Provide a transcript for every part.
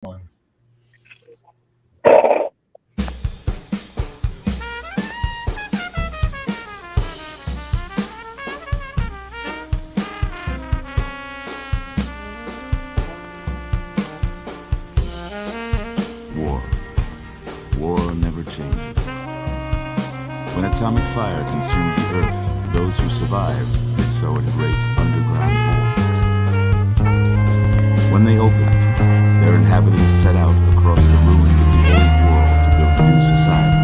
One. War never changes. When atomic fire consumed the Earth, those who survived did so in great underground vaults. When they opened, their inhabitants set out across the ruins of the old world to build a new society.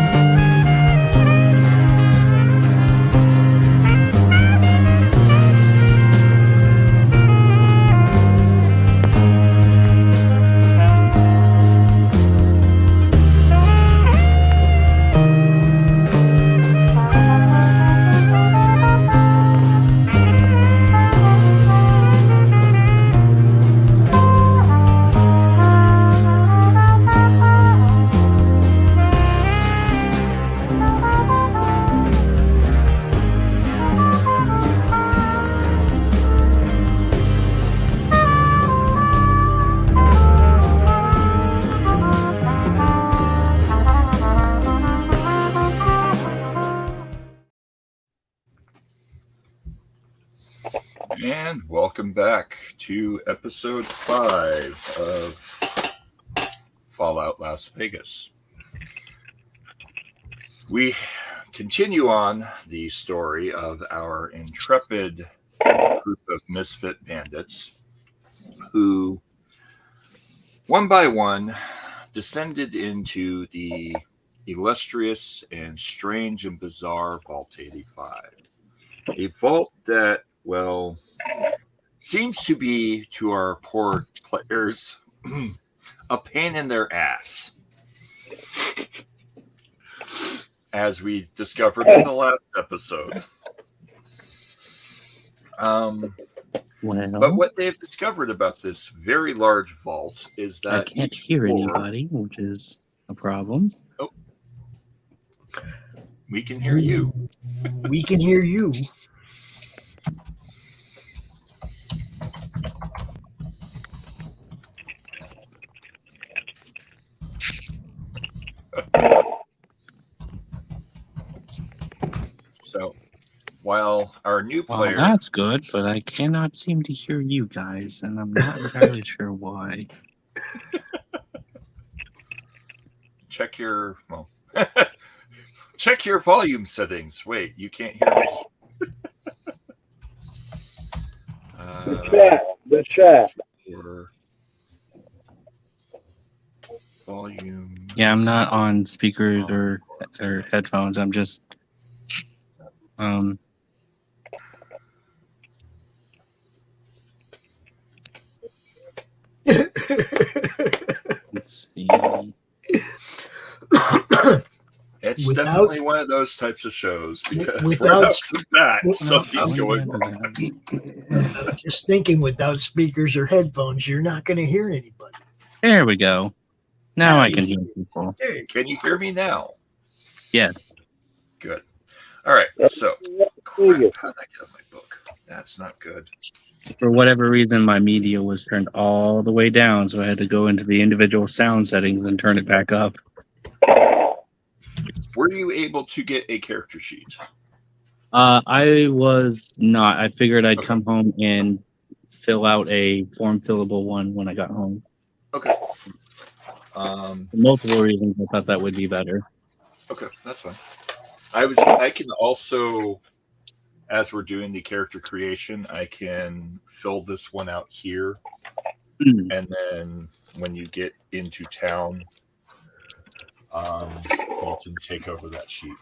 And welcome back to episode 5 of Fallout Las Vegas. We continue on the story of our intrepid group of misfit bandits who, one by one, descended into the illustrious and strange and bizarre Vault 85. A vault that, well, seems to be, to our poor players, a pain in their ass. As we discovered in the last episode. But what they've discovered about this very large vault is that I can't hear anybody, which is a problem. Oh. We can hear you. We can hear you. So, while our new player... Well, that's good, but I cannot seem to hear you guys, and I'm not entirely sure why. Check your... Well... check your volume settings. Wait, you can't hear me. The chat. Volume. Yeah, I'm not on speakers or headphones. I'm just let's see. It's definitely one of those types of shows because right after that, something's going wrong. Just thinking, without speakers or headphones, you're not going to hear anybody. There we go. Now I can hear people. Can you hear me now? Yes. Good. All right. So, crap, how'd I get my book? That's not good. For whatever reason, my media was turned all the way down, so I had to go into the individual sound settings and turn it back up. Were you able to get a character sheet? I was not. I figured I'd come home and fill out a form fillable one when I got home. Okay. For multiple reasons, I thought that would be better. Okay, that's fine. I can also, as we're doing the character creation, I can fill this one out here, and then when you get into town, you can take over that sheet,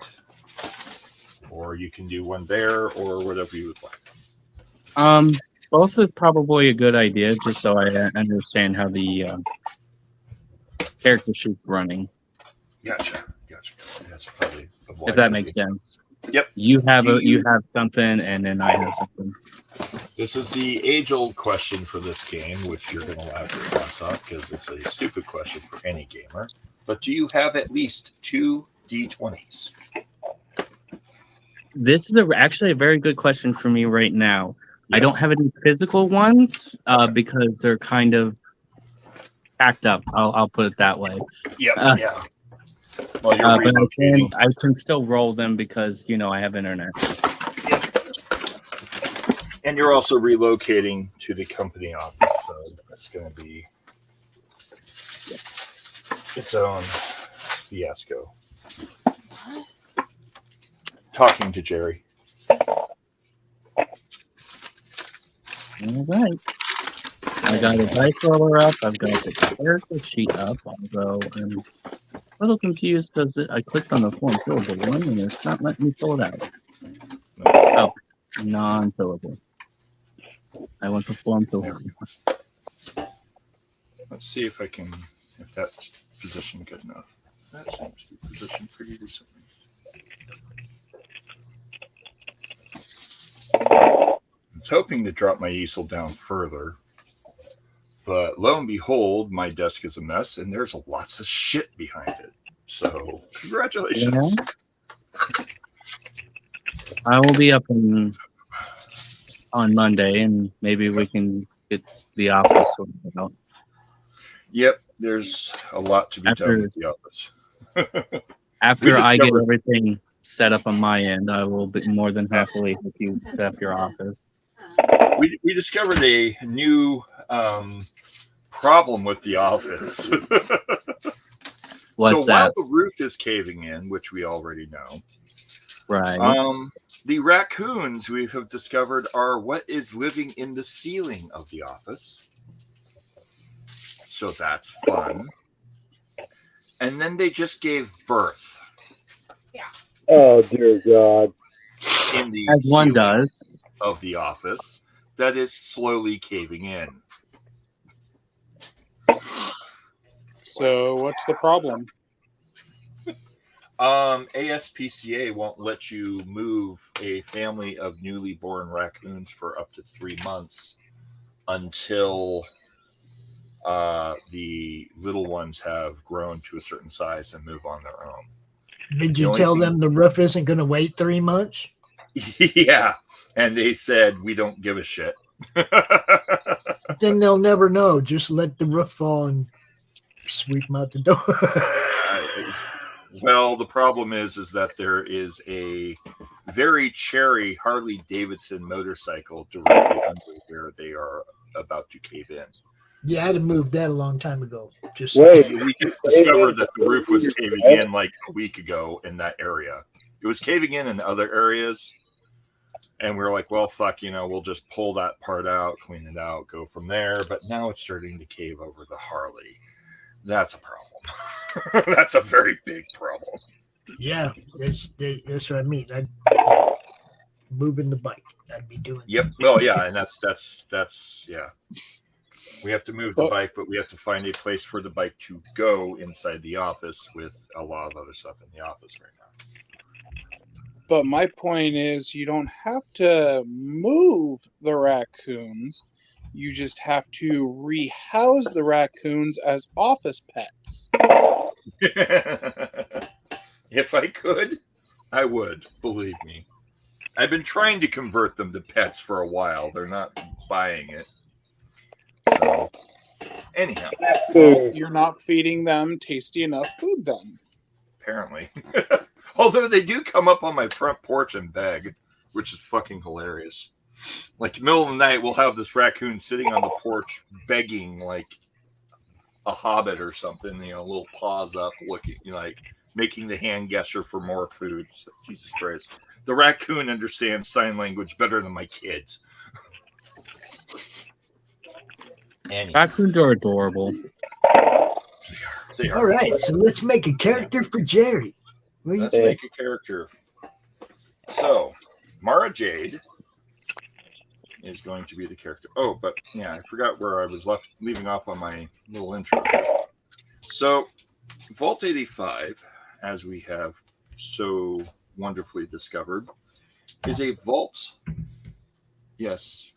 or you can do one there, or whatever you would like. Both is probably a good idea, just so I understand how the character sheet's running. Gotcha. That's probably if that makes sense. Yep. You have something, and then I have something. This is the age-old question for this game, which you're going to laugh your ass off because it's a stupid question for any gamer. But do you have at least 2 D20s? This is actually a very good question for me right now. Yes. I don't have any physical ones because they're kind of packed up. I'll put it that way. Yep. Uh, Yeah. Well, you're But relocating. I can still roll them because I have internet. And you're also relocating to the company office, so that's going to be its own fiasco. Talking to Jerry. All right. I got a dice roller up. I've got the character sheet up. Although I'm a little confused because I clicked on the form fillable one and it's not letting me fill it out. Oh, non-fillable. I want the form fillable. Let's see if that's positioned good enough. That seems to be positioned pretty decently. I was hoping to drop my easel down further, but lo and behold, my desk is a mess and there's lots of shit behind it. So, congratulations. Yeah. I will be up on Monday, and maybe we can get the office sorted out. Yep, there's a lot to be done with the office. After I get everything set up on my end, I will be more than happily help you set up your office. We discovered a new problem with the office. What's that? While the roof is caving in, which we already know, right? The raccoons we have discovered are what is living in the ceiling of the office. So that's fun. And then they just gave birth. Yeah. Oh dear God! In the as one does of the office that is slowly caving in. So what's the problem? ASPCA won't let you move a family of newly born raccoons for up to 3 months until the little ones have grown to a certain size and move on their own. Did you tell them the roof isn't going to wait 3 months? Yeah, and they said we don't give a shit. Then they'll never know. Just let the roof fall and sweep them out the door. Well, the problem is that there is a very cherry Harley Davidson motorcycle directly under where they are about to cave in. Yeah, I'd have moved that a long time ago. Just Wait, we discovered that the roof was caving in like a week ago in that area. It was caving in other areas, and we were like, well, fuck, we'll just pull that part out, clean it out, go from there. But now it's starting to cave over the Harley. That's a problem. That's a very big problem. Yeah, that's what I mean. I'd moving the bike. I'd be doing. Yep. Well, yeah, and that's yeah. We have to move the bike, but we have to find a place for the bike to go inside the office with a lot of other stuff in the office right now. But my point is, you don't have to move the raccoons. You just have to rehouse the raccoons as office pets. If I could, I would, believe me. I've been trying to convert them to pets for a while. They're not buying it. So, anyhow. Well, you're not feeding them tasty enough food then. Apparently. Although they do come up on my front porch and beg, which is fucking hilarious. Like, middle of the night, we'll have this raccoon sitting on the porch begging like a hobbit or something, little paws up, looking, like making the hand gesture for more food. So, Jesus Christ. The raccoon understands sign language better than my kids. Raccoons are adorable. They are. All right, so let's make a character for Jerry. Let's make a character. So, Mara Jade is going to be the character. Oh, but yeah, I forgot where I was leaving off on my little intro. So, Vault 85, as we have so wonderfully discovered, is a vault. Yes.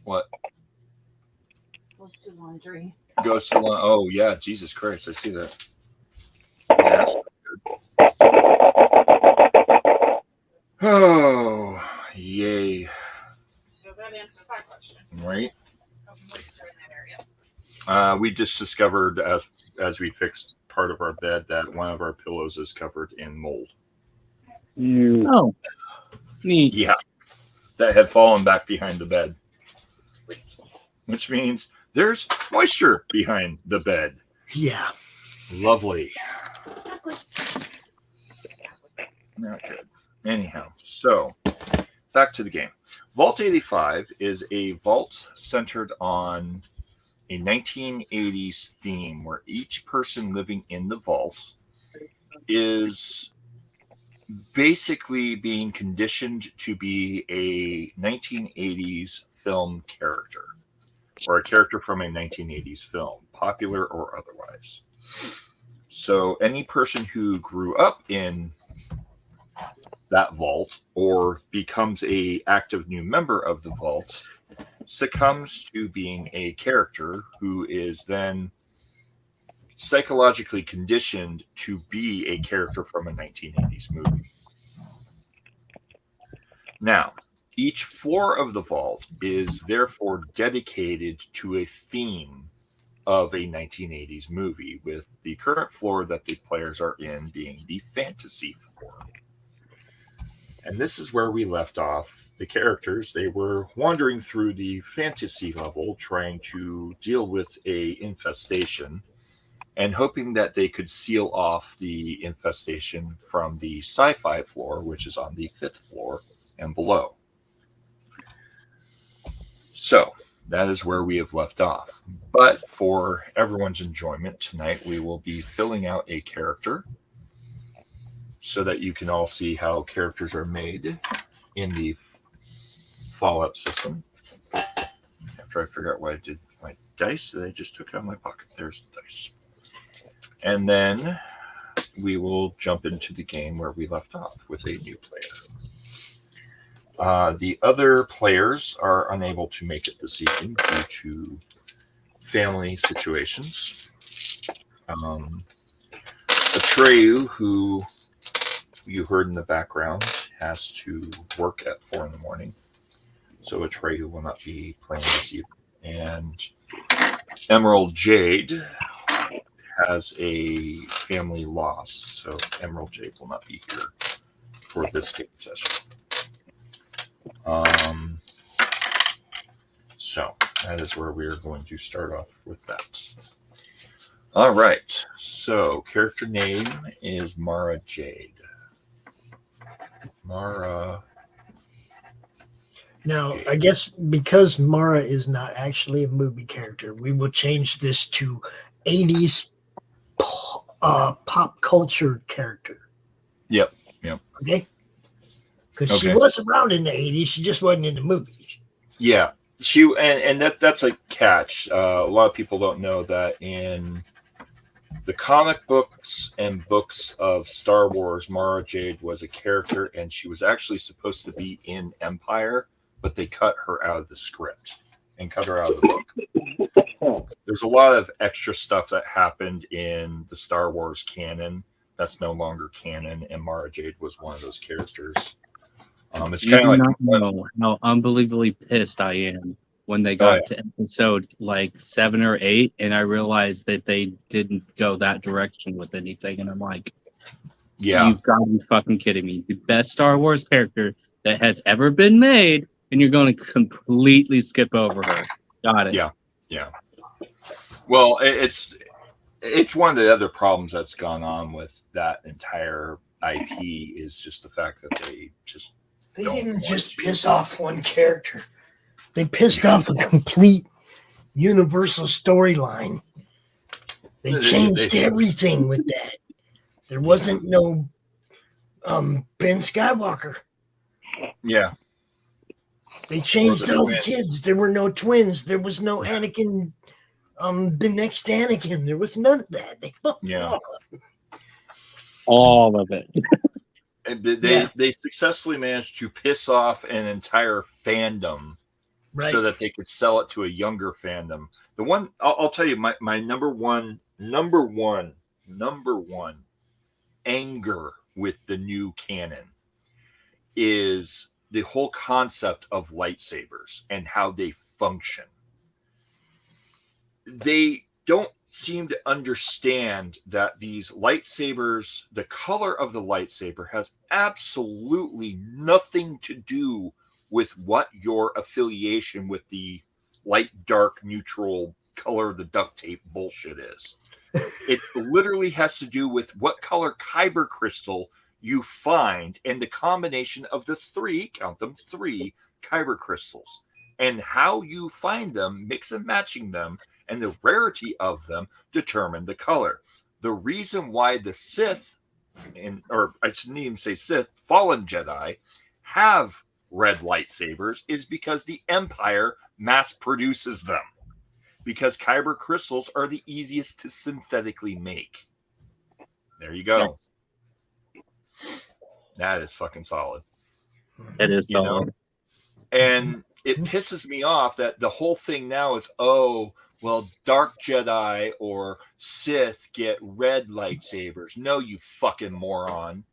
What? Goes to laundry. Goes to laundry. Oh, yeah. Jesus Christ. I see that. Yes. Oh, yay. So that answers that question. Right. We just discovered as we fixed part of our bed that one of our pillows is covered in mold. You. Oh, neat. Yeah, that had fallen back behind the bed, which means there's moisture behind the bed. Yeah. Lovely. Not good. Anyhow, so back to the game. Vault 85 is a vault centered on a 1980s theme where each person living in the vault is basically being conditioned to be a 1980s film character or a character from a 1980s film, popular or otherwise. So any person who grew up in that vault or becomes a active new member of the vault succumbs to being a character who is then psychologically conditioned to be a character from a 1980s movie. Now, each floor of the vault is therefore dedicated to a theme of a 1980s movie, with the current floor that the players are in being the fantasy floor. And this is where we left off the characters. They were wandering through the fantasy level, trying to deal with a infestation and hoping that they could seal off the infestation from the sci-fi floor, which is on the 5th floor and below. So that is where we have left off. But for everyone's enjoyment tonight, we will be filling out a character so that you can all see how characters are made in the Fallout system. After I figure out what I did with my dice that I just took out of my pocket. There's the dice. And then we will jump into the game where we left off with a new player. The other players are unable to make it this evening due to family situations. Atreyu, who you heard in the background, has to work at 4 a.m. So Atreyu will not be playing this evening. And Emerald Jade has a family loss, so Emerald Jade will not be here for this game session. So that is where we are going to start off with that. All right, so character name is Mara Jade. Mara. Now, I guess because Mara is not actually a movie character, we will change this to 80s pop culture character. Yep. Okay? Because she Okay. was around in the 80s, she just wasn't in the movies. Yeah, she and that's a catch. A lot of people don't know that in the comic books and books of Star Wars, Mara Jade was a character, and she was actually supposed to be in Empire, but they cut her out of the script and cut her out of the book. There's a lot of extra stuff that happened in the Star Wars canon that's no longer canon, and Mara Jade was one of those characters. It's You kind do of not like know how unbelievably pissed I am when they got to episode like 7 or 8, and I realized that they didn't go that direction with anything, and I'm like, yeah, you've got to be fucking kidding me. The best Star Wars character that has ever been made, and you're going to completely skip over her. Got it. Yeah. Well, it's one of the other problems that's gone on with that entire IP is just the fact that they just Didn't just piss off one character. They pissed off a complete universal storyline. They changed everything with that. There wasn't no Ben Skywalker. Yeah. They changed all the kids. There were no twins. There was no Anakin, the next Anakin. There was none of that. They fucked all of it. They successfully managed to piss off an entire fandom so that they could sell it to a younger fandom. The one I'll tell you, my number one anger with the new canon is the whole concept of lightsabers and how they function. they don't seem to understand that these lightsabers, the color of the lightsaber has absolutely nothing to do with what your affiliation with the light, dark, neutral color of the duct tape bullshit is. It literally has to do with what color kyber crystal you find and the combination of the three kyber crystals, and how you find them, mix and matching them, and the rarity of them determine the color. The reason why the Sith, or I shouldn't even say Sith, fallen Jedi, have red lightsabers is because the Empire mass produces them. Because kyber crystals are the easiest to synthetically make. There you go. Nice. That is fucking solid. It is You know? solid. And it pisses me off that the whole thing now is, oh, well, dark Jedi or Sith get red lightsabers. No, you fucking moron.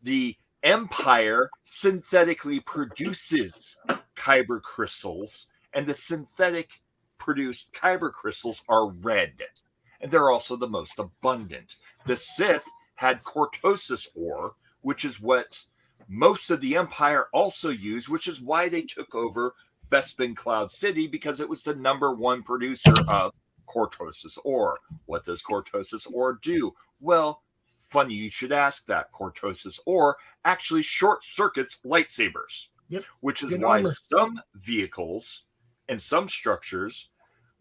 The Empire synthetically produces kyber crystals, and the synthetic produced kyber crystals are red, and they're also the most abundant. The Sith had cortosis ore, which is what most of the Empire also used, which is why they took over Bespin Cloud City, because it was the #1 producer of cortosis ore. What does cortosis ore do? Well, funny you should ask that. Cortosis ore actually short circuits lightsabers, which is Good why armor. some vehicles and some structures,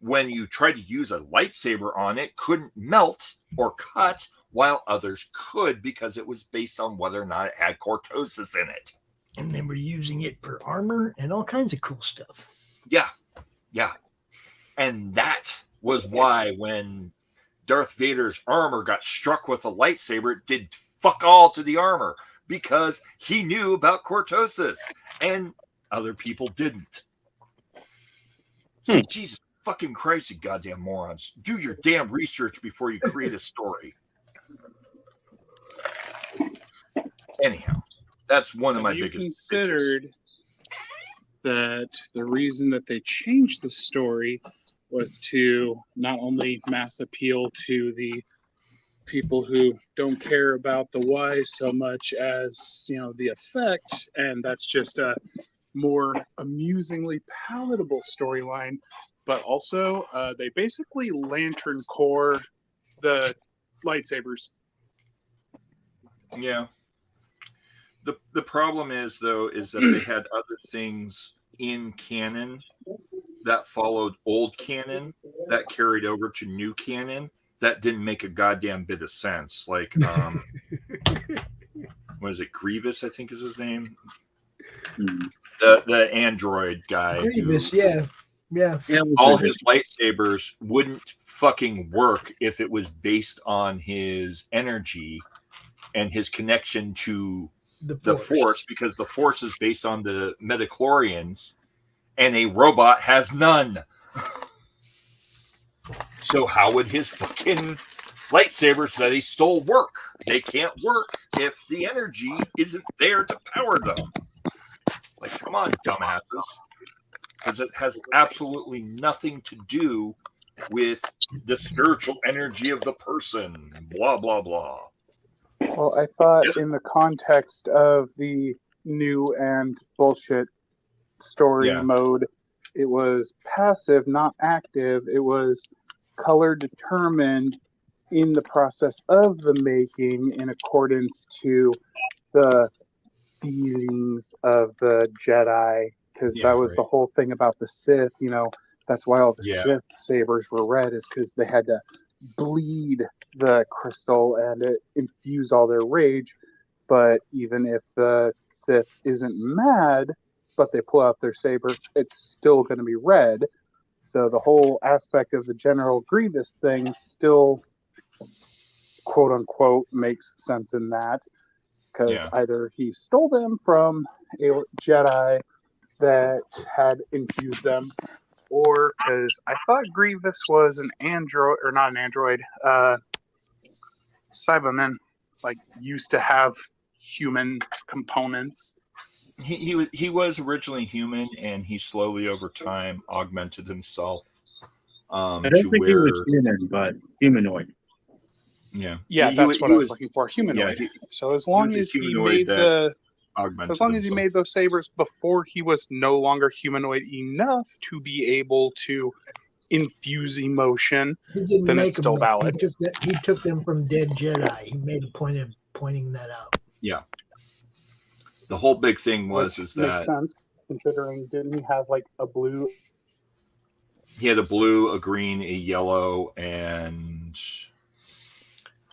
when you tried to use a lightsaber on it, couldn't melt or cut, while others could, because it was based on whether or not it had cortosis in it. And they were using it for armor and all kinds of cool stuff. Yeah. And that was why when Darth Vader's armor got struck with a lightsaber, it did fuck all to the armor, because he knew about cortosis and other people didn't. Jesus fucking Christ, you goddamn morons. Do your damn research before you create a story. Anyhow, that's one of my you biggest considered that the reason that they changed the story was to not only mass appeal to the people who don't care about the why so much as, you know, the effect, and that's just a more amusingly palatable storyline, but also they basically lantern core the lightsabers. Yeah. The problem is, though, is that they had other things in canon that followed old canon that carried over to new canon that didn't make a goddamn bit of sense. Like, what is it? Grievous, I think is his name. The android guy. Grievous, yeah. All his lightsabers wouldn't fucking work if it was based on his energy and his connection to the Force, because the Force is based on the midichlorians, and a robot has none. So how would his fucking lightsabers that he stole work? They can't work if the energy isn't there to power them. Like, come on, dumbasses. Because it has absolutely nothing to do with the spiritual energy of the person. Blah, blah, blah. Well, I thought in the context of the new and bullshit story mode, it was passive, not active. It was color determined in the process of the making in accordance to the feelings of the Jedi, because that was the whole thing about the Sith. You know, that's why all the Sith sabers were red, is because they had to bleed the crystal and it infused all their rage. But even if the Sith isn't mad, but they pull out their saber, it's still going to be red. So the whole aspect of the General Grievous thing still, quote unquote, makes sense in that, because either he stole them from a Jedi that had infused them, or because I thought Grievous was an android, or not an android, Cyberman, like used to have human components. He was originally human, and he slowly over time augmented himself. I don't think he was human, but humanoid. Yeah, That's what I was looking for. Humanoid. Yeah, so as long as he made made those sabers before he was no longer humanoid enough to be able to infuse emotion, He didn't then make it's still valid. He took them from dead Jedi. He made a point of pointing that out. Yeah. The whole big thing Which makes sense, considering didn't he have like a blue? He had a blue, a green, a yellow, and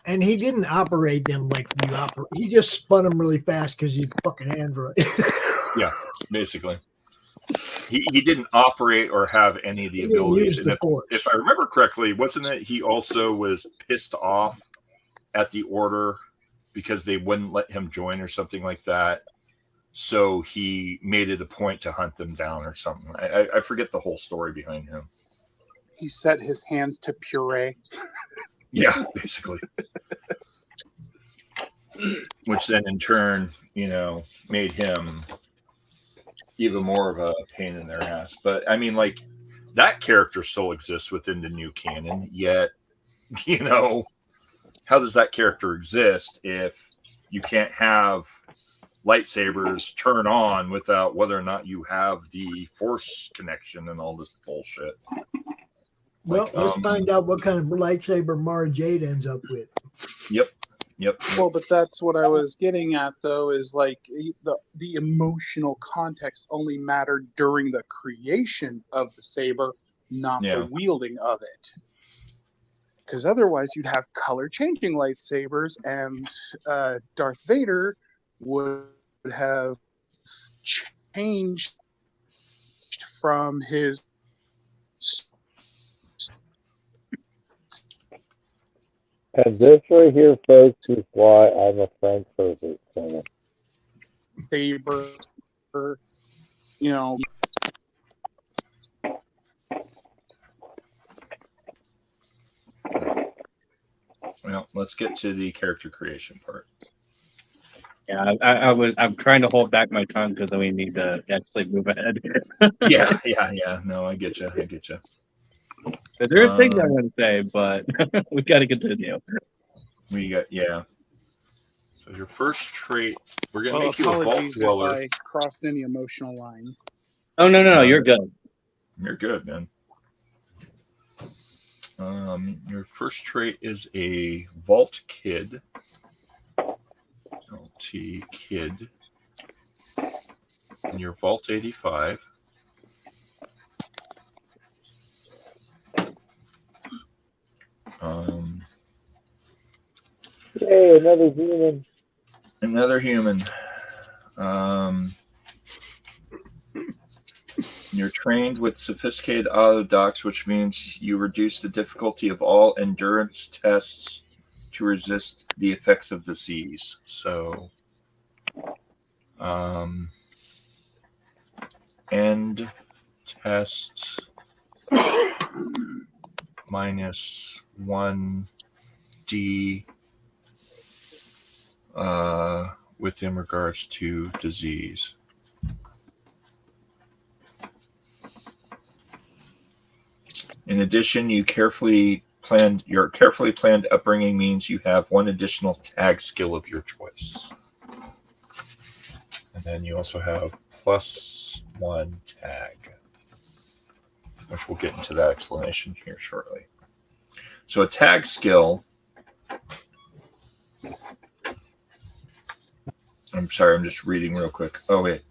he didn't operate them like you operate. He just spun them really fast because he's fucking android. Yeah, basically. He didn't operate or have any of the abilities. And if I remember correctly, wasn't it he also was pissed off at the Order because they wouldn't let him join or something like that? So he made it a point to hunt them down or something. I forget the whole story behind him. He set his hands to puree. Yeah, basically. Which then in turn, made him even more of a pain in their ass. But I mean, like, that character still exists within the new canon, yet, how does that character exist if you can't have lightsabers turn on without whether or not you have the force connection and all this bullshit? Well, let's find out what kind of lightsaber Mara Jade ends up with. Yep. Well, but that's what I was getting at, though, is like the emotional context only mattered during the creation of the saber, not the wielding of it. Because otherwise, you'd have color-changing lightsabers, and Darth Vader would have changed from his And this right here, folks, is why I'm a Frank Herbert fan. saber, Well, let's get to the character creation part. Yeah, I'm trying to hold back my tongue because we need to actually move ahead. Yeah. No, I get you. There's things I want to say, but we got to continue. So your first trait, we're gonna make you a vault dweller. If I crossed any emotional lines. Oh no, you're good. You're good, man. Your first trait is a Vault Kid. LT Kid. And you're Vault 85. Yay, another human. Another human. You're trained with sophisticated autodocs, which means you reduce the difficulty of all endurance tests to resist the effects of disease. So, end test minus 1D within regards to disease. In addition, your carefully planned upbringing means you have one additional tag skill of your choice. And then you also have +1 tag, which we'll get into that explanation here shortly. So a tag skill, I'm sorry, I'm just reading real quick. Oh, wait.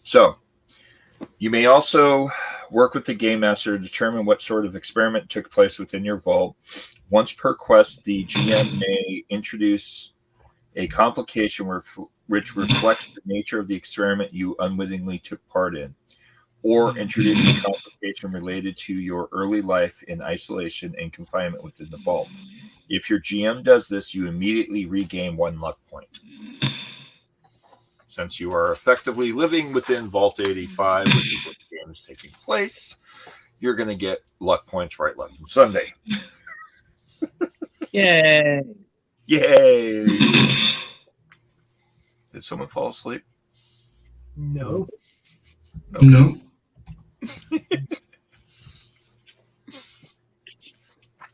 So you may also work with the game master to determine what sort of experiment took place within your vault. Once per quest, the GM may introduce a complication which reflects the nature of the experiment you unwittingly took part in, or introduce a complication related to your early life in isolation and confinement within the vault. If your GM does this, you immediately regain 1 luck point. Since you are effectively living within Vault 85, which is what the game is taking place, you're going to get luck points right, left, and Sunday. Yay! Yay! Did someone fall asleep? No.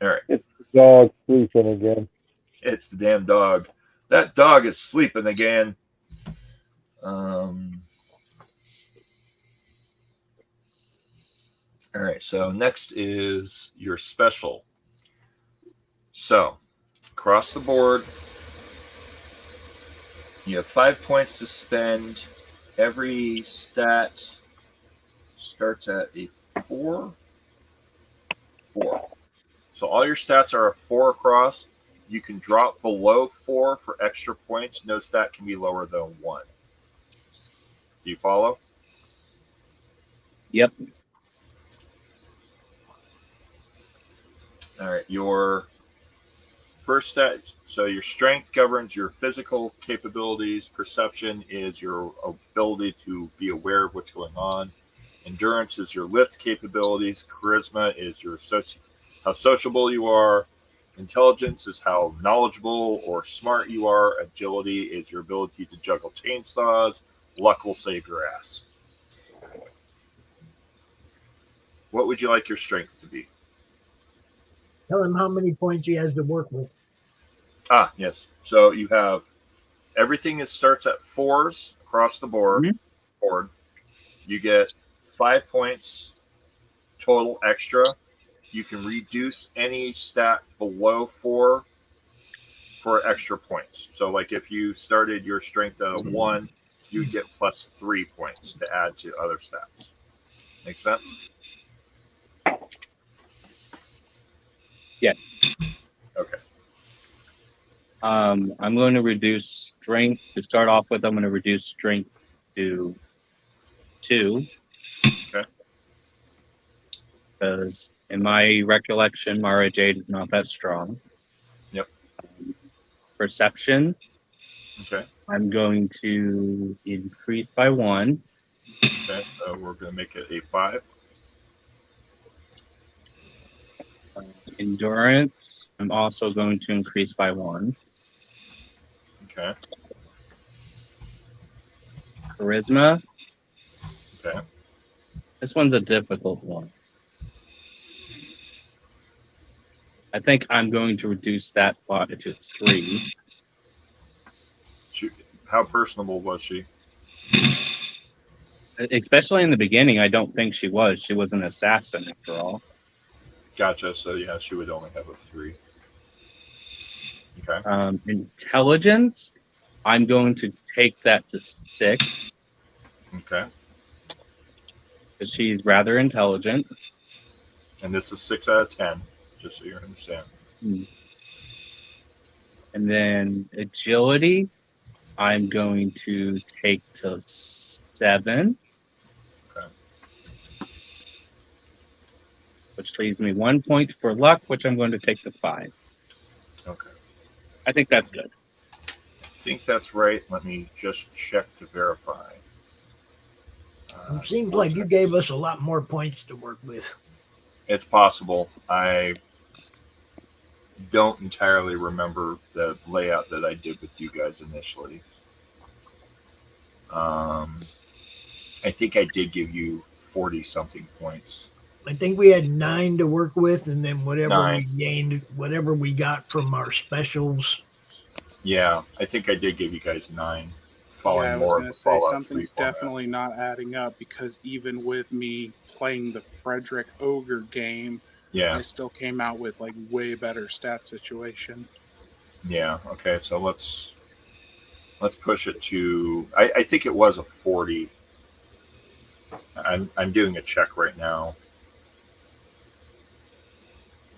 All right. It's the dog sleeping again. It's the damn dog. That dog is sleeping again. All right, so next is your special. So, across the board, you have 5 points to spend. Every stat starts at a 4. 4. So all your stats are a 4 across. You can drop below 4 for extra points. No stat can be lower than 1. Do you follow? Yep. All right, your first stat, so your strength governs your physical capabilities. Perception is your ability to be aware of what's going on. Endurance is your lift capabilities. Charisma is your how sociable you are. Intelligence is how knowledgeable or smart you are. Agility is your ability to juggle chainsaws. Luck will save your ass. What would you like your strength to be? Tell him how many points he has to work with. Ah, yes. So you have everything starts at 4s across the board. Mm-hmm. You get 5 points total extra. You can reduce any stat below 4 for extra points. So, like if you started your strength at a 1, you get plus 3 points to add to other stats. Make sense? Yes. Okay. I'm going to reduce strength to start off with. I'm going to reduce strength to 2. Okay. Because in my recollection, Mara Jade is not that strong. Yep. Perception. Okay. I'm going to increase by 1. Okay, so we're going to make it a 5. Endurance, I'm also going to increase by 1. Okay. Charisma. Okay. This one's a difficult one. I think I'm going to reduce that plot to 3. How personable was she? Especially in the beginning, I don't think she was. She was an assassin after all. Gotcha. So yeah, she would only have a 3. Okay. Intelligence, I'm going to take that to 6. Okay. Because she's rather intelligent. And this is 6 out of 10, just so you understand. And then agility, I'm going to take to 7. Okay. Which leaves me 1 point for luck, which I'm going to take to 5. Okay. I think that's good. I think that's right. Let me just check to verify. It seems like you gave us a lot more points to work with. It's possible. I don't entirely remember the layout that I did with you guys initially. I think I did give you 40-something points. I think we had 9 to work with, and then whatever 9. we gained, whatever we got from our specials. Yeah, I think I did give you guys 9. Yeah, I was going to say something's format. definitely not adding up, because even with me playing the Frederick Ogre game, Yeah. I still came out with like way better stat situation. Yeah. Okay. So let's push it to. I think it was a 40. I'm doing a check right now.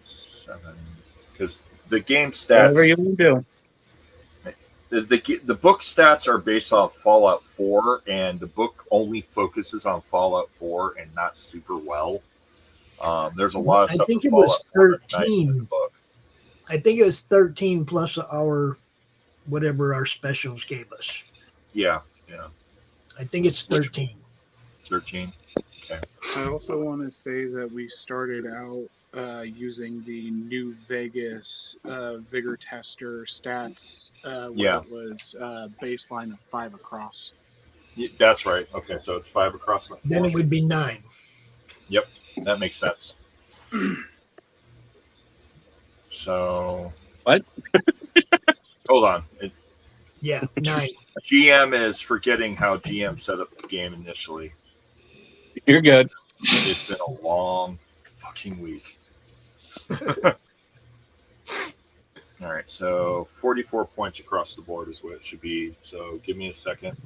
7, because the game stats. Whatever you want to do. The book stats are based off Fallout 4, and the book only focuses on Fallout 4 and not super well. There's a lot of stuff. I think in it was Fallout 4 13. I think it was 13 plus our whatever our specials gave us. Yeah, yeah. I think it's 13. 13. Okay. I also want to say that we started out using the New Vegas Vigor Tester stats where it was baseline of 5 across. Yeah, that's right. Okay, so it's 5 across the 4. Then it would be 9. Yep, that makes sense. So What? Hold on. Yeah, 9. GM is forgetting how GM set up the game initially. You're good. It's been a long fucking week. All right, so 44 points across the board is what it should be. So give me a second.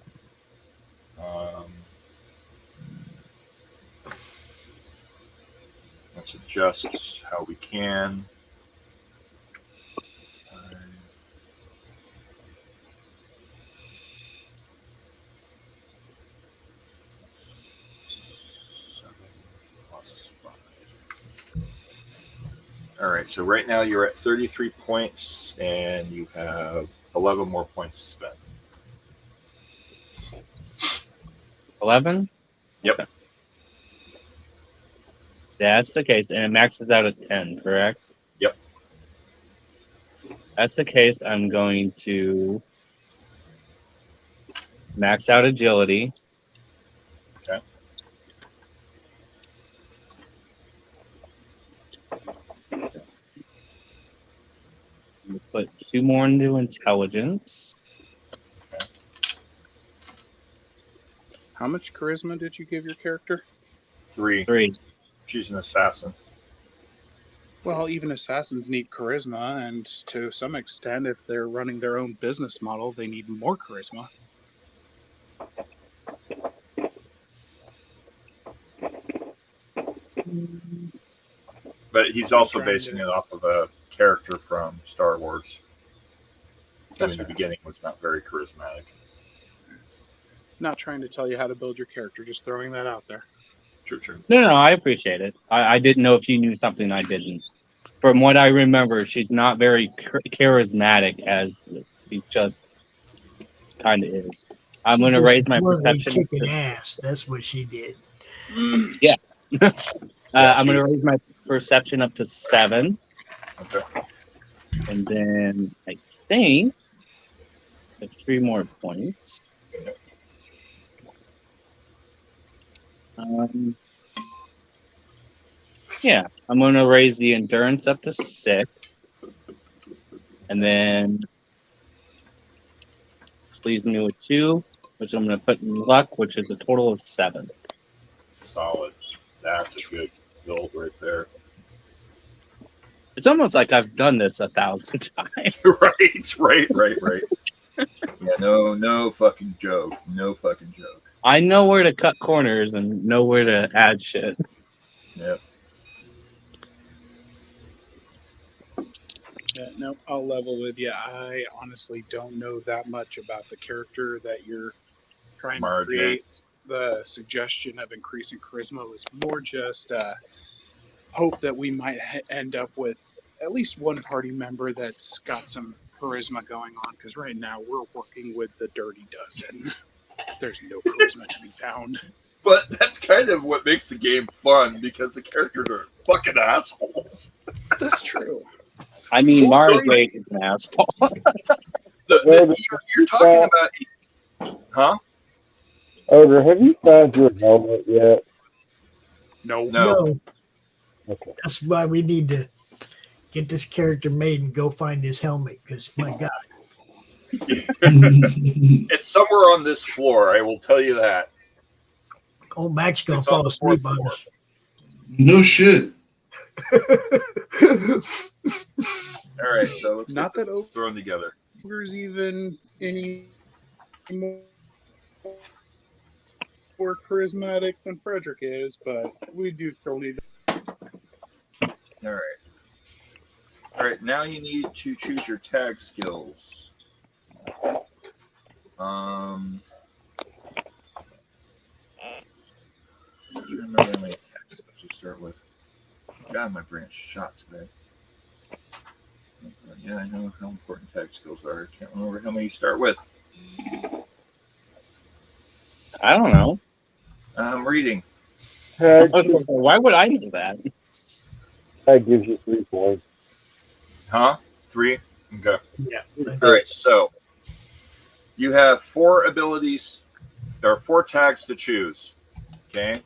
Let's adjust how we can. All right, so right now you're at 33 points, and you have 11 more points to spend. 11? Yep. Okay. That's the case, and it maxes out at 10, correct? Yep. That's the case. I'm going to max out agility. Okay. Put 2 more into intelligence. Okay. How much charisma did you give your character? 3. 3. She's an assassin. Well, even assassins need charisma, and to some extent, if they're running their own business model, they need more charisma. But he's also basing it off of a character from Star Wars, who in the beginning was not very charismatic. Not trying to tell you how to build your character, just throwing that out there. True. No, I appreciate it. I didn't know if you knew something I didn't. From what I remember, she's not very charismatic, as she's just kind of is. I'm going to raise my perception. Kicking ass. That's what she did. Yeah. I'm going to raise my perception up to 7. Okay. And then I think there's 3 more points. Yeah, I'm going to raise the endurance up to 6. And then this leaves me with 2, which I'm going to put in luck, which is a total of 7. Solid. That's a good build right there. It's almost like I've done this 1,000 times. Right. Yeah, no fucking joke. No fucking joke. I know where to cut corners and know where to add shit. Yep. Yeah, no, I'll level with you. I honestly don't know that much about the character that you're trying to create. The suggestion of increasing charisma was more just hope that we might end up with at least one party member that's got some charisma going on, because right now we're working with the Dirty Dozen. There's no charisma to be found. But that's kind of what makes the game fun, because the characters are fucking assholes. That's true. I mean, Margate is an asshole. You're talking about... Huh? Ogre, have you found your helmet yet? No. Okay. That's why we need to get this character made and go find his helmet, because, my God. It's somewhere on this floor, I will tell you that. Oh, Mac's going to fall asleep on us. No shit. All right, so let's Not get that this thrown together. Ogre's even any more charismatic than Frederick is, but we do still need. All right, now you need to choose your tag skills. I don't remember how many tag skills you start with. God, my brain's shot today. Yeah, I know how important tag skills are. I can't remember how many you start with. I don't know. I'm reading. Why would I do that? That gives you 3 points. Huh? 3? Okay. Yeah. All right, so you have 4 abilities. There are 4 tags to choose. Okay.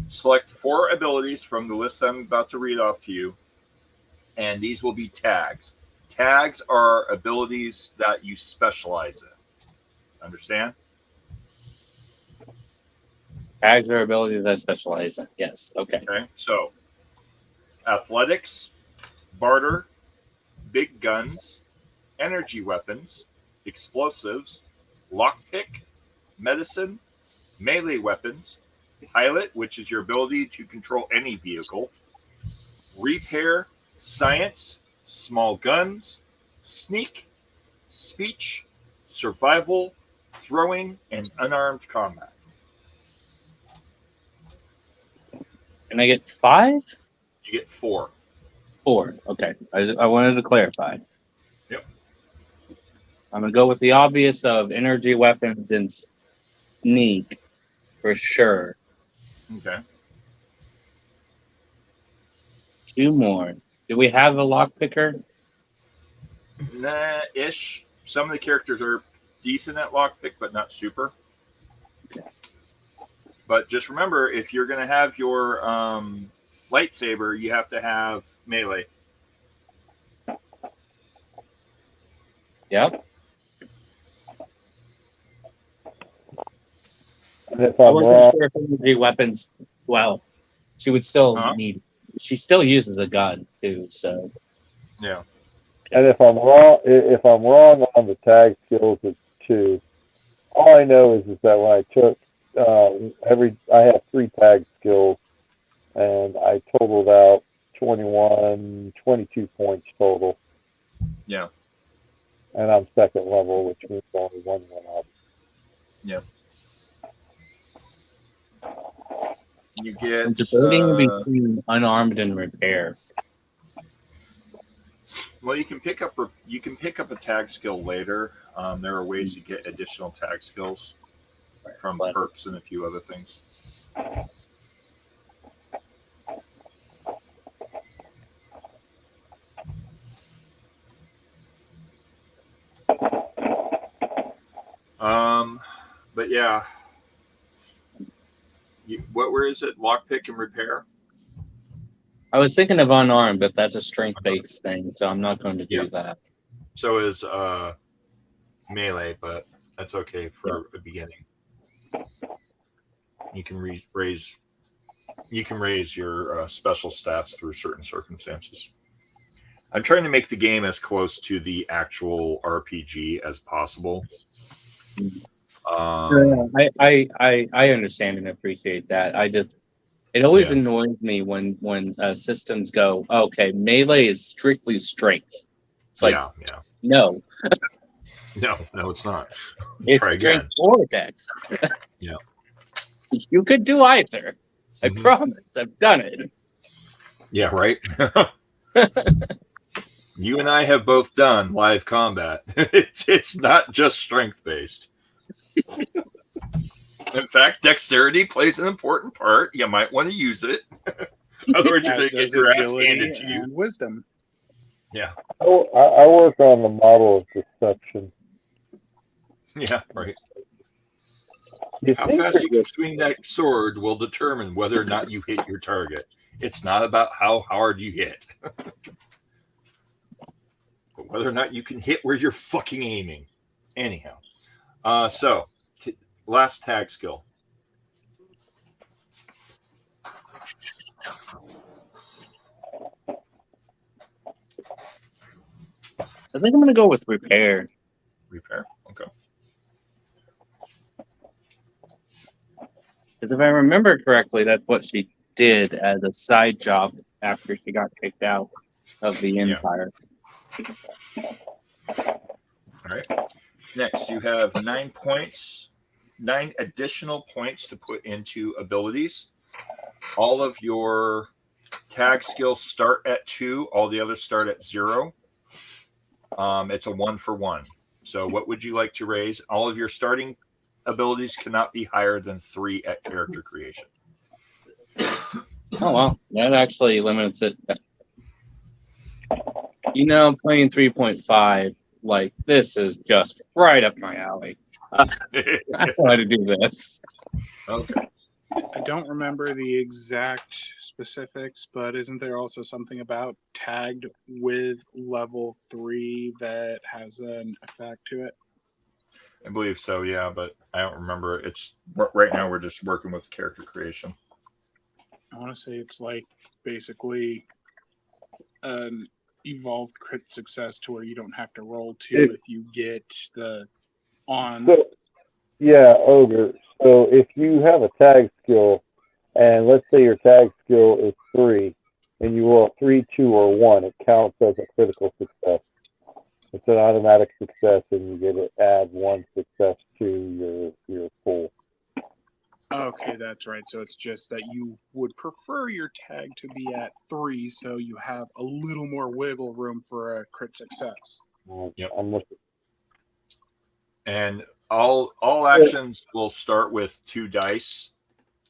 Select 4 abilities from the list I'm about to read off to you. and these will be tags. Tags are abilities that you specialize in. Understand? Tags are abilities I specialize in. Yes. Okay. Okay. So, athletics, barter, big guns, energy weapons, explosives, lockpick, medicine, melee weapons, pilot, which is your ability to control any vehicle, repair, science, small guns, sneak, speech, survival, throwing, and unarmed combat. Can I get 5? You get 4. 4. Okay. I wanted to clarify. Yep. I'm going to go with the obvious of energy weapons and sneak for sure. Okay. 2 more. Do we have a lockpicker? Nah-ish. Some of the characters are decent at lockpick, but not super. Okay. But just remember, if you're going to have your lightsaber, you have to have melee. Yep. And if I I'm wasn't wrong, sure if energy weapons. Well, she would still need. She still uses a gun too. So. Yeah. and if I'm wrong on the tag skills, it's 2. All I know is that when I took I have 3 tag skills, and I totaled out 22 points total. Yeah. And I'm 2nd level, which means only 1 went up. Yeah. You get I'm debating between unarmed and repair. well, you can pick up a tag skill later. There are ways to get additional tag skills from perks and a few other things. But yeah, where is it? Lockpick and repair. I was thinking of unarmed, but that's a strength-based thing, so I'm not going to do that. So is melee, but that's okay for the beginning. You can raise your special stats through certain circumstances. I'm trying to make the game as close to the actual RPG as possible. I understand and appreciate that. It always annoys me when systems go, okay, melee is strictly strength. It's like, no. No, it's not. It's Try strength again. or dex. Yeah. You could do either. I promise. I've done it. Yeah, right? You and I have both done live combat. It's not just strength-based. In fact, dexterity plays an important part. You might want to use it. Otherwise, you're going to get your ass handed to you. And wisdom. Yeah. I work on the model of deception. Yeah, right. How fast you can swing that sword will determine whether or not you hit your target. It's not about how hard you hit. But whether or not you can hit where you're fucking aiming. Anyhow. So, last tag skill. I think I'm going to go with repair. Repair? Okay. Because if I remember correctly, that's what she did as a side job after she got kicked out of the Empire. All right. Next, you have 9 points, 9 additional points to put into abilities. All of your tag skills start at 2. All the others start at 0. It's a 1-for-1. So what would you like to raise? All of your starting abilities cannot be higher than 3 at character creation. Oh, wow. That actually limits it. You know, playing 3.5, like, this is just right up my alley. I know how to do this. Okay. I don't remember the exact specifics, but isn't there also something about tagged with level 3 that has an effect to it? I believe so, yeah, but I don't remember. It's right now we're just working with character creation. I want to say it's like basically an evolved crit success to where you don't have to roll 2 if you get the on. So, yeah, Ogre. So if you have a tag skill, and let's say your tag skill is 3, and you roll 3, 2, or 1, it counts as a critical success. It's an automatic success, and you get to add 1 success to your pool. Okay, that's right. So it's just that you would prefer your tag to be at 3, so you have a little more wiggle room for a crit success. Yep. I'm looking. And all actions will start with 2 dice.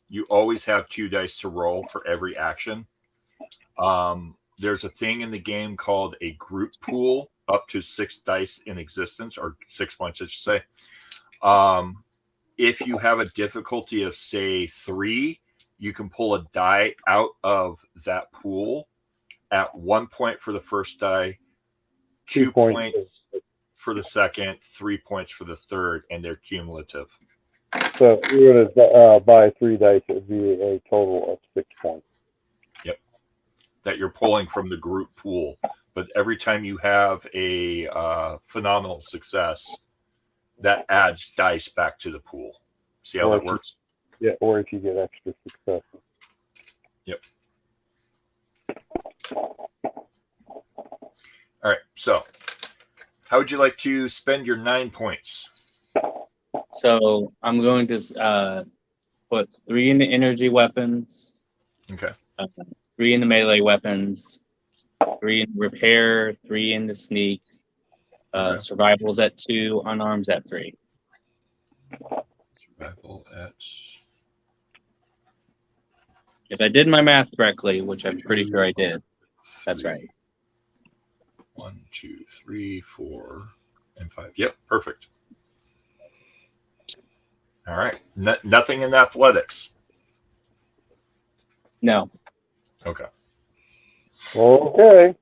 You always have 2 dice to roll for every action. There's a thing in the game called a group pool, up to 6 dice in existence, or 6 points, I should say. If you have a difficulty of, say, 3, you can pull a die out of that pool at 1 point for the first die, 2 points for the second, 3 points for the third, and they're cumulative. So you're going to buy 3 dice, it would be a total of 6 points. Yep. That you're pulling from the group pool. But every time you have a phenomenal success, that adds dice back to the pool. See how that works? Yeah, or if you get extra successes. Yep. All right, so how would you like to spend your 9 points? So I'm going to put 3 into energy weapons. Okay. 3 into melee weapons. 3 in repair. 3 into sneak. Okay. Survival's at 2. Unarmed's at 3. Survival at. If I did my math correctly, which I'm pretty sure I did, that's right. 1, 2, 3, 4, and 5. Yep, perfect. All right. Nothing in athletics. No. Okay. Okay.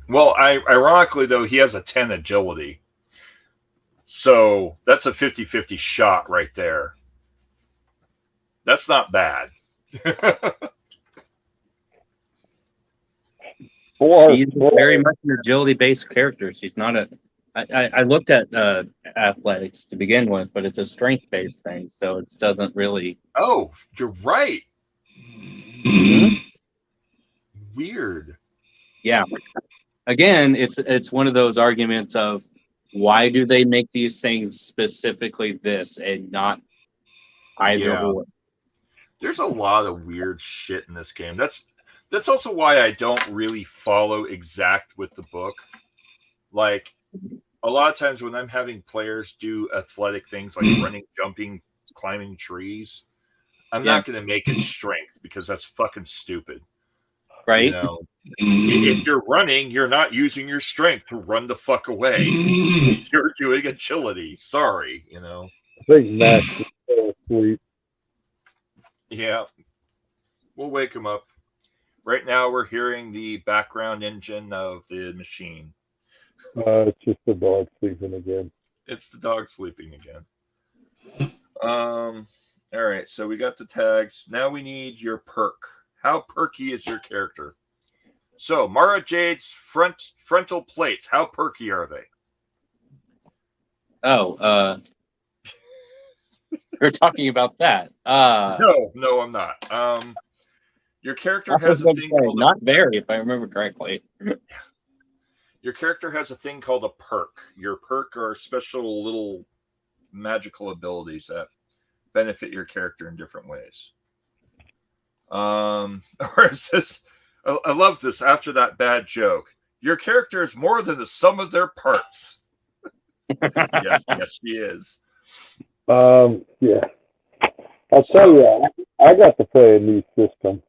Well, ironically, though, he has a 10 agility. So that's a 50-50 shot right there. That's not bad. She's very much an agility-based character. She's not a... I looked at athletics to begin with, but it's a strength-based thing, so it doesn't really... Oh, you're right. Weird. Yeah. Again, it's one of those arguments of why do they make these things specifically this and not either or? There's a lot of weird shit in this game. That's also why I don't really follow exact with the book. Like, a lot of times when I'm having players do athletic things like running, jumping, climbing trees, I'm not going to make it strength because that's fucking stupid. Right? You know, if you're running, you're not using your strength to run the fuck away. You're doing agility. Sorry, you know. I think Max is asleep. Yeah. We'll wake him up. Right now, we're hearing the background engine of the machine. It's just the dog sleeping again. It's the dog sleeping again. All right, so we got the tags. Now we need your perk. How perky is your character? So, Mara Jade's frontal plates, how perky are they? Oh, we're talking about that. No, I'm not. Your character has a thing called not very, if I remember correctly. Your character has a thing called a perk. Your perk are special little magical abilities that benefit your character in different ways. Or it says, I love this after that bad joke. Your character is more than the sum of their parts. yes, she is. Yeah. I'll tell you, I got to play a new system.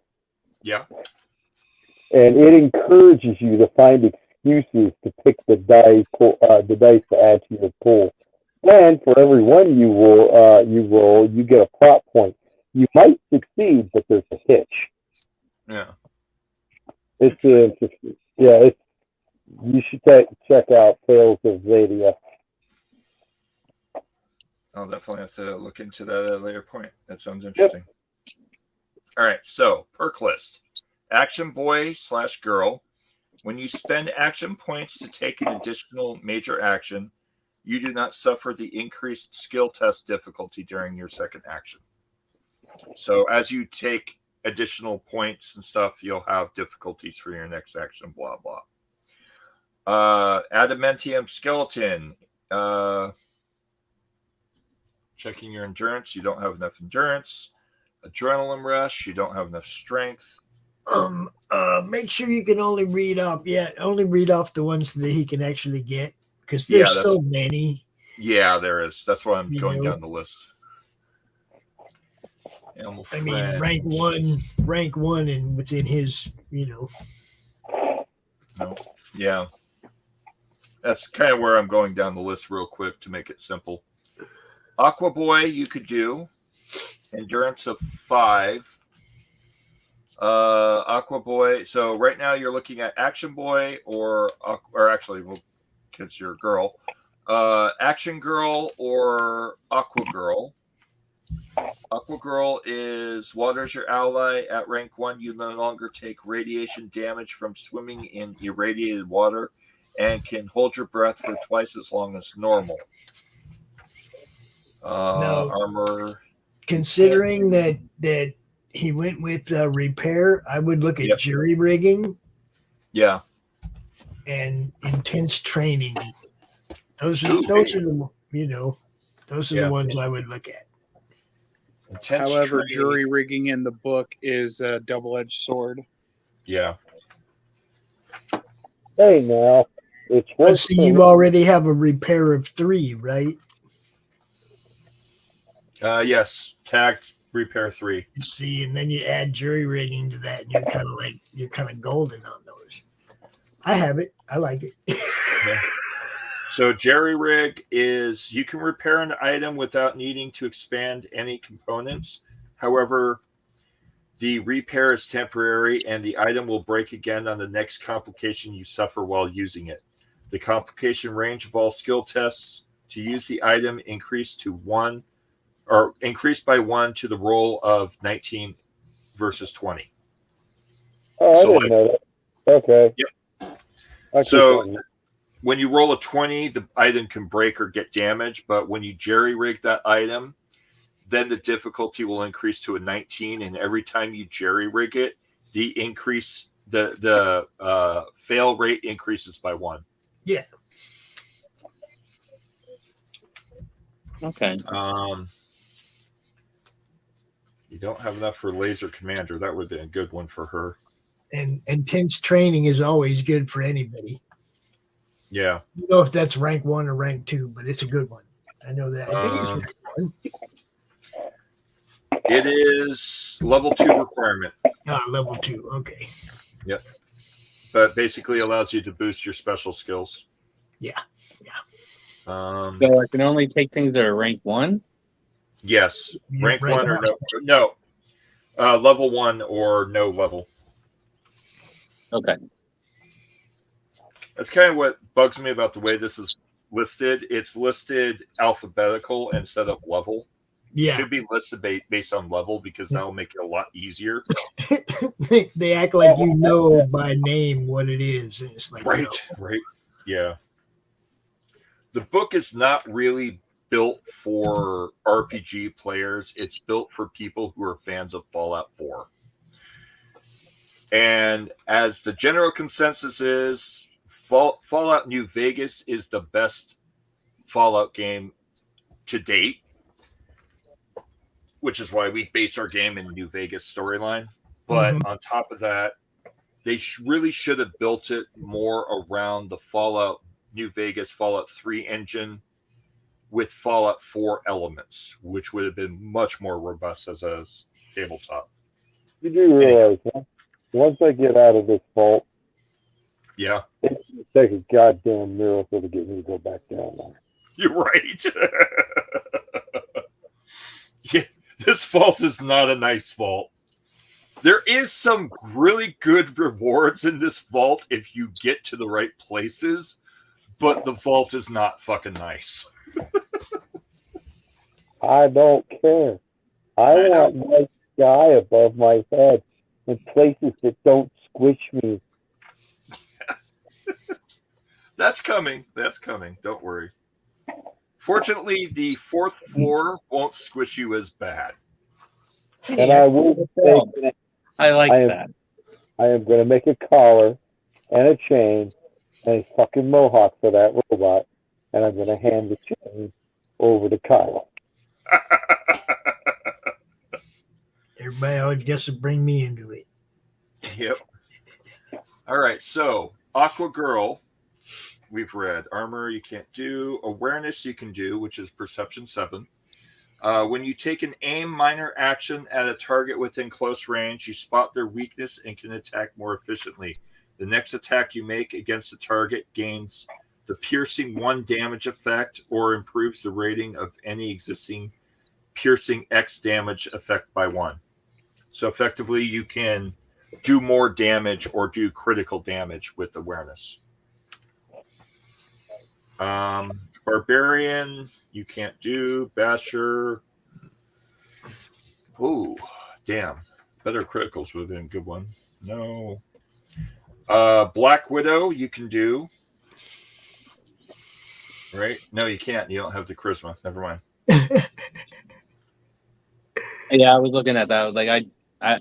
Yeah. And it encourages you to find excuses to pick the dice to add to your pool. And for every one you roll, you get a plot point. you might succeed, but there's a hitch. Yeah. It's you should check out Tales of Zadia. I'll definitely have to look into that at a later point. That sounds interesting. Yep. All right, so perk list. Action boy / girl. When you spend action points to take an additional major action, you do not suffer the increased skill test difficulty during your second action. So as you take additional points and stuff, you'll have difficulties for your next action, blah, blah. Adamantium skeleton. Checking your endurance. You don't have enough endurance. Adrenaline rush. You don't have enough strength. Make sure you can only read off the ones that he can actually get, because there's so many. Yeah, there is. That's why I'm going down the list. Animal I mean, rank one, and within his, No. Yeah. That's kind of where I'm going down the list real quick to make it simple. Aqua Boy, you could do endurance of 5. Aqua Boy. So right now you're looking at Action Boy or actually, well, because you're a girl. Action Girl or Aqua Girl. Aqua Girl is waters your ally at rank 1. You no longer take radiation damage from swimming in irradiated water and can hold your breath for twice as long as normal. Now, armor. Considering that he went with repair, I would look at jury rigging. Yeah. And intense training. Those are the the ones I would look at. However, jury rigging in the book is a double-edged sword. Yeah. Hey, now it's Let's see. You already have a repair of 3, right? Yes, tagged repair 3. You see, and then you add jury rigging to that, and you're kind of golden on those. I have it. I like it. Yeah. So jerry rig is you can repair an item without needing to expand any components. However, the repair is temporary and the item will break again on the next complication you suffer while using it. The complication range of all skill tests to use the item increased by 1 to the roll of 19 versus 20. Oh, I didn't know that. Okay. Yep. So when you roll a 20, the item can break or get damaged, but when you jerry rig that item, then the difficulty will increase to a 19, and every time you jerry rig it, the fail rate increases by 1. Yeah. Okay. You don't have enough for Laser Commander. That would have been a good one for her. And intense training is always good for anybody. Yeah. I don't know if that's rank 1 or rank 2, but it's a good one. I know that. I think it's rank 1. It is level 2 requirement. Level 2. Okay. Yep. But basically allows you to boost your special skills. Yeah. So I can only take things that are rank 1? Yes. Rank 1 or no. Level 1 or no level. Okay. That's kind of what bugs me about the way this is listed. It's listed alphabetical instead of level. Yeah. It should be listed based on level because that will make it a lot easier. They act like you know by name what it is. And it's like, right. Yeah. The book is not really built for RPG players. It's built for people who are fans of Fallout 4. And as the general consensus is, Fallout New Vegas is the best Fallout game to date, which is why we base our game in New Vegas storyline. But on top of that, they really should have built it more around the Fallout New Vegas Fallout 3 engine with Fallout 4 elements, which would have been much more robust as a tabletop. You do realize, once I get out of this vault, yeah, it's going to take a goddamn miracle to get me to go back down there. You're right. Yeah, This vault is not a nice vault. There is some really good rewards in this vault if you get to the right places, but the vault is not fucking nice. I don't care. I want my sky above my head in places that don't squish me. That's coming. That's coming. Don't worry. Fortunately, the 4th floor won't squish you as bad. And I will say, I like that. I am going to make a collar and a chain and a fucking mohawk for that robot, and I'm going to hand the chain over to Kyle. Everybody always gets to bring me into it. Yep. All right, so Aqua Girl, we've read. Armor you can't do. Awareness you can do, which is Perception 7. When you take an aim minor action at a target within close range, you spot their weakness and can attack more efficiently. The next attack you make against the target gains the piercing 1 damage effect or improves the rating of any existing piercing X damage effect by 1. So effectively, you can do more damage or do critical damage with awareness. Barbarian, you can't do. Basher. Ooh, damn. Better criticals would have been a good one. No. Black Widow, you can do. Right? No, you can't. You don't have the charisma. Never mind. Yeah, I was looking at that. I was like,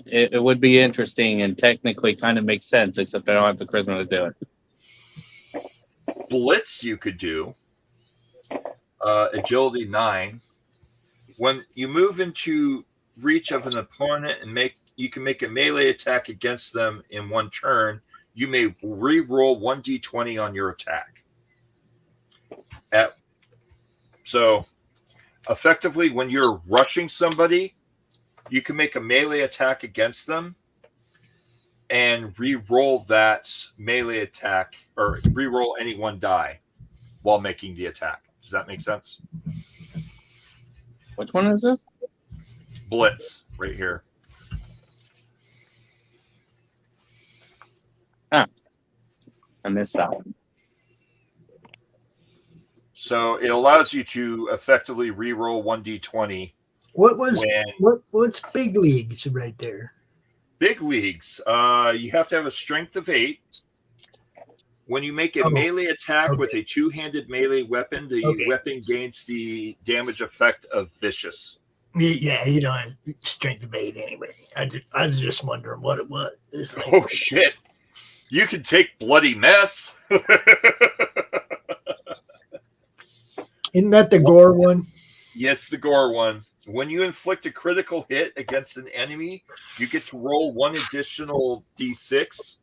it would be interesting and technically kind of makes sense, except I don't have the charisma to do it. Blitz, you could do. Agility 9. When you move into reach of an opponent and you can make a melee attack against them in 1 turn, you may re-roll 1d20 on your attack. So, effectively, when you're rushing somebody, you can make a melee attack against them and re-roll that melee attack, or re-roll any 1 die while making the attack. Does that make sense? Which one is this? Blitz, right here. Ah, I missed that one. So it allows you to effectively re-roll 1d20. What's big leagues right there? Big leagues. You have to have a strength of 8. When you make a melee attack with a 2-handed melee weapon, the weapon gains the damage effect of vicious. Yeah, you don't have strength of 8 anyway. I was just wondering what it was. Oh shit! You can take bloody mess. Isn't that the gore one? Yeah, it's the gore one. When you inflict a critical hit against an enemy, you get to roll 1 additional d6.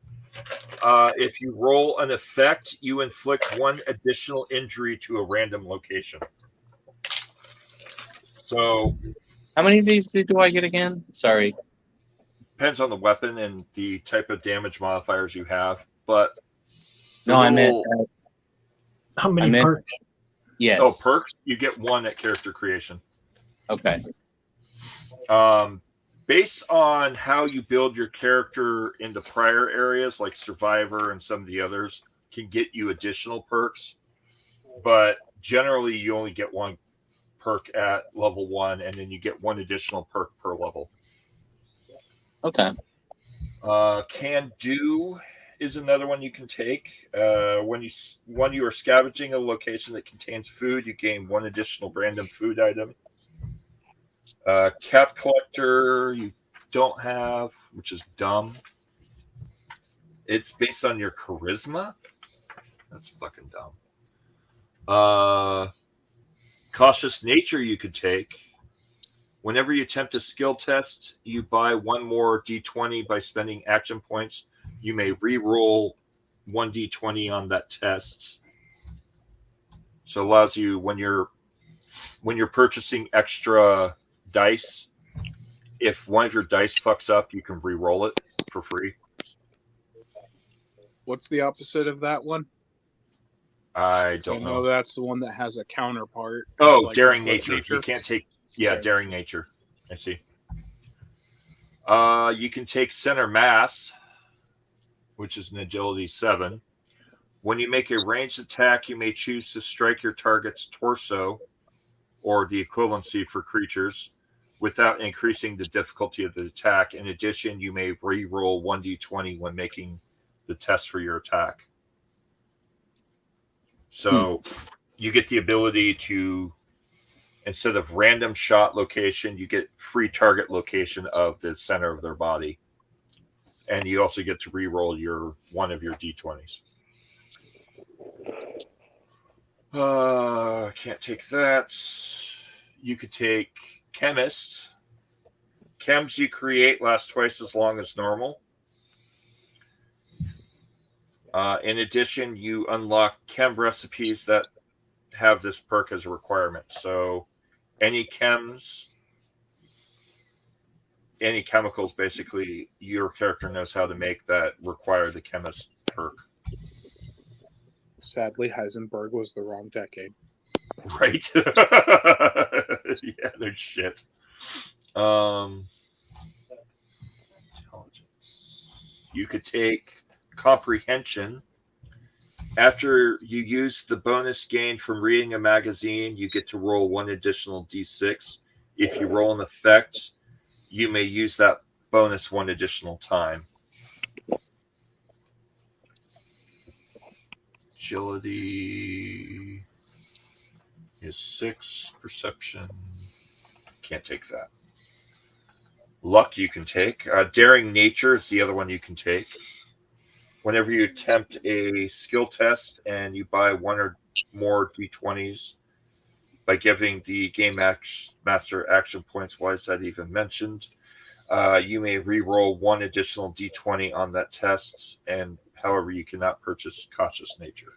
If you roll an effect, you inflict 1 additional injury to a random location. So, how many of these do I get again? Sorry. Depends on the weapon and the type of damage modifiers you have. But I meant how many perks? Yes. Oh, perks? You get 1 at character creation. Okay. Based on how you build your character into prior areas, like Survivor and some of the others, can get you additional perks. But generally, you only get 1 perk at level 1, and then you get 1 additional perk per level. Okay. Can do is another one you can take. When you are scavenging a location that contains food, you gain 1 additional random food item. Cap collector you don't have, which is dumb. It's based on your charisma. That's fucking dumb. Cautious nature you could take. Whenever you attempt a skill test, you buy 1 more d20 by spending action points. You may re-roll 1 d20 on that test. So it allows you when you're purchasing extra dice, if one of your dice fucks up, you can re-roll it for free. What's the opposite of that one? I don't know. That's the one that has a counterpart. Oh, like daring nature. You can't take daring nature. I see. You can take center mass, which is an agility 7. When you make a ranged attack, you may choose to strike your target's torso, or the equivalency for creatures, without increasing the difficulty of the attack. In addition, you may re-roll 1d20 when making the test for your attack. So you get the ability to, instead of random shot location, you get free target location of the center of their body. And you also get to re-roll one of your d20s. Can't take that. You could take Chemist. Chems you create last twice as long as normal. In addition, you unlock chem recipes that have this perk as a requirement. So any chems, any chemicals, basically, your character knows how to make that require the chemist perk. Sadly, Heisenberg was the wrong decade. Right. Yeah, they're shit. Intelligence. You could take Comprehension. After you use the bonus gained from reading a magazine, you get to roll 1 additional d6. If you roll an effect, you may use that bonus 1 additional time. Agility is 6. Perception. Can't take that. Luck you can take. Daring Nature is the other one you can take. Whenever you attempt a skill test and you buy 1 or more d20s by giving the game master action points, why is that even mentioned? You may re-roll 1 additional d20 on that test, and however, you cannot purchase Cautious Nature.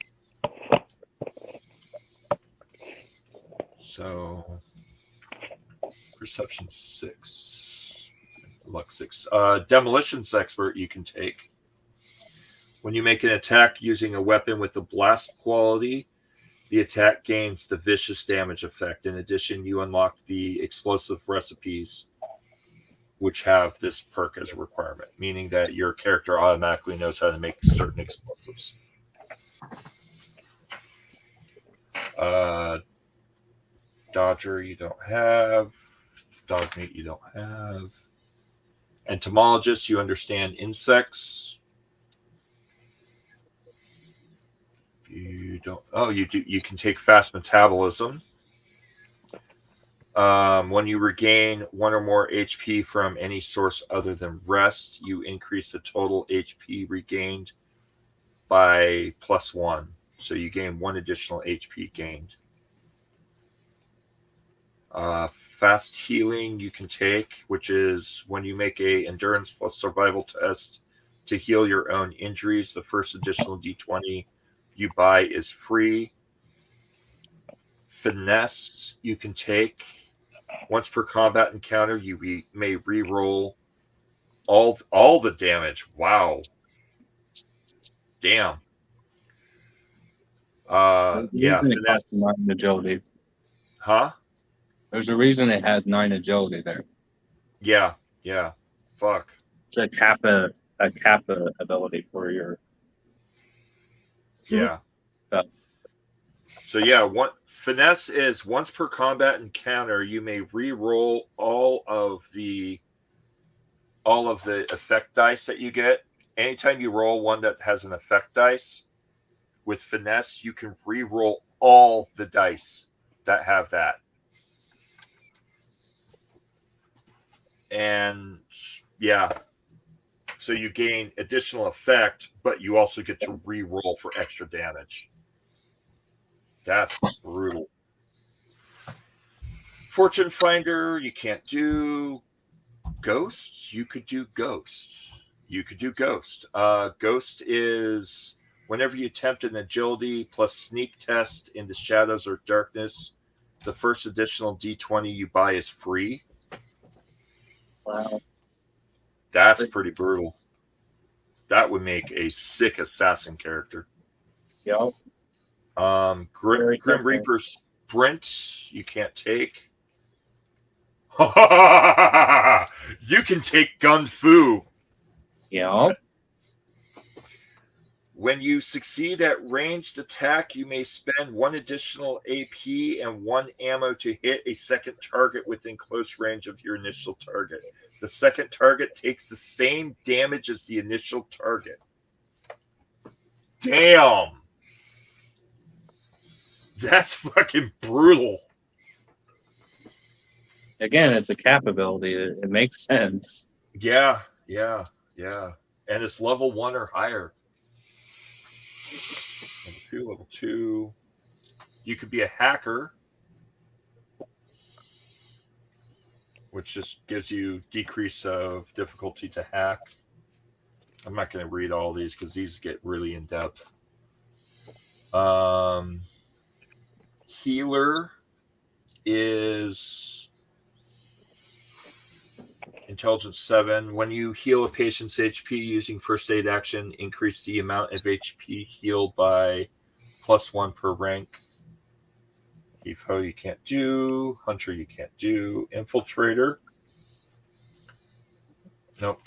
So, Perception 6, Luck 6. Demolitions Expert you can take. When you make an attack using a weapon with the blast quality, the attack gains the vicious damage effect. In addition, you unlock the explosive recipes, which have this perk as a requirement, meaning that your character automatically knows how to make certain explosives. Dodger you don't have. Dogmeat you don't have. Entomologist, you understand insects. You don't. Oh, you do. You can take fast metabolism. When you regain 1 or more HP from any source other than rest, you increase the total HP regained by +1. So you gain 1 additional HP gained. Fast healing you can take, which is when you make a endurance plus survival test to heal your own injuries, the first additional d20 you buy is free. Finesse you can take. Once per combat encounter, you may re-roll all the damage. Wow. Damn. Yeah, finesse. 9 agility. Huh? There's a reason it has 9 agility there. Yeah. Fuck. It's a kappa ability for your. Yeah. So yeah, finesse is once per combat encounter, you may re-roll all of the effect dice that you get. Anytime you roll one that has an effect dice, with finesse, you can re-roll all the dice that have that. And yeah, so you gain additional effect, but you also get to re-roll for extra damage. That's brutal. Fortune Finder, you can't do. Ghosts, you could do Ghost. Ghost is whenever you attempt an agility plus sneak test in the shadows or darkness, the first additional d20 you buy is free. Wow. That's pretty brutal. That would make a sick assassin character. Yep. Grim Reaper Sprint, you can't take. You can take gun fu. Yep. When you succeed at ranged attack, you may spend 1 additional AP and 1 ammo to hit a second target within close range of your initial target. The second target takes the same damage as the initial target. Damn. That's fucking brutal. Again, it's a cap ability. It makes sense. Yeah. And it's level 1 or higher. Level 2. You could be a hacker, which just gives you decrease of difficulty to hack. I'm not going to read all these because these get really in depth. Healer is Intelligence 7. When you heal a patient's HP using first aid action, increase the amount of HP healed by +1 per rank. Ho you can't do. Hunter you can't do. Infiltrator. Nope.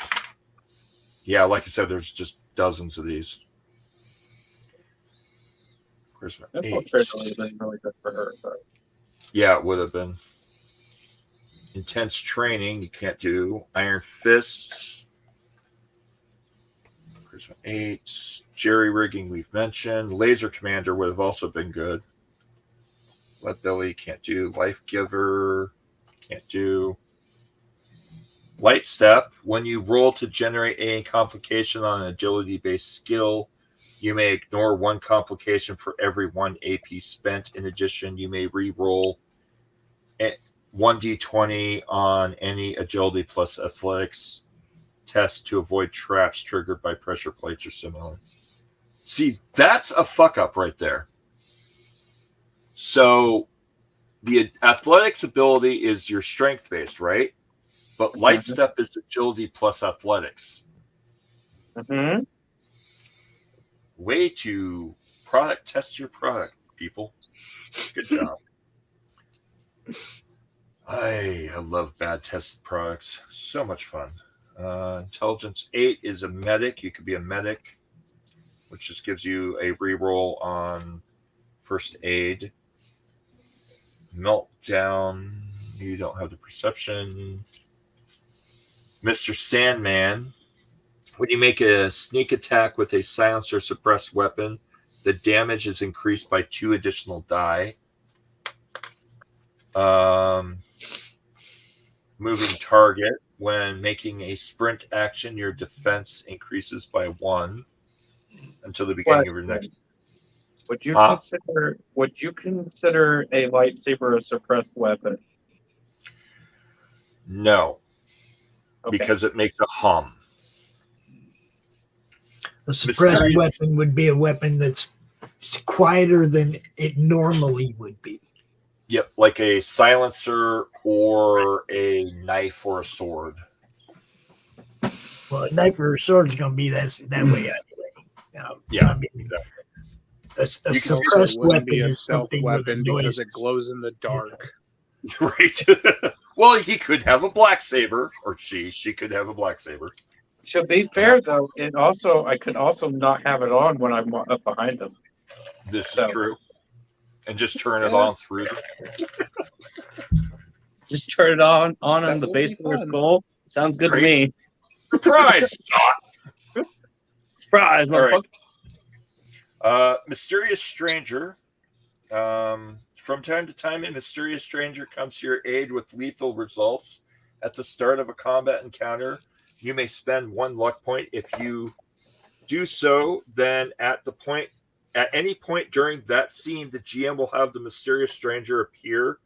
Yeah, like I said, there's just dozens of these. Infiltrator would have been really good for her. But... Yeah, it would have been. Intense training, you can't do. Iron Fist. Charisma 8. Jerry rigging, we've mentioned. Laser Commander would have also been good. Lead Belly, can't do. Life Giver, can't do. Light Step. When you roll to generate a complication on an agility-based skill, you may ignore 1 complication for every 1 AP spent. In addition, you may re-roll 1d20 on any agility plus athletics test to avoid traps triggered by pressure plates or similar. See, that's a fuck up right there. So the athletics ability is your strength based, right? But Light Step is agility plus athletics. Mm-hmm. Way to product test your product, people. Good job. I love bad tested products. So much fun. Intelligence 8 is a medic. You could be a medic, which just gives you a reroll on first aid. Meltdown. You don't have the perception. Mr. Sandman. When you make a sneak attack with a silenced or suppressed weapon, the damage is increased by 2 additional die. Moving target. When making a sprint action, your defense increases by 1 until the beginning of your next. Would you consider a lightsaber a suppressed weapon? No, Okay. because it makes a hum. A suppressed weapon would be a weapon that's quieter than it normally would be. Yep, like a silencer or a knife or a sword. Well, a knife or a sword is going to be that way anyway. Yeah, exactly. A suppressed weapon be a is stealth something weapon with because noises. it glows in the dark. Right. Well, he could have a black saber, or she could have a black saber. To be fair, though, I could also not have it on when I'm up behind them. This is true. And just turn it on through them. Just turn it on the base of their skull. Sounds good to me. Surprise! Surprise, motherfucker. Right. Mysterious Stranger. From time to time, a mysterious stranger comes to your aid with lethal results. At the start of a combat encounter, you may spend 1 luck point. If you do so, then at any point during that scene, the GM will have the mysterious stranger appear,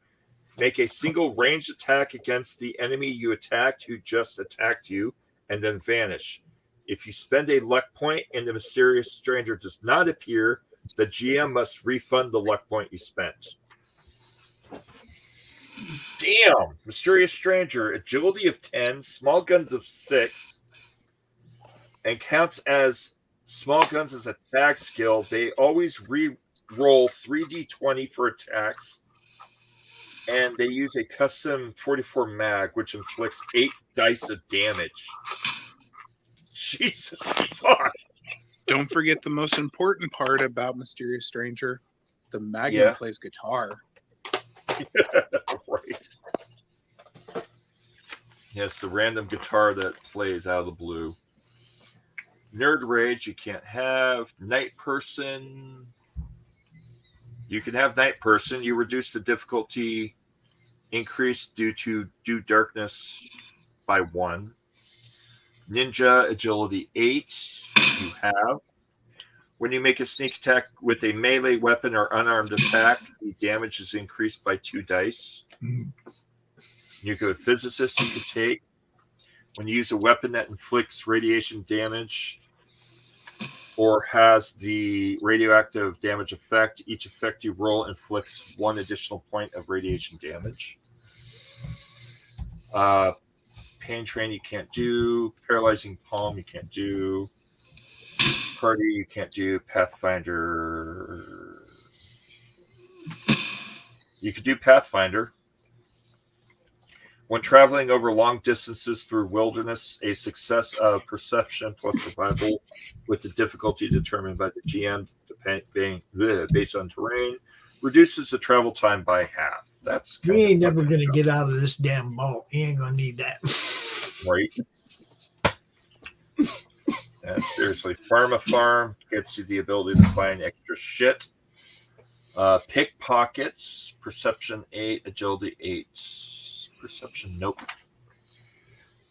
make a single ranged attack against the enemy you attacked who just attacked you, and then vanish. If you spend a luck point and the mysterious stranger does not appear, the GM must refund the luck point you spent. Damn! Mysterious Stranger, agility of 10, small guns of 6, and counts as small guns as attack skill. They always re-roll 3d20 for attacks. and they use a custom 44 mag, which inflicts 8 dice of damage. Jesus fuck. Don't forget the most important part about Mysterious Stranger. The Magnum plays guitar. Right. Yes, the random guitar that plays out of the blue. Nerd Rage you can't have. Night Person. You can have Night Person. You reduce the difficulty increase due to darkness by 1. Ninja Agility 8 you have. When you make a sneak attack with a melee weapon or unarmed attack, the damage is increased by 2 dice. You go Physicist you could take. When you use a weapon that inflicts radiation damage or has the radioactive damage effect, each effect you roll inflicts 1 additional point of radiation damage. Pain Train you can't do. Paralyzing Palm you can't do. Party you can't do. Pathfinder you could do Pathfinder. When traveling over long distances through wilderness, a success of perception plus survival with the difficulty determined by the GM based on terrain reduces the travel time by half. That's You ain't never going to get out of this damn vault. You ain't going to need that. Right. Seriously, Farm gets you the ability to find extra shit. Pickpockets, Perception 8, Agility 8. Perception, nope.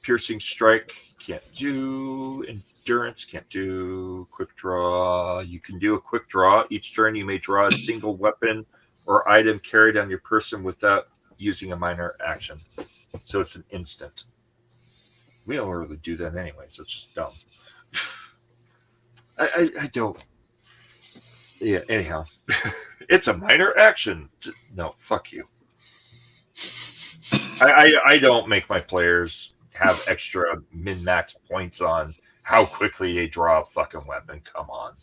Piercing Strike, can't do. Endurance, can't do. Quick Draw, you can do a Quick Draw. Each turn you may draw a single weapon or item carried on your person without using a minor action. So it's an instant. We don't really do that anyway, so it's just dumb. I don't. Yeah, anyhow. It's a minor action. No, fuck you. I don't make my players have extra min-max points on how quickly they draw a fucking weapon. Come on.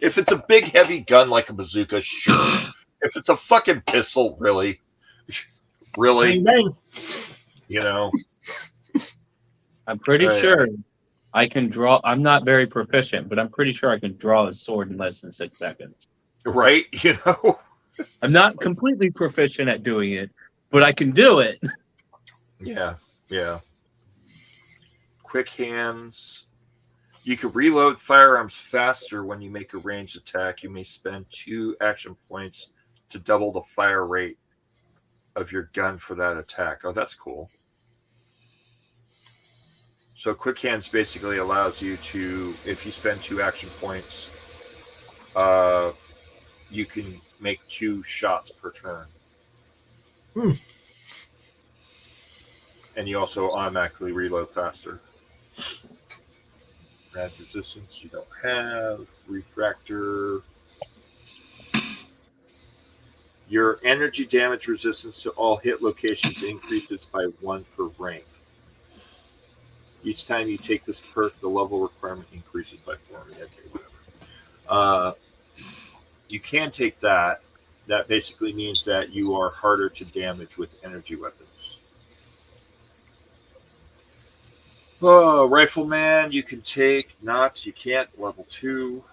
If it's a big, heavy gun like a bazooka, sure. If it's a fucking pistol, really? Really? Bang, bang. You know? I'm pretty sure I can draw. I'm not very proficient, but I'm pretty sure I can draw a sword in less than 6 seconds. Right? You know? I'm not completely proficient at doing it, but I can do it. Yeah. Quick Hands. You can reload firearms faster when you make a ranged attack. You may spend 2 action points to double the fire rate of your gun for that attack. Oh, that's cool. So Quick Hands basically allows you to, if you spend 2 action points, you can make 2 shots per turn. And you also automatically reload faster. Rad Resistance you don't have. Refractor. Your energy damage resistance to all hit locations increases by 1 per rank. Each time you take this perk, the level requirement increases by 4. Okay, whatever. You can take that. That basically means that you are harder to damage with energy weapons. Rifleman, you can take. Knox, you can't. Level 2.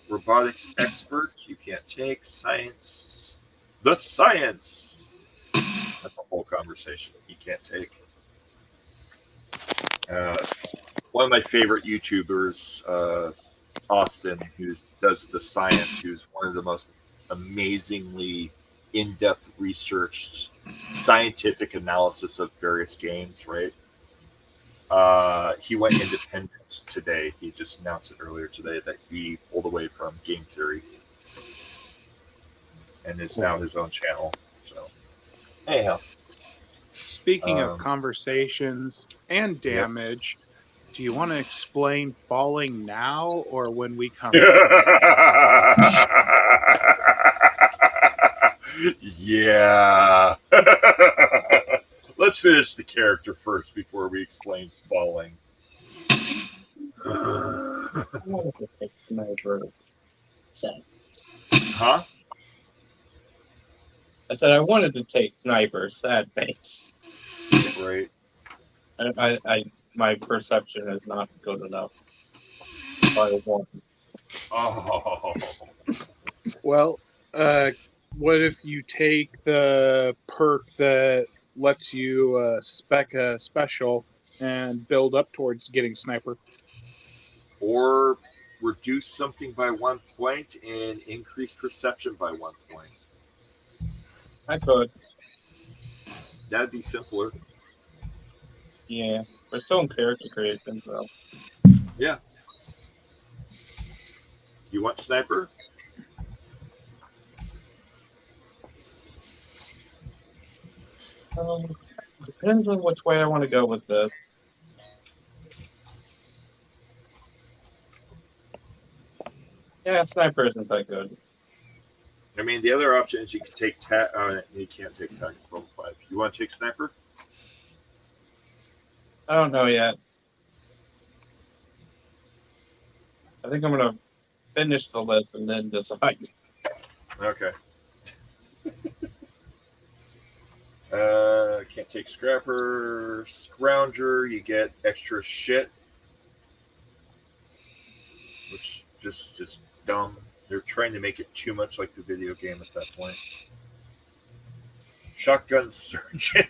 Robotics Expert, you can't take. Science. The Science. That's a whole conversation. You can't take. One of my favorite YouTubers, Austin, who does The Science, who's one of the most amazingly in-depth researched scientific analysis of various games, right? He went independent today. He just announced it earlier today that he pulled away from game theory and is now his own channel. So, anyhow. Speaking of conversations and damage, do you want to explain falling now or when we come Yeah. Let's finish the character first before we explain falling. Huh? I said I wanted to take sniper. Sad face. Right. My perception is not good enough. By one. Oh. Well, what if you take the perk that lets you spec a special and build up towards getting sniper? Or reduce something by 1 point and increase perception by 1 point. I could. That'd be simpler. Yeah. We're still in character creation, so. Yeah. You want sniper? Depends on which way I want to go with this. Yeah, sniper isn't that good. I mean, the other option is you can take you can't take tag. It's level 5. You want to take sniper? I don't know yet. I think I'm gonna finish the list and then decide. Okay. Can't take scrapper, scrounger. You get extra shit, which just dumb. They're trying to make it too much like the video game at that point. Shotgun surgeon.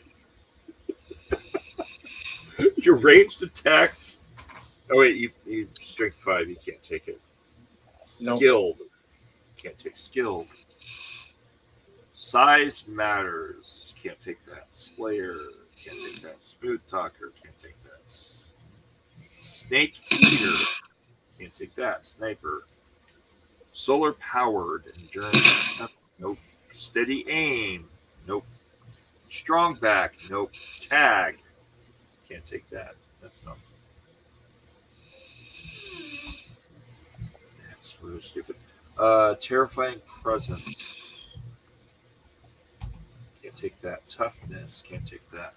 Your ranged attacks. Oh wait, you strength 5. You can't take it. Skilled. Nope. Can't take skilled. Size matters. Can't take that. Slayer. Can't take that. Smooth talker. Can't take that. Snake eater. Can't take that. Sniper. Solar powered. Endurance. Nope. Steady aim. Nope. Strong back. Nope. Tag. Can't take that. That's not. That's really stupid. Terrifying presence. Can't take that. Toughness. Can't take that.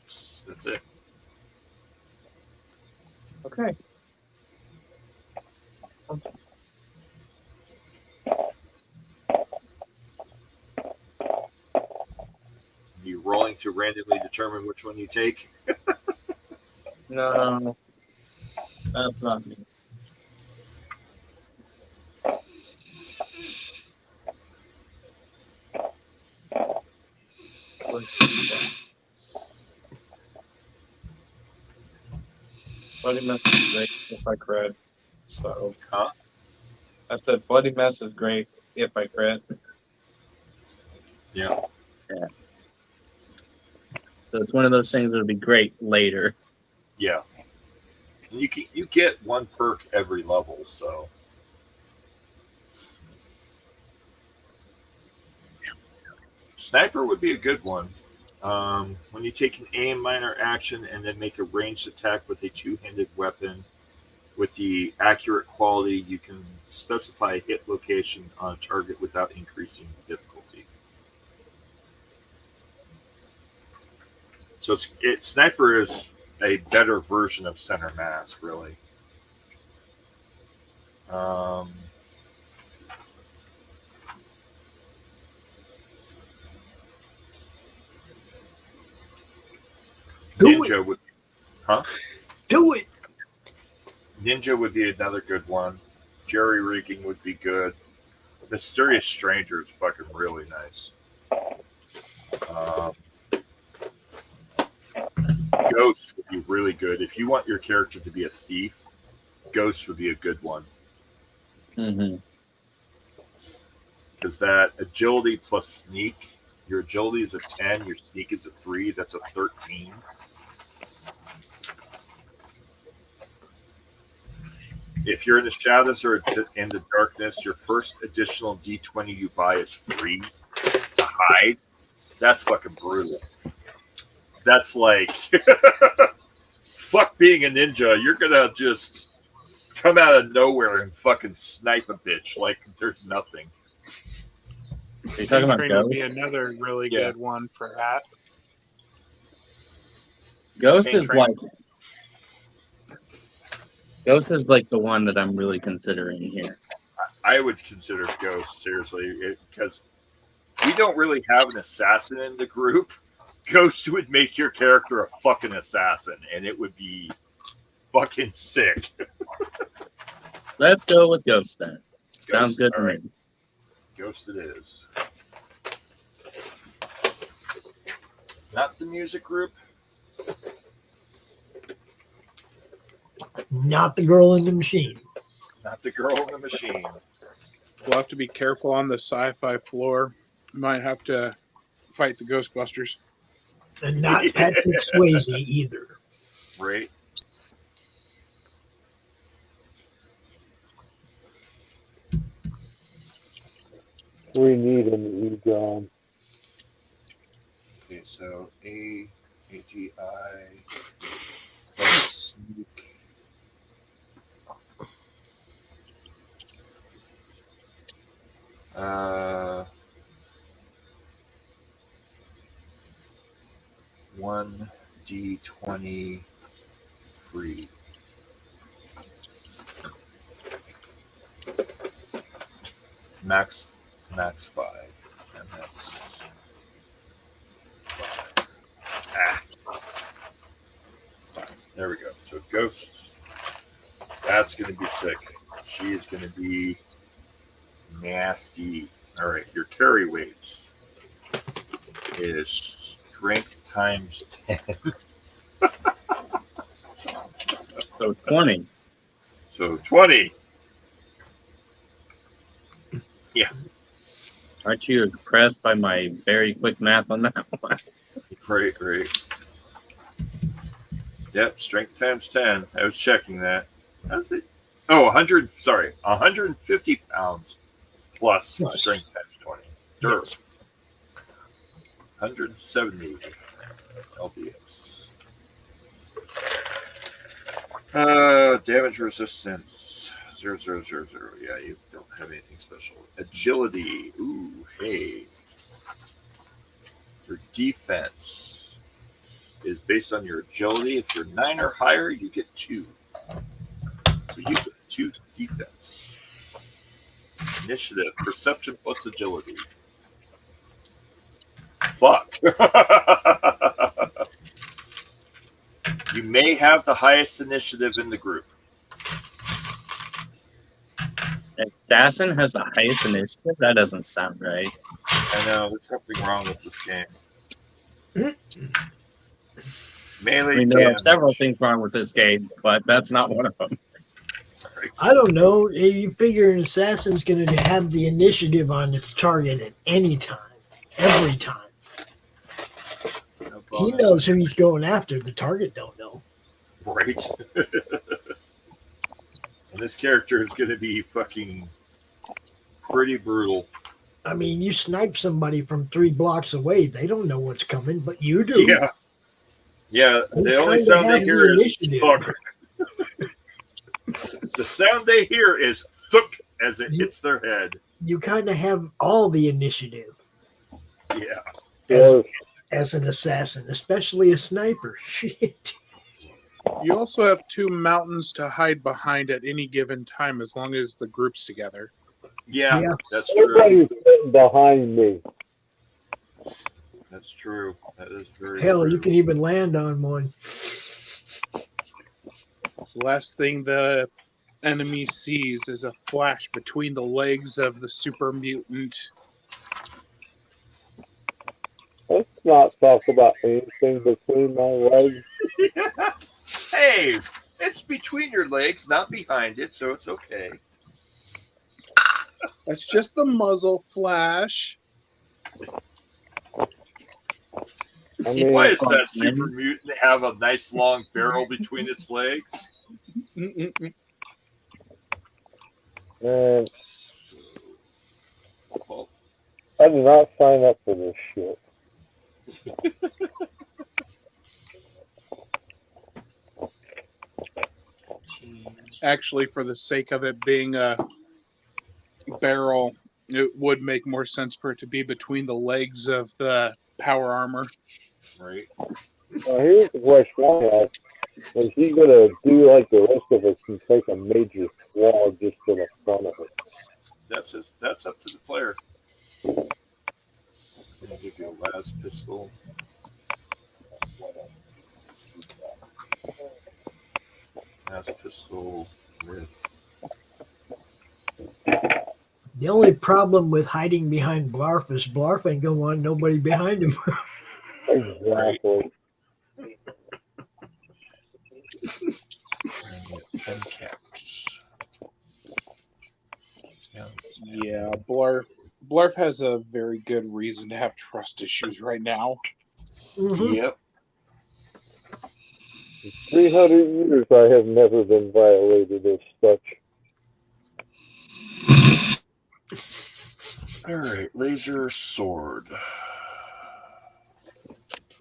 That's it. Okay. You rolling to randomly determine which one you take? No, that's not me. Bloody Mess is great if I crit. So, I said Bloody Mess is great if I crit. Yeah. Yeah. So it's one of those things that would be great later. Yeah. And you get one perk every level, so. Sniper would be a good one. When you take an aim minor action and then make a ranged attack with a two-handed weapon with the accurate quality, you can specify a hit location on a target without increasing difficulty. So sniper is a better version of center mass, really. Ninja would, Do it. Ninja would be another good one. Jerry rigging would be good. Mysterious Stranger is fucking really nice. Ghost would be really good. If you want your character to be a thief, Ghost would be a good one. Mm-hmm. Because that agility plus sneak, your agility is a 10, your sneak is a 3, that's a 13. If you're in the shadows or in the darkness, your first additional D20 you buy is free to hide. That's fucking brutal. That's like, fuck being a ninja. You're gonna just come out of nowhere and fucking snipe a bitch like there's nothing. Are you talking about Ghost? Would be another really good one for that. Ghost is like the one that I'm really considering here. I would consider Ghost seriously because we don't really have an assassin in the group. Ghost would make your character a fucking assassin, and it would be fucking sick. Let's go with Ghost then. Sounds Ghost, good to all right. me. Ghost it is. Not the music group. Not the girl in the machine. Not the girl in the machine. We'll have to be careful on the sci-fi floor. Might have to fight the Ghostbusters. And not Patrick Swayze either. Right. We need an E-Gun. Okay, so AGI plus sneak. One D20 free. Max 5. And that's 5. There we go. So Ghost. That's gonna be sick. She is gonna be nasty. Alright, your carry weight is strength times 10. So 20. So 20. Yeah. Aren't you impressed by my very quick math on that one? Great. Yep, strength times 10. I was checking that. How's it? Oh, 100. Sorry, 150 pounds plus strength times 20. Dirt. Yes. 170 LBS. Damage resistance 0. Yeah, you don't have anything special. Agility. Ooh, hey. Your defense is based on your agility. If you're 9 or higher, you get 2. So you get 2 defense. Initiative, perception plus agility. Fuck. You may have the highest initiative in the group. Assassin has the highest initiative? That doesn't sound right. I know, there's something wrong with this game. Melee I mean, there are damage. several things wrong with this game, but that's not one of them. Right. I don't know. You figure an assassin's going to have the initiative on its target at any time, every time. No He bonus. knows who he's going after. The target don't know. Right. And this character is going to be fucking pretty brutal. I mean, you snipe somebody from 3 blocks away. They don't know what's coming, but you do. Yeah. Yeah, They the only kinda sound they have hear the is initiative. thunk. The sound they hear is thunk as it hits their head. You kind of have all the initiative Yeah. as an assassin, especially a sniper. Shit. You also have 2 mountains to hide behind at any given time as long as the group's together. Yeah, Yeah. that's true. Everybody's sitting behind me. That's true. That is very Hell, true. you can even land on one. The last thing the enemy sees is a flash between the legs of the super mutant. Let's not talk about anything between my legs. Hey, it's between your legs, not behind it, so it's okay. That's just the muzzle flash. I mean, Why does that super mutant have a nice long barrel between its legs? Mm-mm-mm. man, Well, I did not sign up for this shit. Actually, for the sake of it being a barrel, it would make more sense for it to be between the legs of the power armor. right. Now, here's the question I have. Is he going to do like the rest of us and take a major swab just to the front of it? That's up to the player. I'll give you a las pistol. Las pistol with. The only problem with hiding behind Blarf is Blarf ain't gonna want nobody behind him. Exactly. And get 10 caps. Yeah, Blarf has a very good reason to have trust issues right now. Mhm. Yep. In 300 years, I have never been violated as such. All right, laser sword.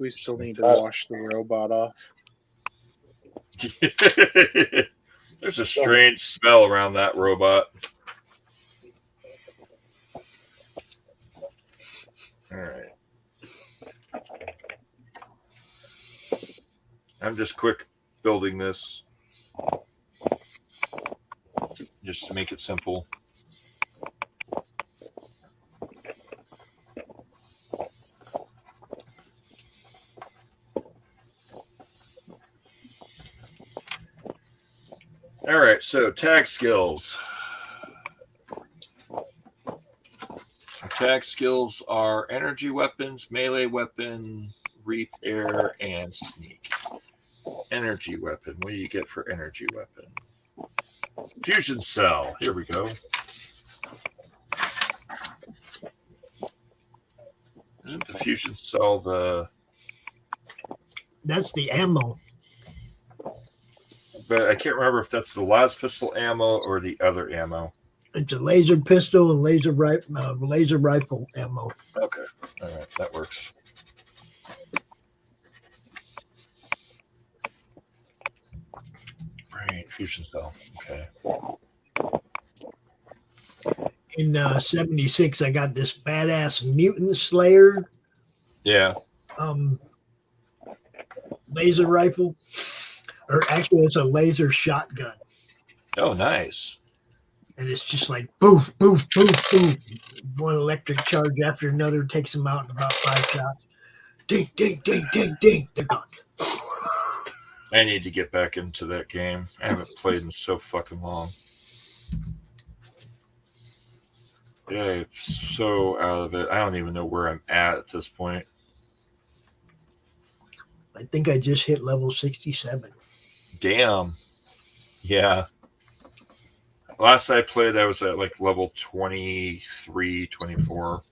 We still need to wash the robot off. There's a strange smell around that robot. All right. I'm just quick building this just to make it simple. All right, so tag skills. Tag skills are energy weapons, melee weapon, repair, and sneak. Energy weapon. What do you get for energy weapon? Fusion cell. Here we go. Isn't the fusion cell the... That's the ammo. But I can't remember if that's the las pistol ammo or the other ammo. It's a laser pistol and laser rifle ammo. Okay. All right. That works. Brain fusion cell. Okay. In 76, I got this badass mutant slayer Yeah. laser rifle. Or actually, it's a laser shotgun. Oh, nice. And it's just like boof, boof, boof, boof. One electric charge after another takes them out in about 5 shots. Ding, ding, ding, ding, ding. They're gone. I need to get back into that game. I haven't played in so fucking long. Yeah, I'm so out of it. I don't even know where I'm at this point. I think I just hit level 67. Damn. Yeah. Last I played, I was at like level 23, 24.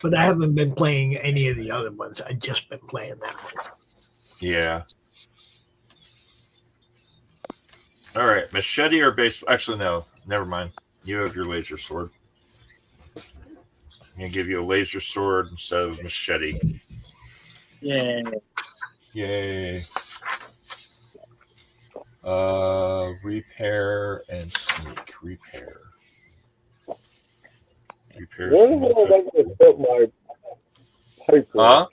But I haven't been playing any of the other ones. I've just been playing that one. Yeah. All right. Machete or base? Actually, no. Never mind. You have your laser sword. I'm going to give you a laser sword instead of machete. Yeah. Yay. Repair and sneak. Repair. Repair. Where the hell am I going to put my piper? Huh?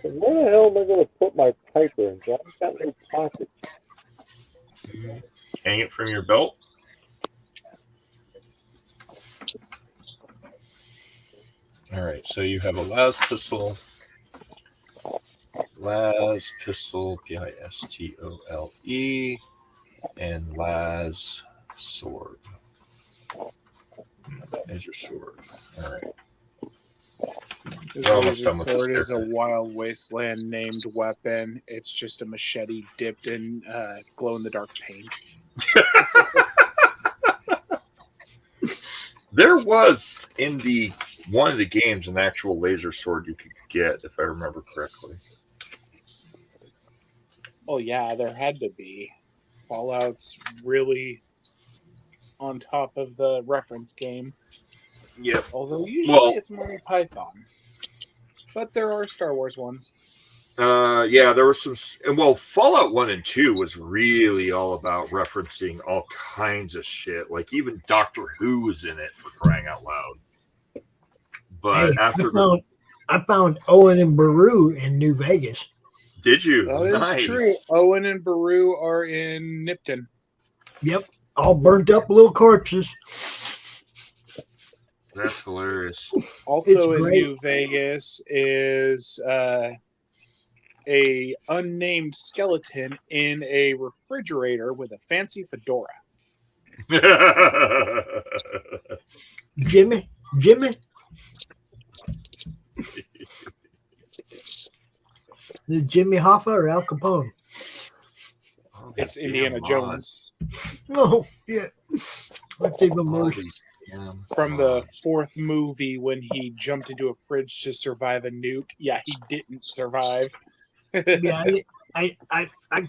Where the hell am I going to put my piper in? I've got no pockets. Hang it from your belt. All right, so you have a las pistol, Pistole, and las sword. There's your sword. All right. This laser sword is a wild wasteland named weapon. It's just a machete dipped in glow-in-the-dark paint. There was in one of the games an actual laser sword you could get, if I remember correctly. Oh yeah, there had to be. Fallout's really on top of the reference game. Yep. Although usually it's Monty Python. But there are Star Wars ones. Yeah, there were some. Well, Fallout 1 and 2 was really all about referencing all kinds of shit. Like even Doctor Who was in it, for crying out loud. But hey, I found Owen and Baru in New Vegas. Did you? That nice. is true. Owen and Baru are in Nipton. Yep. All burnt up little corpses. That's hilarious. Also It's in great. New Vegas is a unnamed skeleton in a refrigerator with a fancy fedora. Jimmy. The Jimmy Hoffa or Al Capone? Oh, It's these Indiana damn Jones. No, yeah. That's even mods. All worse. these damn From the mods. fourth movie when he jumped into a fridge to survive a nuke. Yeah, he didn't survive. Yeah, I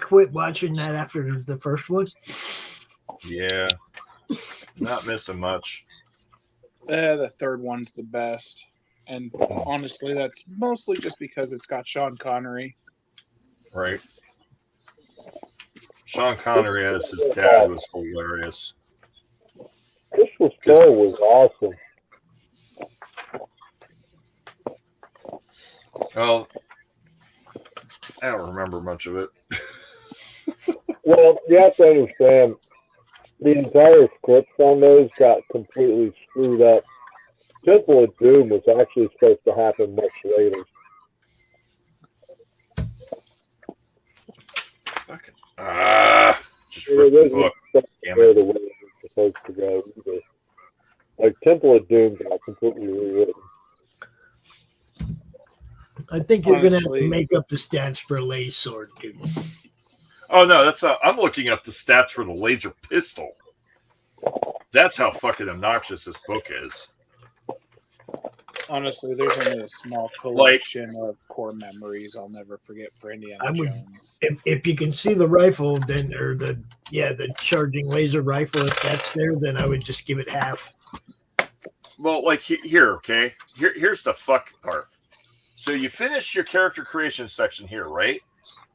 quit watching that after the first one. Yeah. Not missing much. The third one's the best. And honestly, that's mostly just because it's got Sean Connery. Right. Sean Connery as his dad was hilarious. Christgau was awesome. Well, I don't remember much of it. Well, you have to understand, the entire scripts on those got completely screwed up. Temple of Doom was actually supposed to happen much later. Just rip the book. Damn it. The way it was supposed to go either. Like Temple of Doom got completely rewritten. I think you're going to have Honestly. to make up the stats for a laser sword, dude. Oh no, that's I'm looking up the stats for the laser pistol. That's how fucking obnoxious this book is. Honestly, there's only a small collection of core memories I'll never forget for Indiana Jones. If you can see the rifle, then or the charging laser rifle, if that's there, then I would just give it half. Well, like here, okay? Here's the fuck part. So you finish your character creation section here, right?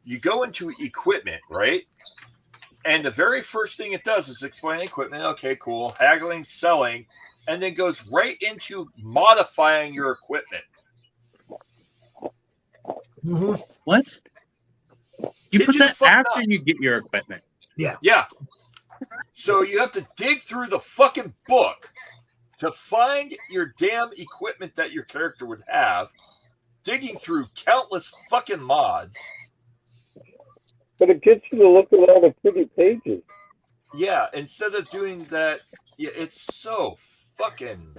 You go into equipment, right? And the very first thing it does is explain equipment. Okay, cool. Haggling, selling, and then goes right into modifying your equipment. Mm-hmm. What? You Kid put you the that fuck after not. you get your equipment. Yeah. So you have to dig through the fucking book to find your damn equipment that your character would have, digging through countless fucking mods. But it gets you to look at all the pretty pages. Yeah, instead of doing that, yeah, it's so fucking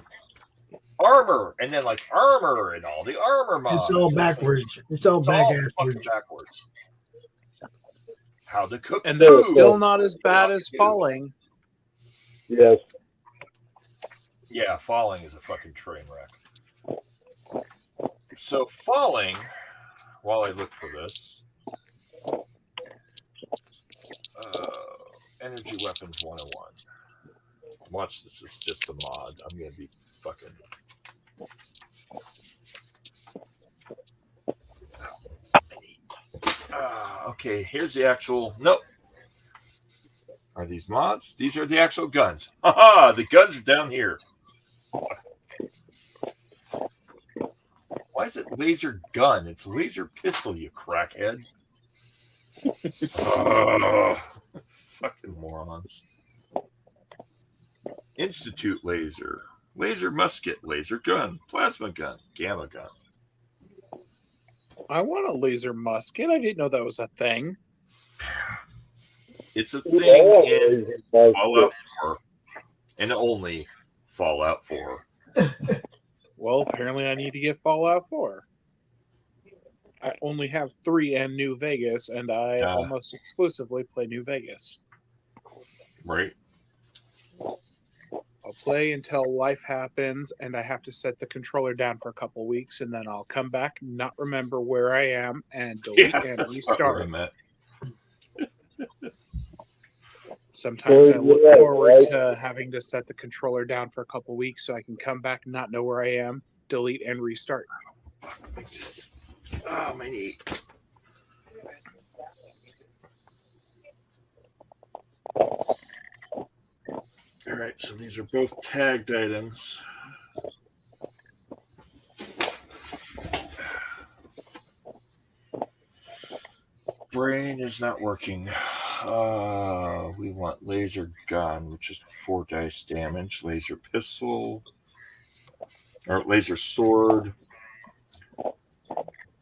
armor, and then like armor and all the armor mods. It's all backwards. It's all fucking backwards. backwards. How to cook And food. that's still not as bad as Falling. Yes. Yeah, Falling is a fucking train wreck. So Falling, while I look for this, Energy Weapons 101. Watch, this is just a mod. I'm going to be fucking... Okay, here's the actual... Nope. Are these mods? These are the actual guns. Haha, the guns are down here. Why is it laser gun? It's laser pistol, you crackhead. Fucking morons. Institute laser. Laser musket. Laser gun. Plasma gun. Gamma gun. I want a laser musket. I didn't know that was a thing. It's a thing in Fallout 4. And only Fallout 4. Well, apparently I need to get Fallout 4. I only have 3 and New Vegas, and I almost exclusively play New Vegas. Right. I'll play until life happens, and I have to set the controller down for a couple weeks, and then I'll come back, not remember where I am, and delete and restart. Sometimes I look forward to having to set the controller down for a couple weeks so I can come back, not know where I am, delete and restart. Oh, my knee. All right, so these are both tagged items. Brain is not working. We want laser gun, which is 4 dice damage. Laser pistol, or laser sword.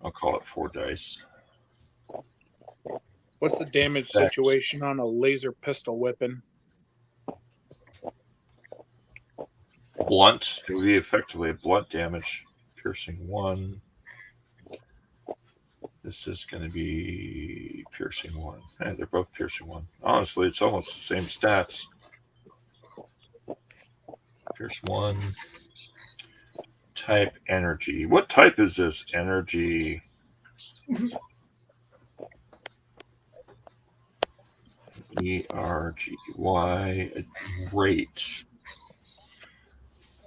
I'll call it 4 dice. What's the damage situation on a laser pistol weapon? Blunt. It would be effectively a blunt damage. Piercing 1. This is going to be piercing 1. Hey, they're both piercing 1. Honestly, it's almost the same stats. Pierce 1. Type energy. What type is this? Energy. ERGY. Rate.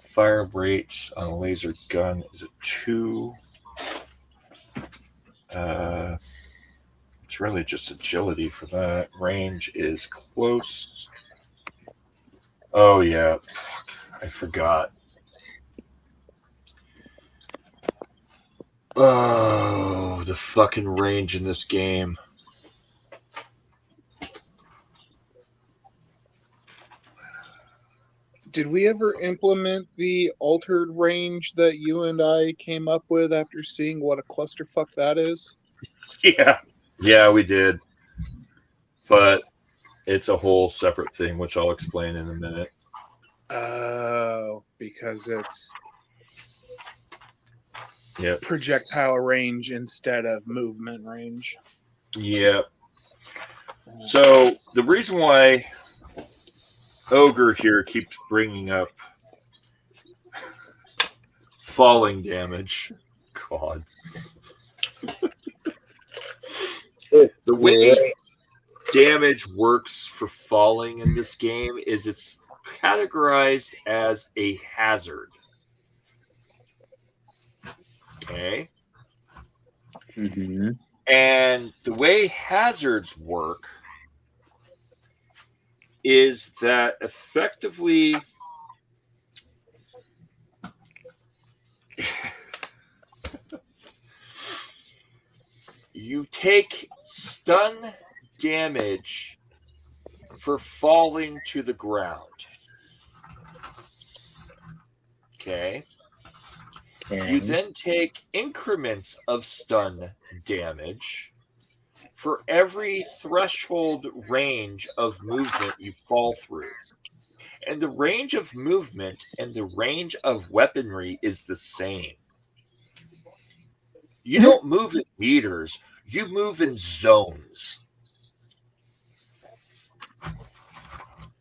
Fire rate on a laser gun is a 2. It's really just agility for that. Range is close. Oh, yeah. Fuck, I forgot. Oh, the fucking range in this game. Did we ever implement the altered range that you and I came up with after seeing what a clusterfuck that is? Yeah, we did. But it's a whole separate thing, which I'll explain in a minute. Oh, because it's Yep. projectile range instead of movement range. Yep. So the reason why Ogre here keeps bringing up falling damage. God. The way damage works for falling in this game is it's categorized as a hazard. Okay. Mm-hmm. And the way hazards work is that effectively you take stun damage for falling to the ground. Okay. You then take increments of stun damage for every threshold range of movement you fall through. And the range of movement and the range of weaponry is the same. You don't move in meters, you move in zones.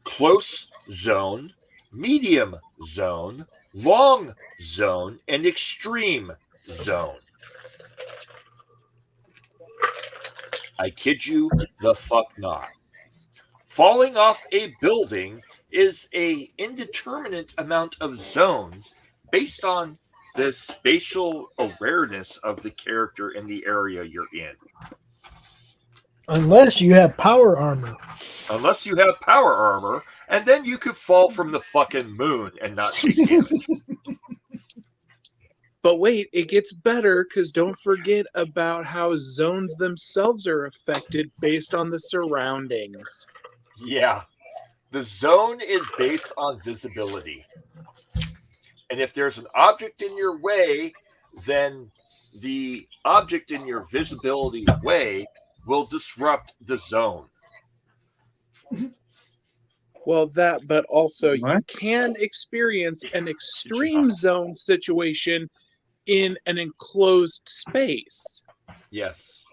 Close zone, medium zone, long zone, and extreme zone. I kid you the fuck not. Falling off a building is an indeterminate amount of zones based on the spatial awareness of the character in the area you're in. Unless you have power armor. Unless you have power armor, and then you could fall from the fucking moon and not take damage. But wait, it gets better because don't forget about how zones themselves are affected based on the surroundings. Yeah. The zone is based on visibility. And if there's an object in your way, then the object in your visibility way will disrupt the zone. Well, that, but also you What? can experience an extreme zone situation in an enclosed space. Yes.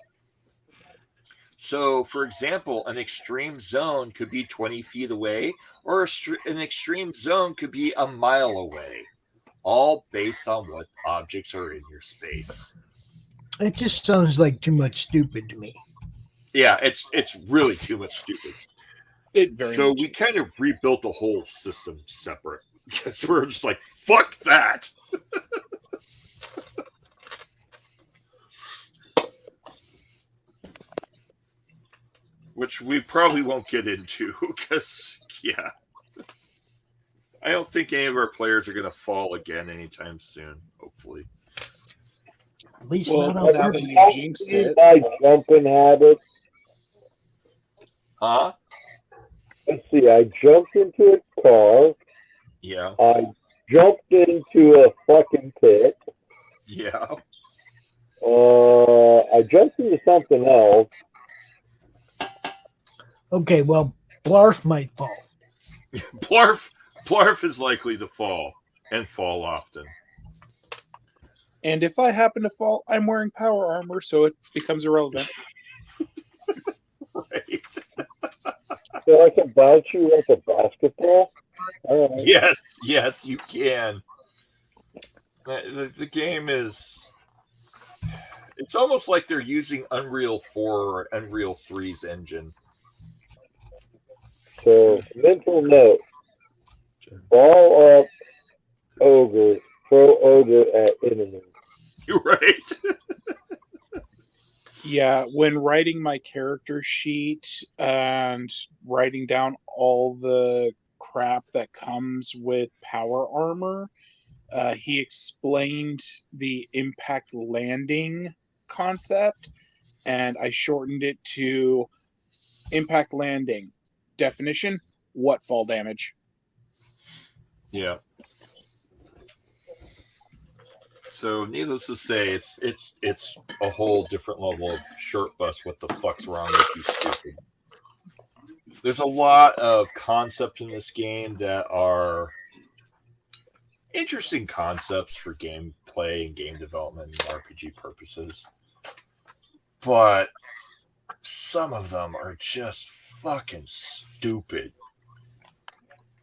So, for example, an extreme zone could be 20 feet away, or an extreme zone could be a mile away, all based on what objects are in your space. It just sounds like too much stupid to me. Yeah, it's really too much stupid. So we kind of rebuilt the whole system separate because we're just like, fuck that. Which we probably won't get into because, yeah. I don't think any of our players are going to fall again anytime soon, hopefully. At least Well, not on now that purpose. you jinxed it. My jumping habit. Huh? Let's see. I jumped into a car. Yeah. I jumped into a fucking pit. Yeah. I jumped into something else. Okay, well, Blarf might fall. Blarf is likely to fall and fall often. And if I happen to fall, I'm wearing power armor, so it becomes irrelevant. Right. So I can bounce you like a basketball? All right. Yes, you can. The game is... It's almost like they're using Unreal 4 or Unreal 3's engine. So, mental note. Ball up ogre, throw ogre at enemy. You're right. Yeah, when writing my character sheet and writing down all the crap that comes with power armor, he explained the impact landing concept, and I shortened it to impact landing. Definition: what fall damage? Yeah. So, needless to say, it's a whole different level of short bus. What the fuck's wrong with you, stupid? There's a lot of concept in this game that are interesting concepts for gameplay and game development and RPG purposes, but some of them are just fucking stupid.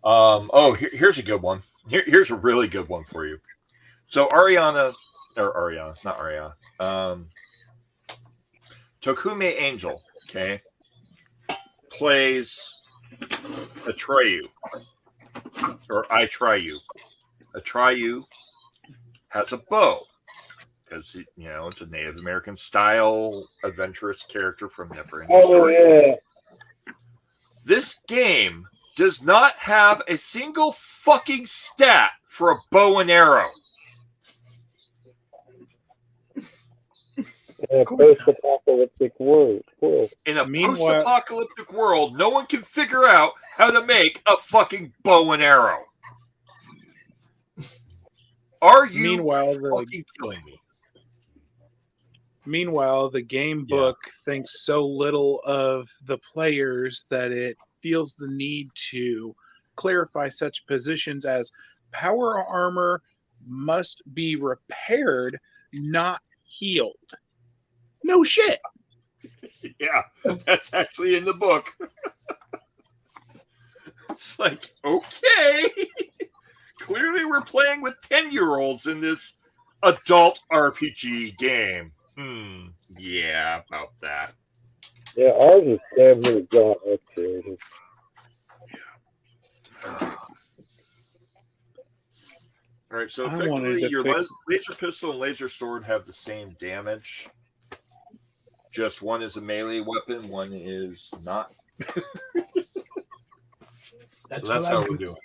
Here's a good one. Here's a really good one for you. So Tokume Angel, okay, plays Atreyu, or Atreyu. Atreyu has a bow because it's a Native American style adventurous character from Neverending Story. Yeah. This game does not have a single fucking stat for a bow and arrow. In a post-apocalyptic world. In a post-apocalyptic world, no one can figure out how to make a fucking bow and arrow. Are you fucking killing me? Meanwhile, the game book thinks so little of the players that it feels the need to clarify such positions as power armor must be repaired, not healed. No shit. Yeah, that's actually in the book. It's like, okay. Clearly we're playing with 10-year-olds in this adult RPG game. Yeah, about that. Yeah, ours is damn near gone upgraded. All right, so effectively your laser pistol and laser sword have the same damage. Just one is a melee weapon, one is not. That's how we're doing it.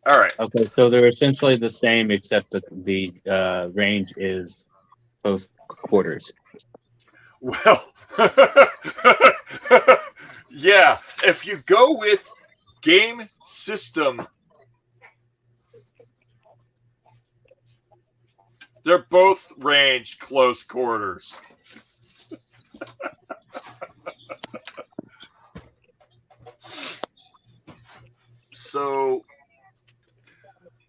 All right. Okay, so they're essentially the same, except that the range is close quarters. Well, yeah. If you go with game system, they're both ranged close quarters. So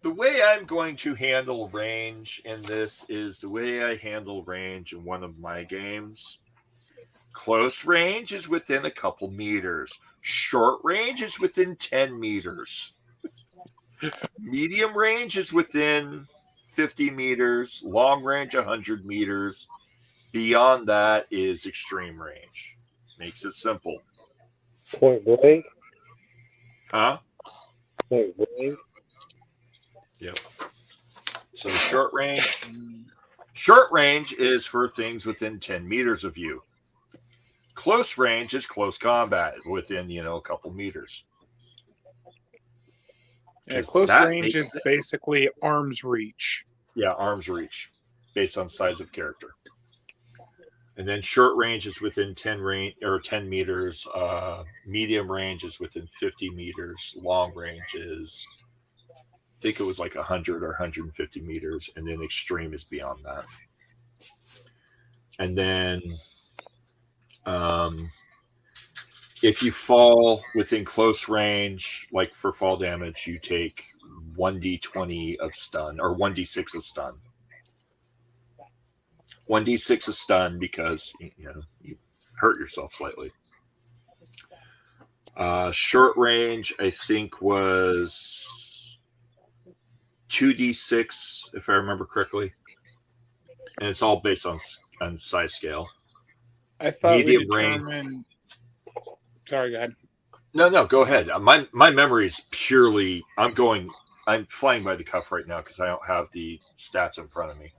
the way I'm going to handle range in this is the way I handle range in one of my games. Close range is within a couple meters. Short range is within 10 meters. Medium range is within 50 meters. Long range, 100 meters. Beyond that is extreme range. Makes it simple. Point blank? Huh? Point blank? Yep. So short range is for things within 10 meters of you. Close range is close combat within, a couple meters. Yeah, close range is basically arm's reach. Yeah, arm's reach based on size of character. And then short range is within 10 meters. Medium range is within 50 meters. Long range is think it was like 100 or 150 meters, and then extreme is beyond that. And then if you fall within close range, like for fall damage, you take 1d20 of stun, or 1d6 of stun. 1d6 of stun because you hurt yourself slightly. Short range, I think, was 2d6, if I remember correctly. And it's all based on size scale. I thought medium we determined... range. Sorry, go ahead. No, go ahead. My memory is purely... I'm flying by the cuff right now because I don't have the stats in front of me.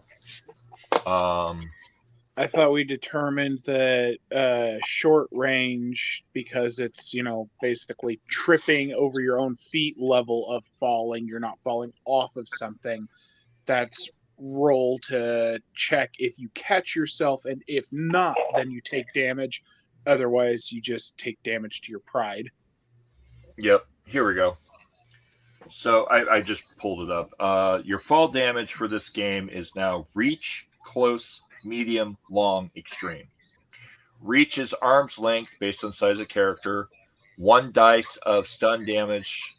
I thought we determined that short range, because it's, basically tripping over your own feet level of falling. You're not falling off of something. That's roll to check if you catch yourself, and if not, then you take damage. Otherwise, you just take damage to your pride. Yep. Here we go. So I just pulled it up. Your fall damage for this game is now reach, close, medium, long, extreme. Reach is arm's length based on size of character. 1 dice of stun damage,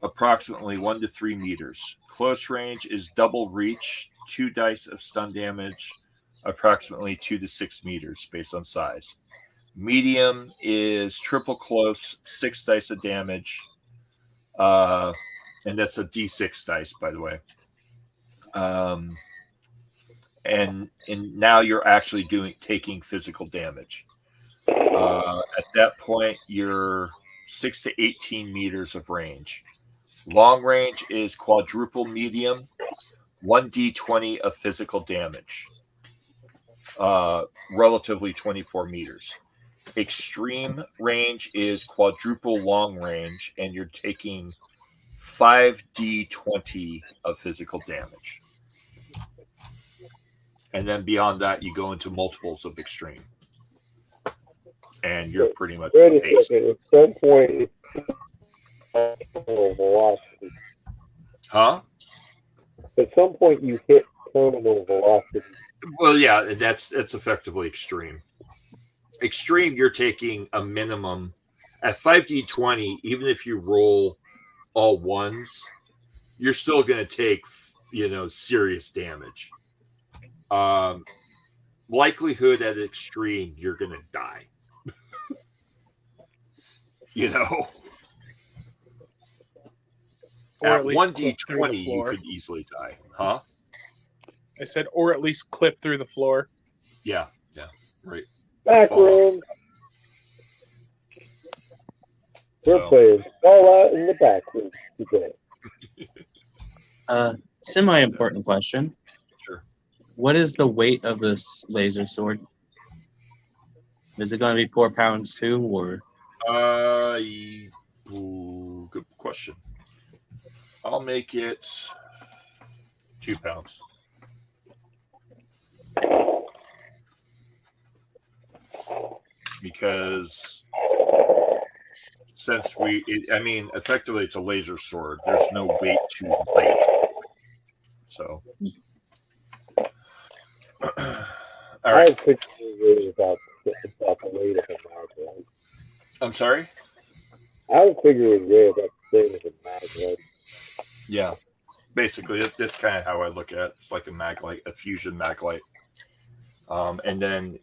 approximately 1 to 3 meters. Close range is double reach, 2 dice of stun damage, approximately 2 to 6 meters based on size. Medium is triple close, 6 dice of damage. And that's a D6 dice, by the way. And now you're actually taking physical damage. At that point, you're 6 to 18 meters of range. Long range is quadruple medium, 1d20 of physical damage, relatively 24 meters. Extreme range is quadruple long range, and you're taking 5d20 of physical damage. And then beyond that, you go into multiples of extreme. And you're pretty much based. At some point, velocity. Huh? At some point, you hit terminal velocity. Well, yeah, that's effectively extreme. Extreme, you're taking a minimum. At 5d20, even if you roll all ones, you're still going to take, serious damage. Likelihood at extreme, you're going to die. Or at at least 1d20, you could easily die. Huh? I said, or at least clip through the floor. Yeah, right. Back room. We're playing Fallout in the back room today. Semi-important question. Sure. What is the weight of this laser sword? Is it going to be 4 pounds too, or? Good question. I'll make it 2 pounds. Because since effectively it's a laser sword. There's no weight to light. So, all right. I was thinking about the weight of a mag. I'm sorry? I was figuring about the same as a mag. Yeah. Basically, that's kind of how I look at it. It's like a maglite, a fusion maglite. And then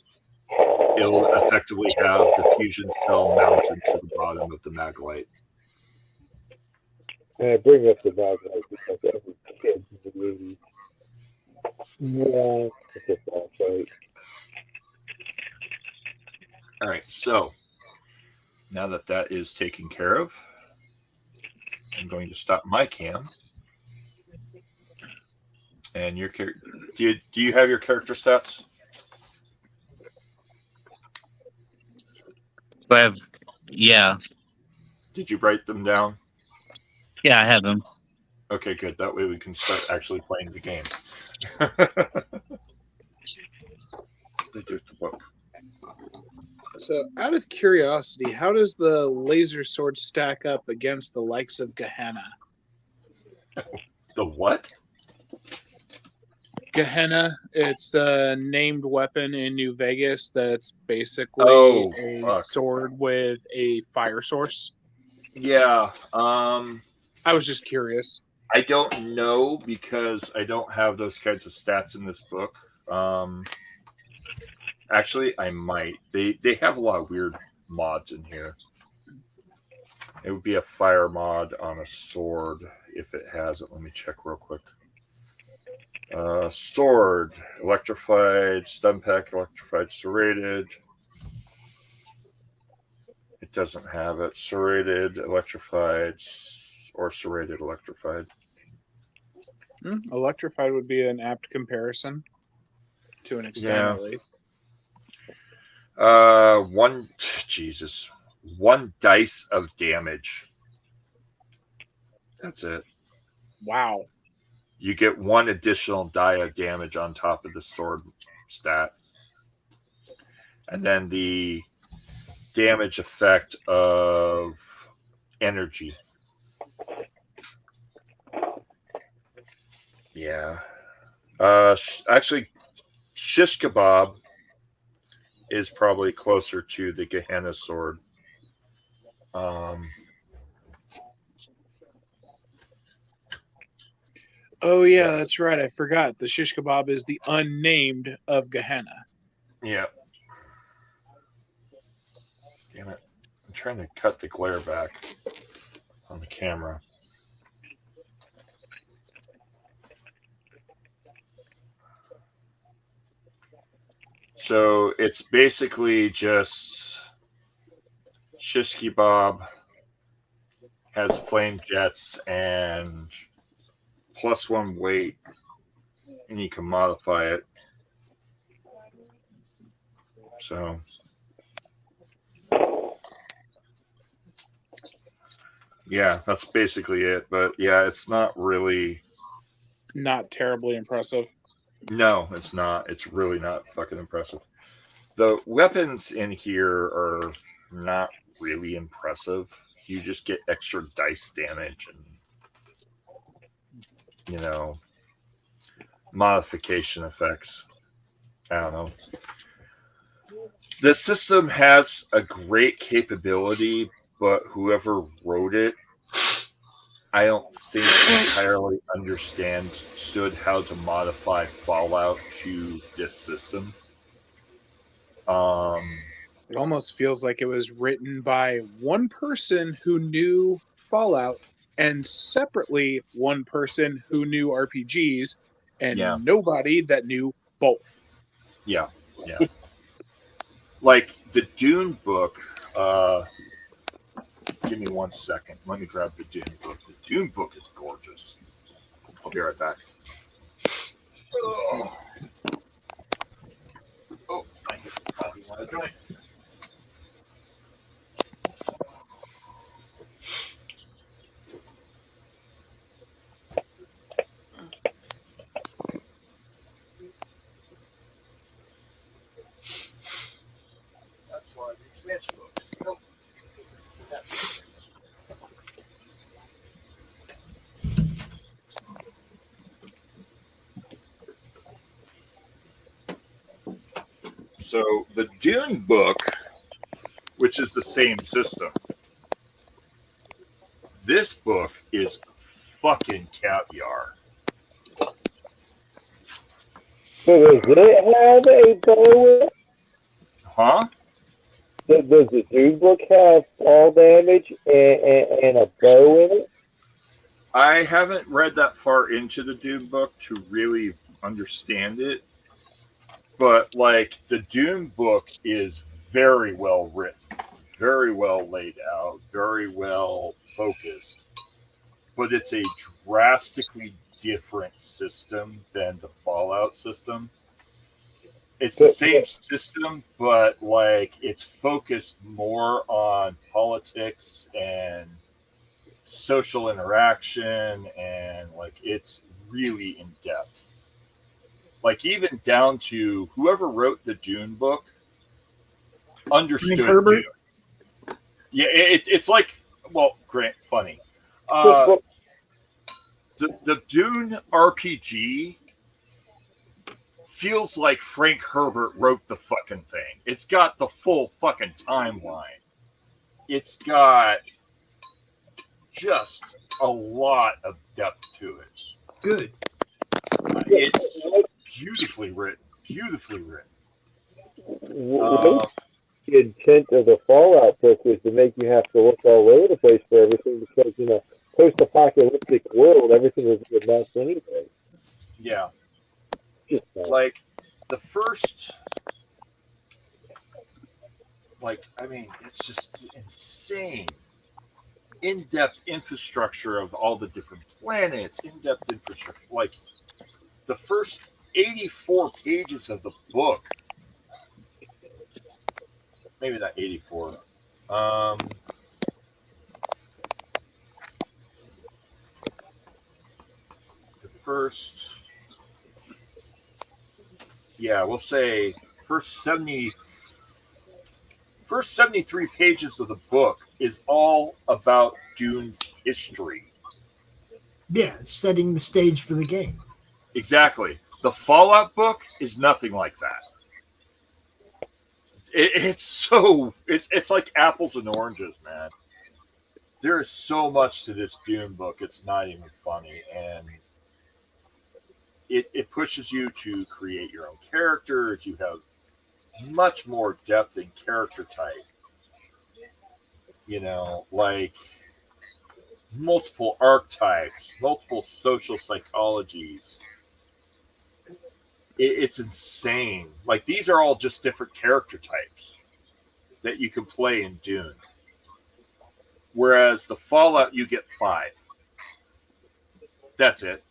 it'll effectively have the fusion cell mounted to the bottom of the maglite. And I bring up the maglite because every kid in the 80s. Yeah, it's a flashlight. All right, so now that is taken care of, I'm going to stop my cam. And your character, do you have your character stats? Yeah. Did you write them down? Yeah, I have them. Okay, good. That way we can start actually playing the game. There's the book. So, out of curiosity, how does the laser sword stack up against the likes of Gehenna? The what? Gehenna. It's a named weapon in New Vegas that's basically a sword with a fire source. Yeah. I was just curious. I don't know because I don't have those kinds of stats in this book. Actually, I might. They have a lot of weird mods in here. It would be a fire mod on a sword if it has it. Let me check real quick. Sword, electrified, stun pack, electrified, serrated. It doesn't have it. Serrated, electrified, or serrated, electrified. Electrified would be an apt comparison to an extent, at least. One dice of damage. That's it. Wow. You get one additional die of damage on top of the sword stat. And then the damage effect of energy. Yeah. Actually, shish kebab is probably closer to the Gehenna sword. Oh, yeah, that's right. I forgot. The shish kebab is the unnamed of Gehenna. Yeah. Damn it. I'm trying to cut the glare back on the camera. So it's basically just shish kebab has flame jets and +1 weight, and you can modify it. So yeah, that's basically it. But yeah, it's not terribly impressive. No, it's not. It's really not fucking impressive. The weapons in here are not really impressive. You just get extra dice damage and, modification effects. I don't know. The system has a great capability, but whoever wrote it, I don't think entirely understood how to modify Fallout to this system. It almost feels like it was written by one person who knew Fallout and separately one person who knew RPGs and nobody that knew both. Yeah. Like the Dune book, give me 1 second. Let me grab the Dune book. The Dune book is gorgeous. I'll be right back. Oh, I probably want to join. That's why the expansion books. Nope. So the Dune book, which is the same system, this book is fucking caviar. So does it have a bow? Huh? Does the Dune book have fall damage and a bow in it? I haven't read that far into the Dune book to really understand it. But, like, the Dune book is very well written, very well laid out, very well focused. But it's a drastically different system than the Fallout system. It's the same system, but, like, it's focused more on politics and social interaction, and, like, it's really in depth. Like, even down to whoever wrote the Dune book understood Dune. Yeah, it's like, well, Grant, funny. The Dune RPG feels like Frank Herbert wrote the fucking thing. It's got the full fucking timeline. It's got just a lot of depth to it. Good. It's beautifully written. Beautifully written. The intent of the Fallout book was to make you have to look all over the place for everything because, in a post-apocalyptic world, everything was a mess anyway. Yeah. Just like the first, I mean, it's just insane. In-depth infrastructure of all the different planets, in-depth infrastructure. Like the first 84 pages of the book, maybe not 84. The first, we'll say first 73 pages of the book is all about Dune's history. Yeah, it's setting the stage for the game. Exactly. The Fallout book is nothing like that. It's like apples and oranges, man. There is so much to this Dune book. It's not even funny. And it pushes you to create your own characters. You have much more depth in character type. You know, like multiple archetypes, multiple social psychologies. It's insane. Like these are all just different character types that you can play in Dune. Whereas the Fallout, you get 5. That's it.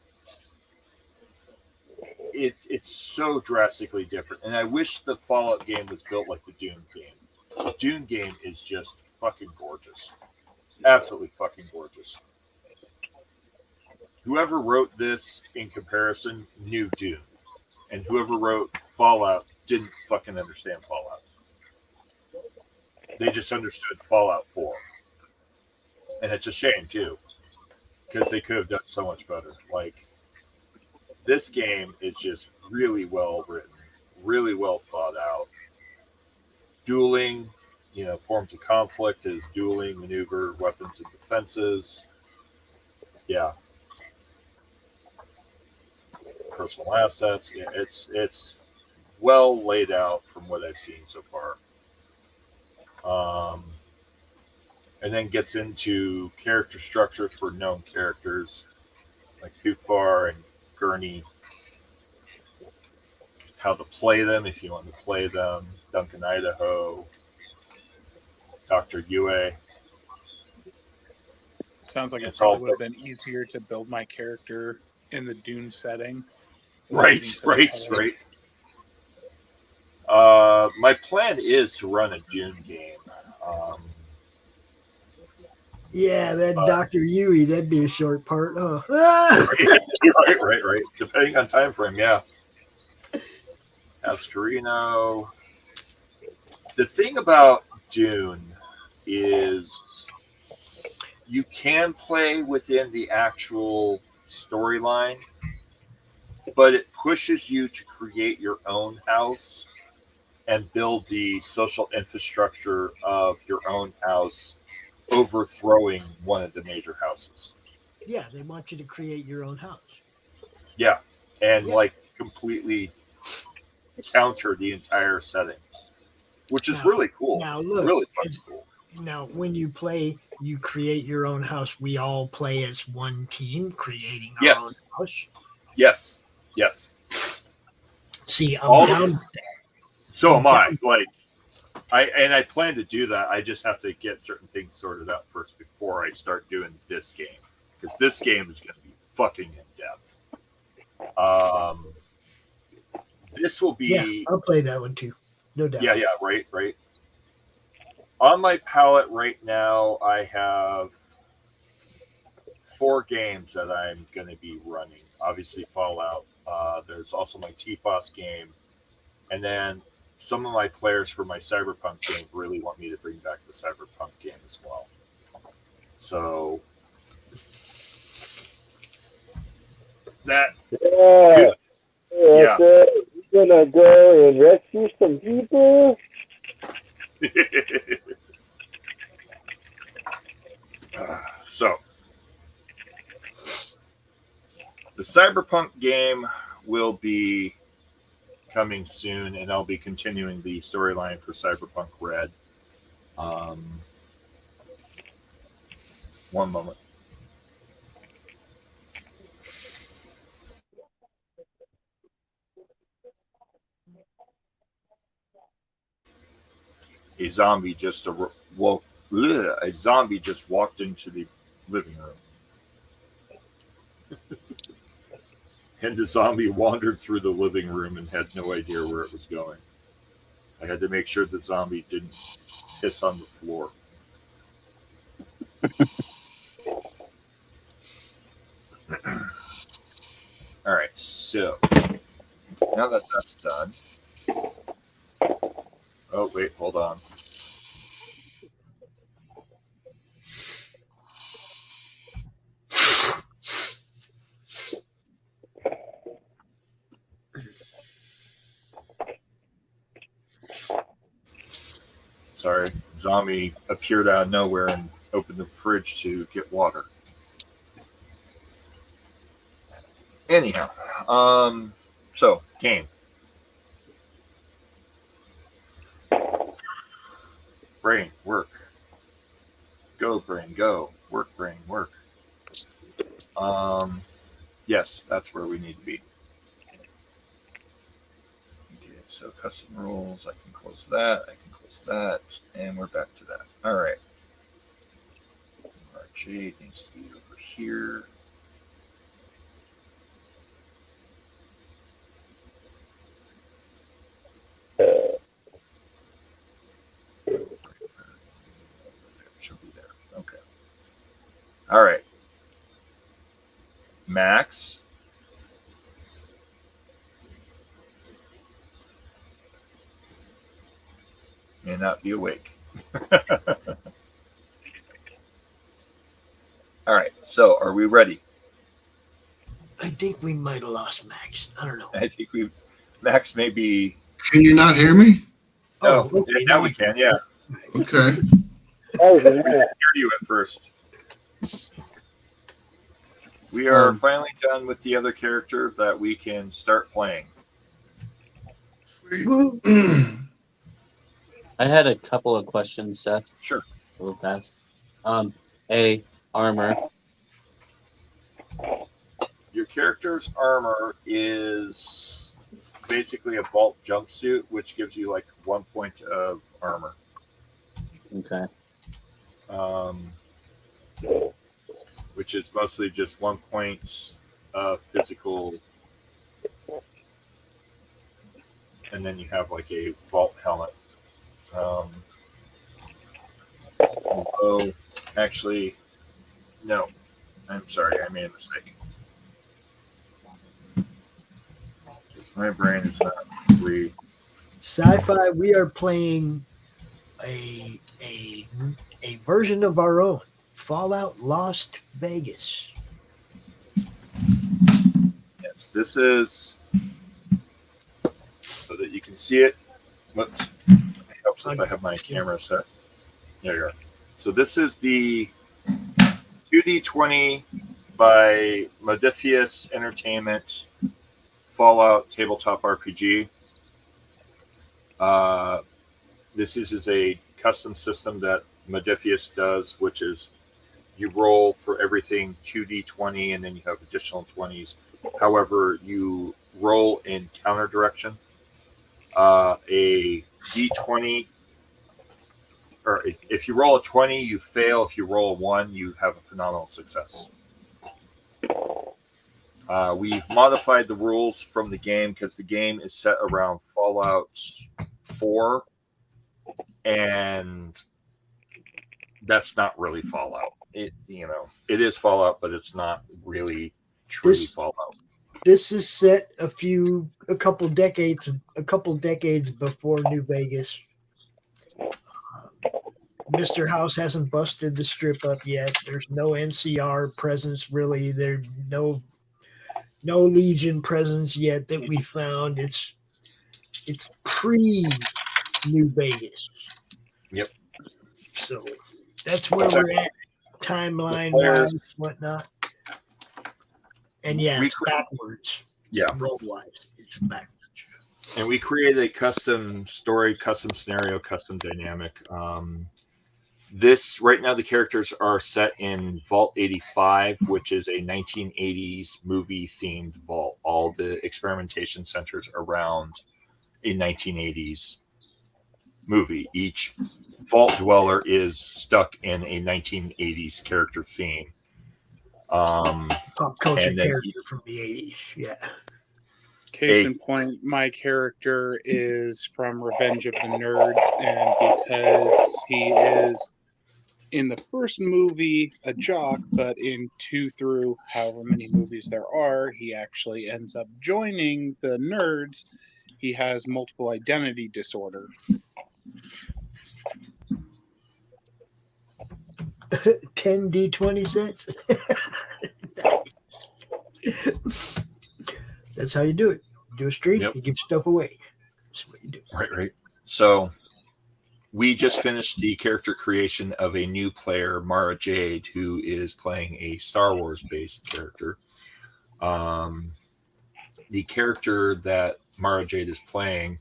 It's so drastically different. And I wish the Fallout game was built like the Dune game. The Dune game is just fucking gorgeous. Absolutely fucking gorgeous. Whoever wrote this in comparison knew Dune. And whoever wrote Fallout didn't fucking understand Fallout. They just understood Fallout 4. And it's a shame, too. Because they could have done so much better. Like, this game is just really well written. Really well thought out. Dueling, forms of conflict is dueling, maneuver, weapons, and defenses. Yeah. Personal assets. It's well laid out from what I've seen so far. And then gets into character structures for known characters like Thufar and Gurney. How to play them if you want to play them. Duncan Idaho. Dr. Yue. Sounds like it It's probably all- would have been easier to build my character in the Dune setting. Right. My plan is to run a Dune game. Yeah, that Dr. Yui, that'd be a short part, huh? Right. Depending on time frame, yeah. Ascarino. The thing about Dune is you can play within the actual storyline, but it pushes you to create your own house and build the social infrastructure of your own house, overthrowing one of the major houses. Yeah, they want you to create your own house. Yeah, and completely counter the entire setting, which is really cool. Now look, really fucking cool. Now when you play, you create your own house. We all play as one team, creating our own house. Yes. See, I'm down with that. So am I. I plan to do that. I just have to get certain things sorted out first before I start doing this game, because this game is going to be fucking in depth. This will be. Yeah, I'll play that one too. No doubt. Yeah, right. On my palette right now, I have 4 games that I'm going to be running. Obviously, Fallout. There's also my TFOS game, and then some of my players for my Cyberpunk game really want me to bring back the Cyberpunk game as well. So That Yeah. Yeah. We're gonna go and rescue some people. So, the Cyberpunk game will be coming soon, and I'll be continuing the storyline for Cyberpunk Red. One moment. A zombie just walked into the living room. And the zombie wandered through the living room and had no idea where it was going. I had to make sure the zombie didn't piss on the floor. All right, so now that that's done. Oh, wait, hold on. Sorry, zombie appeared out of nowhere and opened the fridge to get water. Anyhow, so game. Brain, work. Go, brain, go. Work, brain, work. Yes, that's where we need to be. Okay, so custom rules. I can close that. I can close that. And we're back to that. All right. RJ needs to be over here. She'll be there. Okay. All right. Max. May not be awake. All right. So are we ready? I think we might have lost Max. I don't know. I think Max may be. Can you not hear me? Oh, okay, now we can. Yeah. Okay. Oh, We didn't hear you at first. We are finally done with the other character that we can start playing. I had a couple of questions, Seth. Sure. Real fast. Armor. Your character's armor is basically a vault jumpsuit, which gives you like 1 point of armor. Okay. Which is mostly just 1 point physical. And then you have like a vault helmet. Although, actually, no. I'm sorry, I made a mistake. Just my brain is not free. Sci-fi, we are playing a version of our own. Fallout Lost Vegas. Yes, this is so that you can see it. Whoops. It helps if I have my camera set. There you are. So this is the 2D20 by Modifius Entertainment Fallout tabletop RPG. This is a custom system that Modifius does, which is you roll for everything 2D20 and then you have additional 20s. However, you roll in counter direction. A D20, or if you roll a 20, you fail. If you roll a 1, you have a phenomenal success. We've modified the rules from the game because the game is set around Fallout 4, and that's not really Fallout. It is Fallout, but it's not really truly Fallout. This is set a couple decades before New Vegas. Mr. House hasn't busted the strip up yet. There's no NCR presence really. There's no No Legion presence yet that we found. It's pre New Vegas. Yep. So that's where we're at, timeline wise, whatnot. And yeah, it's backwards. Yeah. Roll wise, it's backwards. And we created a custom story, custom scenario, custom dynamic. This right now, the characters are set in Vault 85, which is a 1980s movie themed vault. All the experimentation centers around a 1980s movie. Each vault dweller is stuck in a 1980s character theme. Pop culture character from the 80s, yeah. Case in point, my character is from Revenge of the Nerds, and because he is in the first movie a jock, but in 2 through however many movies there are, he actually ends up joining the nerds. He has multiple identity disorder. 10 D20 sets. That's how you do it. You do a streak, you give stuff away. That's what you do. Right. So we just finished the character creation of a new player, Mara Jade, who is playing a Star Wars-based character. The character that Mara Jade is playing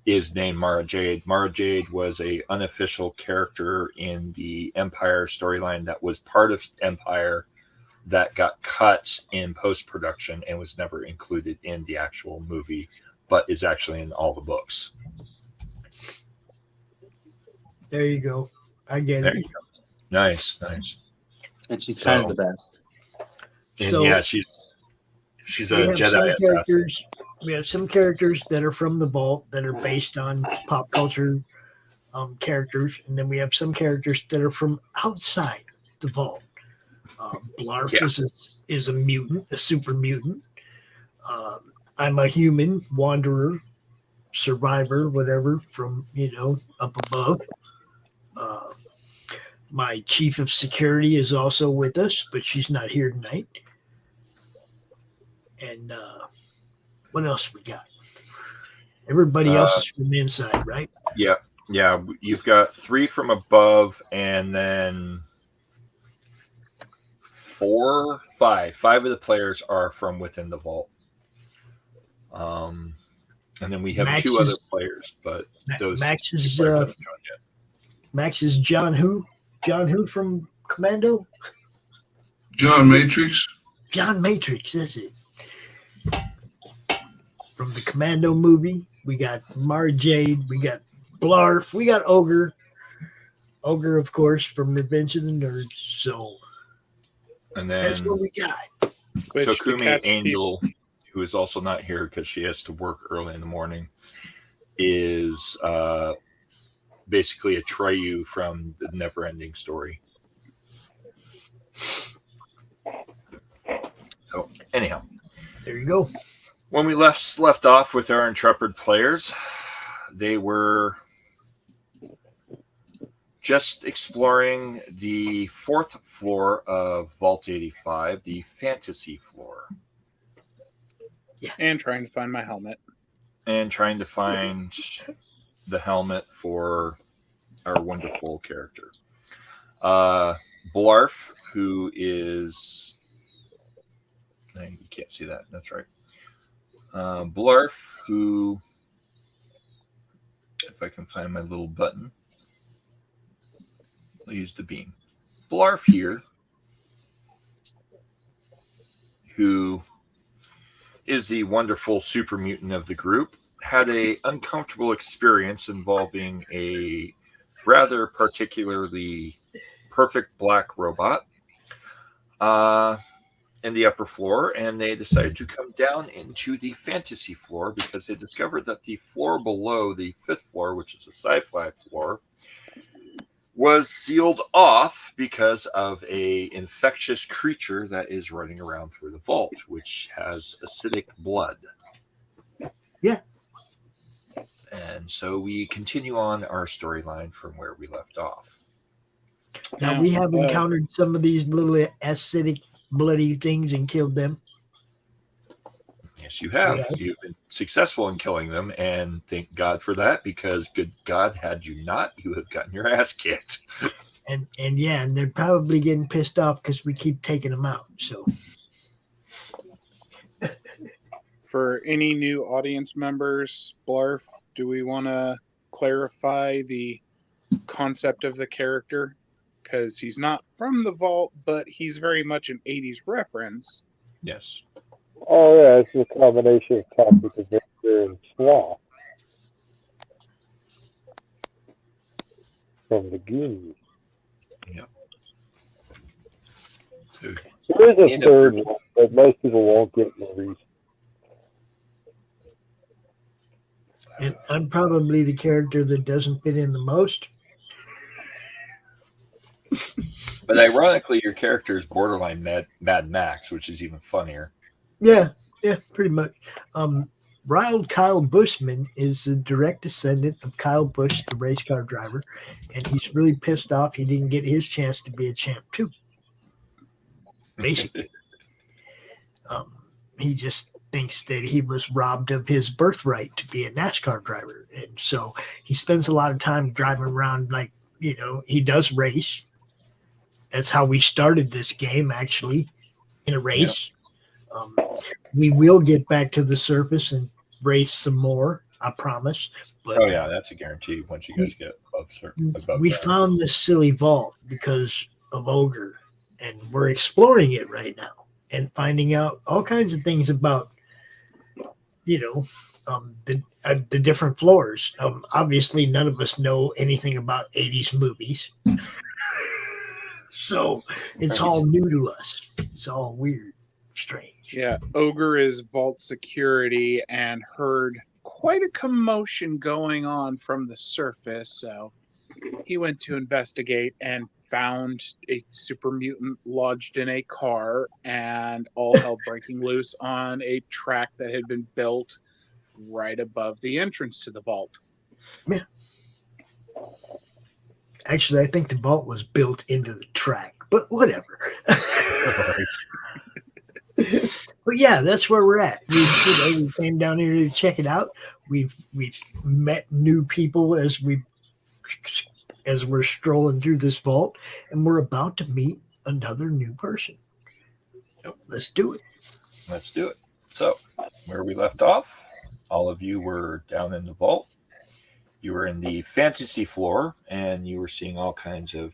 is named Mara Jade. Mara Jade was an unofficial character in the Empire storyline that was part of Empire that got cut in post-production and was never included in the actual movie, but is actually in all the books. There you go. I get There it. you go. Nice. And she's kind of the best. And So yeah, she's a Jedi assassin. We have some characters that are from the vault that are based on pop culture characters, and then we have some characters that are from outside the vault. Blarf is a mutant, a super mutant. I'm a human wanderer, survivor, whatever, from up above. My chief of security is also with us, but she's not here tonight. And what else we got? Everybody else is from inside, right? Yeah. You've got 3 from above, and then 5 of the players are from within the vault. And then we have 2 other players, but those Max is players haven't joined yet. Max is John who? John who from Commando? John Matrix. John Matrix, that's it. From the Commando movie, we got Mara Jade, we got Blarf, we got Ogre. Ogre, of course, from Revenge of the Nerds. So And then that's what we got. Tokumi Angel, who is also not here because she has to work early in the morning, is basically a Treyu from the Neverending Story. So anyhow, there you go. When we left off with our intrepid players, they were just exploring the 4th floor of Vault 85, the fantasy floor. Yeah. And trying to find my helmet. And trying to find the helmet for our wonderful character. Blarf, who is... You can't see that. That's right. Blarf, who... If I can find my little button. I'll use the beam. Blarf here, who is the wonderful super mutant of the group, had a uncomfortable experience involving a rather particularly perfect black robot in the upper floor, and they decided to come down into the fantasy floor because they discovered that the floor below, the 5th floor, which is a sci-fi floor, was sealed off because of a infectious creature that is running around through the vault, which has acidic blood. Yeah. And so we continue on our storyline from where we left off. Now we have encountered some of these little acidic, bloody things and killed them. Yes, you have. Yeah. You've been successful in killing them, and thank God for that, because good God, had you not, you would have gotten your ass kicked. And they're probably getting pissed off because we keep taking them out. So For any new audience members, Blarf, do we want to clarify the concept of the character? Because he's not from the vault, but he's very much an 80s reference. Yes. Oh yeah, it's a combination of Toxic Avenger and Sloth from the Goonies. Yep. So, there is a third one, but most people won't get Maurice. and I'm probably the character that doesn't fit in the most. but ironically, your character is borderline Mad Max, which is even funnier. Yeah, pretty much. Riled Kyle Bushman is a direct descendant of Kyle Busch, the race car driver, and he's really pissed off he didn't get his chance to be a champ too. Basically, he just thinks that he was robbed of his birthright to be a NASCAR driver, and so he spends a lot of time driving around like, he does race. That's how we started this game, actually, in a race. Yep. We will get back to the surface and race some more, I promise. But, oh yeah, that's a guarantee once you guys get above we that. found this silly vault because of Ogre, and we're exploring it right now and finding out all kinds of things about, the different floors. Obviously, none of us know anything about 80s movies. So it's all new to us. It's all weird, strange. Yeah, Ogre is vault security and heard quite a commotion going on from the surface, so he went to investigate and found a super mutant lodged in a car and all hell breaking loose on a track that had been built right above the entrance to the vault. Yeah. Actually, I think the vault was built into the track, but whatever. But yeah, that's where we're at. We came down here to check it out. We've met new people as we're strolling through this vault, and we're about to meet another new person. Yep. Let's do it. Let's do it. So, where we left off, all of you were down in the vault. You were in the fantasy floor, and you were seeing all kinds of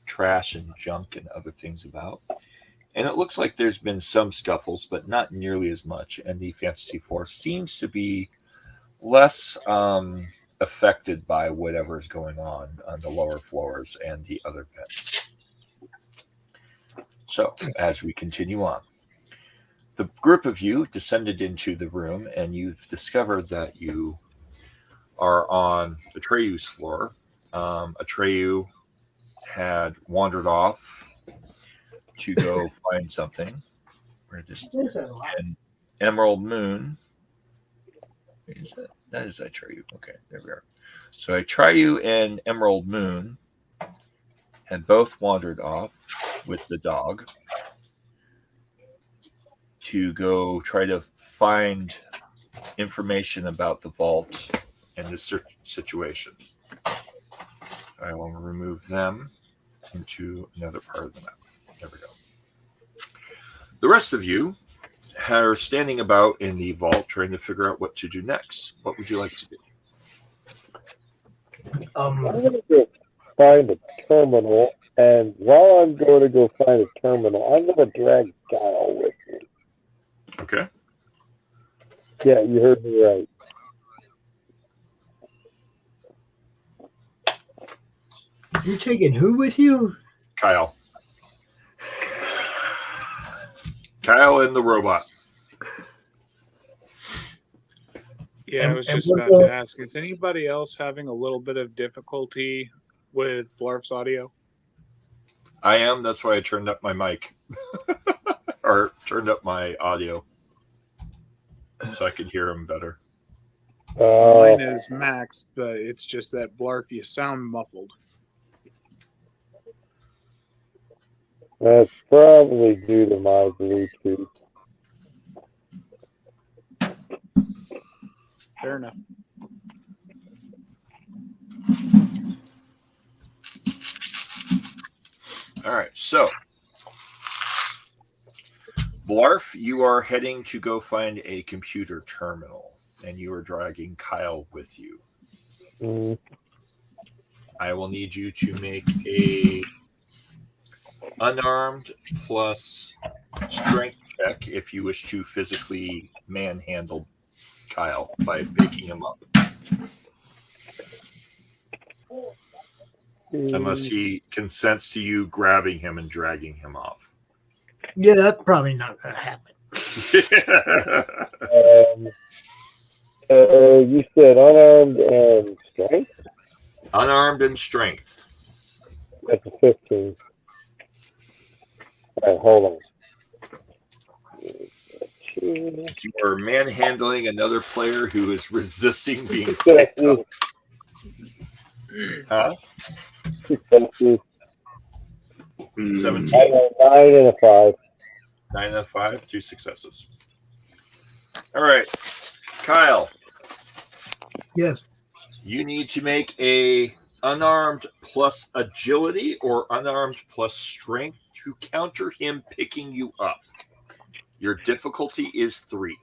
trash and junk and other things about. And it looks like there's been some scuffles, but not nearly as much. And the fantasy floor seems to be less affected by whatever's going on the lower floors and the other pits. So, as we continue on, the group of you descended into the room, and you've discovered that you are on Atreyu's floor. Atreyu had wandered off to go find something. An Emerald Moon. Is that? That is Atreyu. Okay, there we are. So Atreyu and Emerald Moon had both wandered off with the dog to go try to find information about the vault and the situation. I will remove them into another part of the map. There we go. The rest of you are standing about in the vault trying to figure out what to do next. What would you like to do? I'm going to go find a terminal, and while I'm going to go find a terminal, I'm going to drag Kyle with me. Okay. Yeah, you heard me right. You're taking who with you? Kyle. Kyle and the robot. Yeah, I was just about to ask, is anybody else having a little bit of difficulty with Blarf's audio? I am. That's why I turned up my mic. Or turned up my audio. So I could hear him better. Mine is maxed, but it's just that Blarf, you sound muffled. That's probably due to my Bluetooth. Fair enough. All right, so Blarf, you are heading to go find a computer terminal, and you are dragging Kyle with you. I will need you to make a unarmed plus strength check if you wish to physically manhandle Kyle by picking him up. Unless he consents to you grabbing him and dragging him off. Yeah, that's probably not going to happen. You said unarmed and strength? Unarmed and strength. That's a 15. All right, hold on. You are manhandling another player who is resisting being picked up. Huh? 17. 17. 9 and a 5. 9 and a 5, 2 successes. All right, Kyle. Yes. You need to make a unarmed plus agility or unarmed plus strength to counter him picking you up. Your difficulty is 3.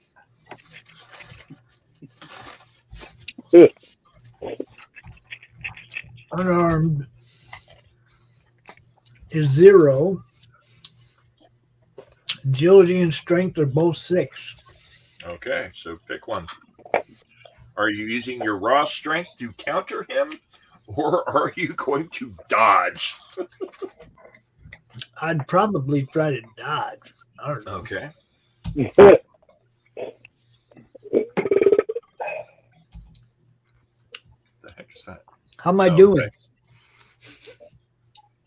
Unarmed is 0. Agility and strength are both 6. Okay, so pick one. Are you using your raw strength to counter him, or are you going to dodge? I'd probably try to dodge. I don't know. Okay. The heck is that? How am I doing?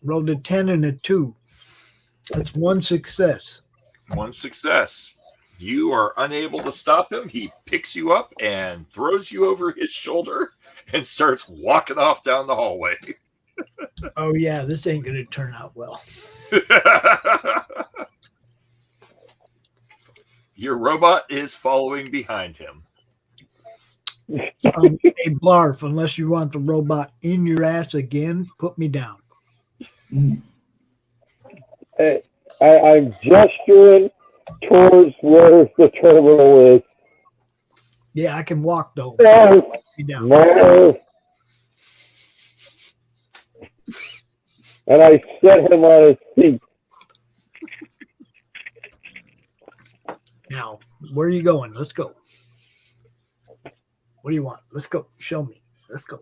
Rolled a 10 and a 2. That's 1 success. 1 success. You are unable to stop him. He picks you up and throws you over his shoulder and starts walking off down the hallway. Oh, yeah, this ain't going to turn out well. Your robot is following behind him. Hey, Blarf, unless you want the robot in your ass again, put me down. Hey, I'm gesturing towards where the terminal is. Yeah, I can walk, though. No. Put me down. No. And I set him on his feet. Now, where are you going? Let's go. What do you want? Let's go. Show me. Let's go.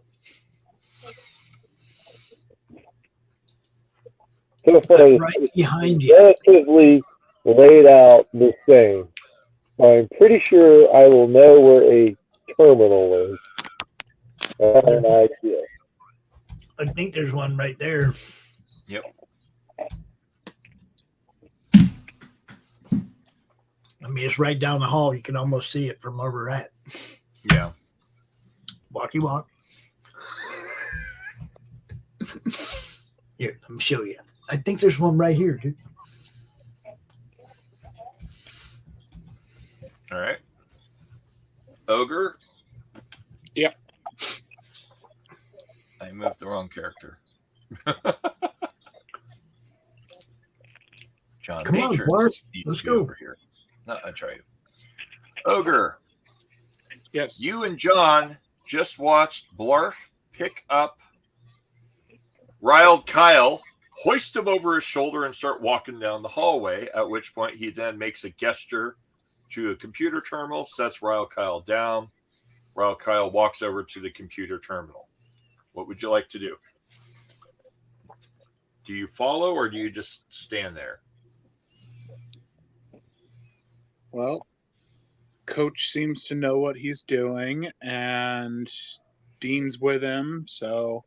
So far, Right behind you. relatively laid out the same. I'm pretty sure I will know where a terminal is. I have an idea. I think there's one right there. Yep. I mean, it's right down the hall. You can almost see it from where we're at. Yeah. Walkie walk. Here, let me show you. I think there's one right here, dude. All right. Ogre? Yep. I moved the wrong character. John Come on, Matrix Bart. needs Let's to be go. over here. No, I try you. Ogre, Yes. you and John just watched Blarf pick up riled Kyle, hoist him over his shoulder, and start walking down the hallway, at which point he then makes a gesture to a computer terminal, sets riled Kyle down. Riled Kyle walks over to the computer terminal. What would you like to do? Do you follow or do you just stand there? Well, Coach seems to know what he's doing, and Dean's with him, so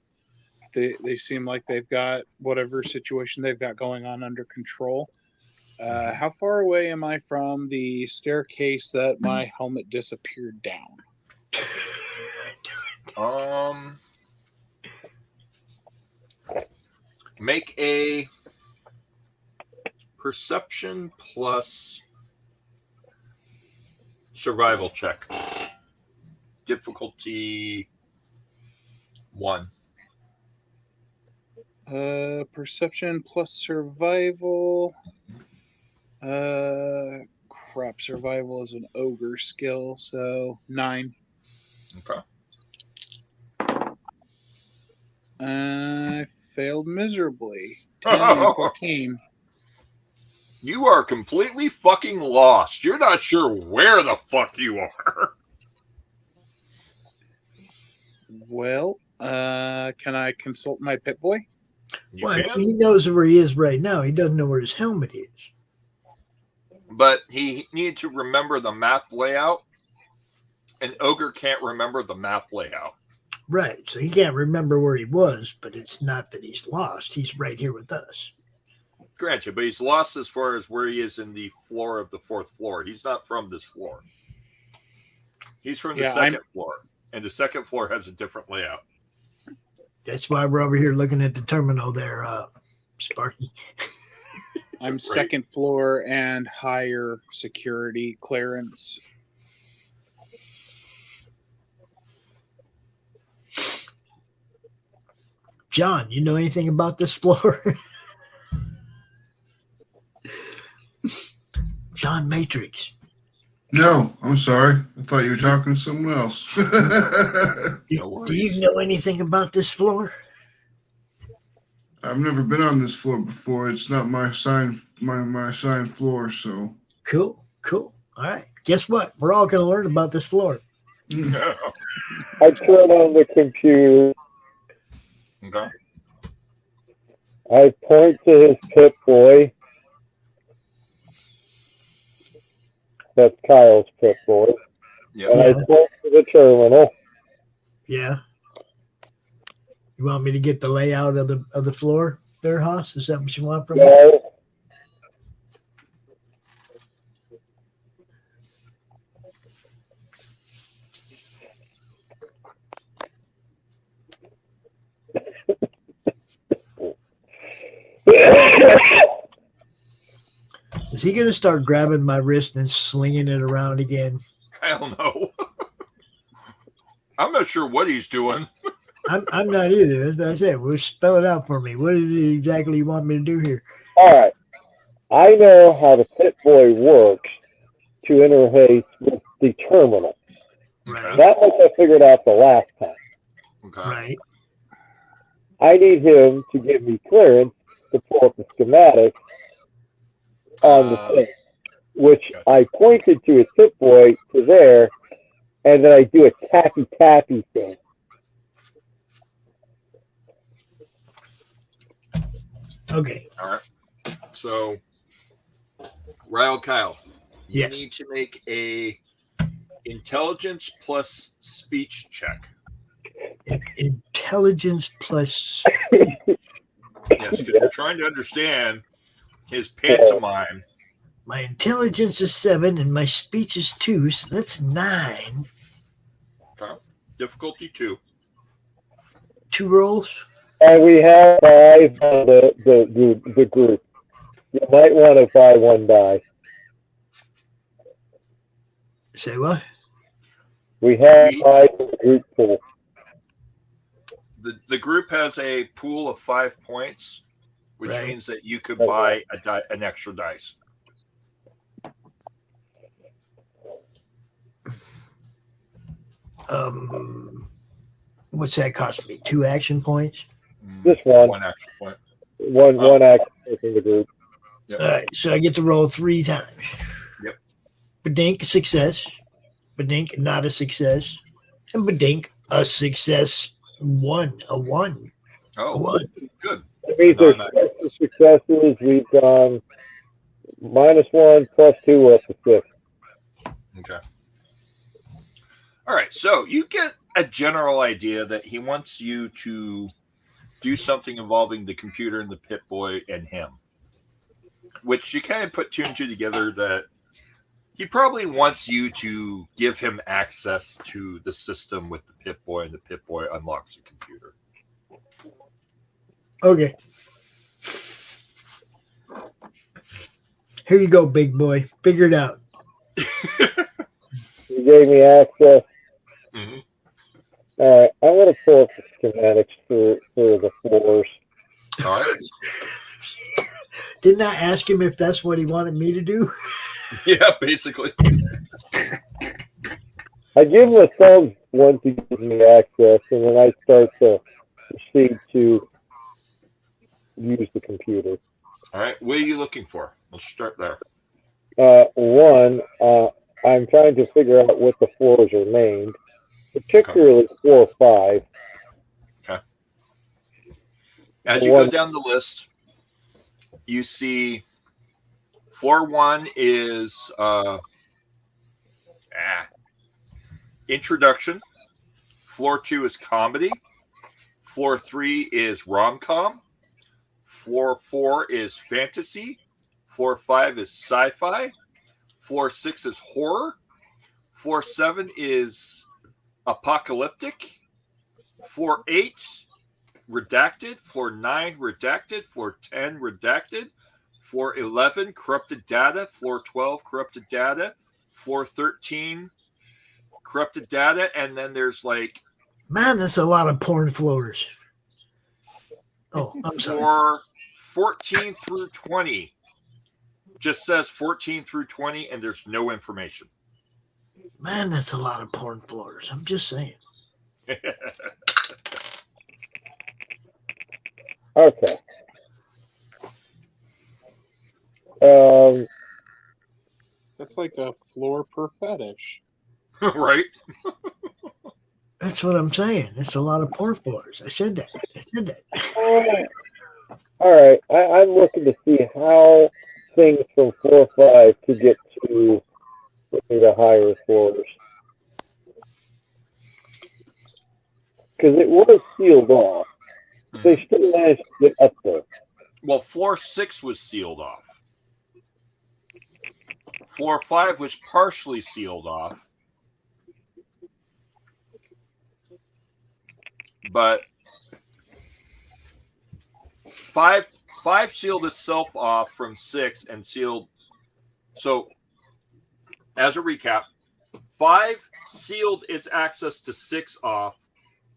they seem like they've got whatever situation they've got going on under control. How far away am I from the staircase that my helmet disappeared down? Make a perception plus survival check. difficulty 1. Perception plus survival. Crap, survival is an ogre skill, so 9. Okay. I failed miserably. 10 and 14. You are completely fucking lost. You're not sure where the fuck you are. Well, can I consult my pit boy? Well, he knows where he is right now. He doesn't know where his helmet is. But he needed to remember the map layout. An ogre can't remember the map layout. Right. So he can't remember where he was, but it's not that he's lost. He's right here with us. Granted, but he's lost as far as where he is in the floor of the 4th floor. He's not from this floor. He's from the 2nd floor. And the 2nd floor has a different layout. That's why we're over here looking at the terminal there, Sparky. I'm right. 2nd floor and higher security clearance. John, you know anything about this floor? John Matrix. No, I'm sorry. I thought you were talking to someone else. Do you know anything about this floor? I've never been on this floor before. It's not my assigned floor, so. Cool. All right. Guess what? We're all going to learn about this floor. I turn on the computer. Okay. I point to his pit boy. That's Kyle's pit boy. Yep. And I point to the terminal. Yeah. You want me to get the layout of the floor there, Haas? Is that what you want from me? No. Is he going to start grabbing my wrist and slinging it around again? Hell no. I'm not sure what he's doing. I'm not either. As I said, well, spell it out for me. What is it exactly you want me to do here? All right. I know how the pit boy works to interface with the terminal. Right. That much I figured out the last time. Okay. Right. I need him to give me clearance to pull up the schematic on the thing, which I pointed to his pit boy to there, and then I do a tappy thing. Okay. All right. So, Ryle Kyle, you need to make a intelligence plus speech check. Intelligence plus. Yes, because you're trying to understand his pantomime. My intelligence is 7 and my speech is 2, so that's 9. Okay. Difficulty 2. 2 rolls. And we have 5 on the group. You might want to buy 1 die. Say what? We have 5 in the group pool. The group has a pool of 5 points, which means that you could buy an extra dice. What's that cost me? 2 action points? Just 1. 1 action point. One action point in the group. Yep. All right, so I get to roll 3 times. Yep. Badink, success. Badink, not a success. And Badink, a success. 1. A 1. Oh, a 1. Good. That means there's 6 successes. We've gone -1, +2, we're up to 6. Okay. All right, so you get a general idea that he wants you to do something involving the computer and the Pit Boy and him, which you kind of put 2 and 2 together that he probably wants you to give him access to the system with the Pit Boy, and the Pit Boy unlocks the computer. Okay. Here you go, big boy. Figure it out. He gave me access. Mm-hmm. All right, I'm going to pull up the schematics for the floors. All right. Didn't I ask him if that's what he wanted me to do? Yeah, basically. I give him a thumbs once he gives me access, and then I start to proceed to use the computer. All right. What are you looking for? Let's start there. One, I'm trying to figure out what the floors are named, particularly 4 or 5. Okay. As you go down the list, you see floor 1 is introduction. Floor 2 is comedy. Floor 3 is rom-com. Floor 4 is fantasy. Floor 5 is sci-fi. Floor 6 is horror. Floor 7 is apocalyptic. Floor 8, redacted. Floor 9, redacted. Floor 10, redacted. Floor 11, corrupted data. Floor 12, corrupted data. Floor 13, corrupted data. And then there's like... Man, that's a lot of porn floors. Oh, I'm sorry. Floor 14 through 20 just says 14 through 20, and there's no information. Man, that's a lot of porn floors. I'm just saying. Okay. That's like a floor per fetish. Right? That's what I'm saying. It's a lot of porn floors. I said that. All right. I'm looking to see how things from 4 or 5 could get to the higher floors. Because it was sealed off. They still managed to get up there. Well, floor 6 was sealed off. Floor 5 was partially sealed off. But 5 sealed itself off from 6 and sealed. So, as a recap, 5 sealed its access to 6 off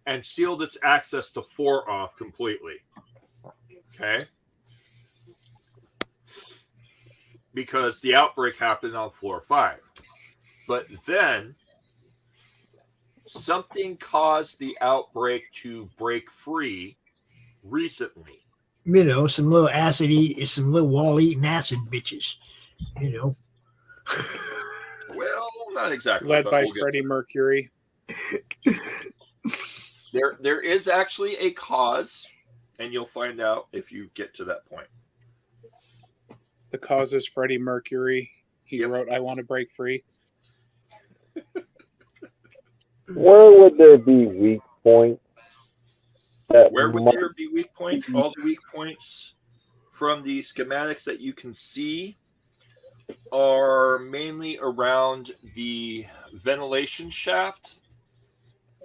and sealed its access to 4 off completely. Okay? Because the outbreak happened on floor 5. But then something caused the outbreak to break free recently. You know, some little wall-eating acid bitches. You know. Well, not exactly. Led by we'll Freddie Mercury. There is actually a cause, and you'll find out if you get to that point. The cause is Freddie Mercury. He wrote, I want to break free. Where would there be weak points? Where would there be weak points? All the weak points from the schematics that you can see are mainly around the ventilation shaft.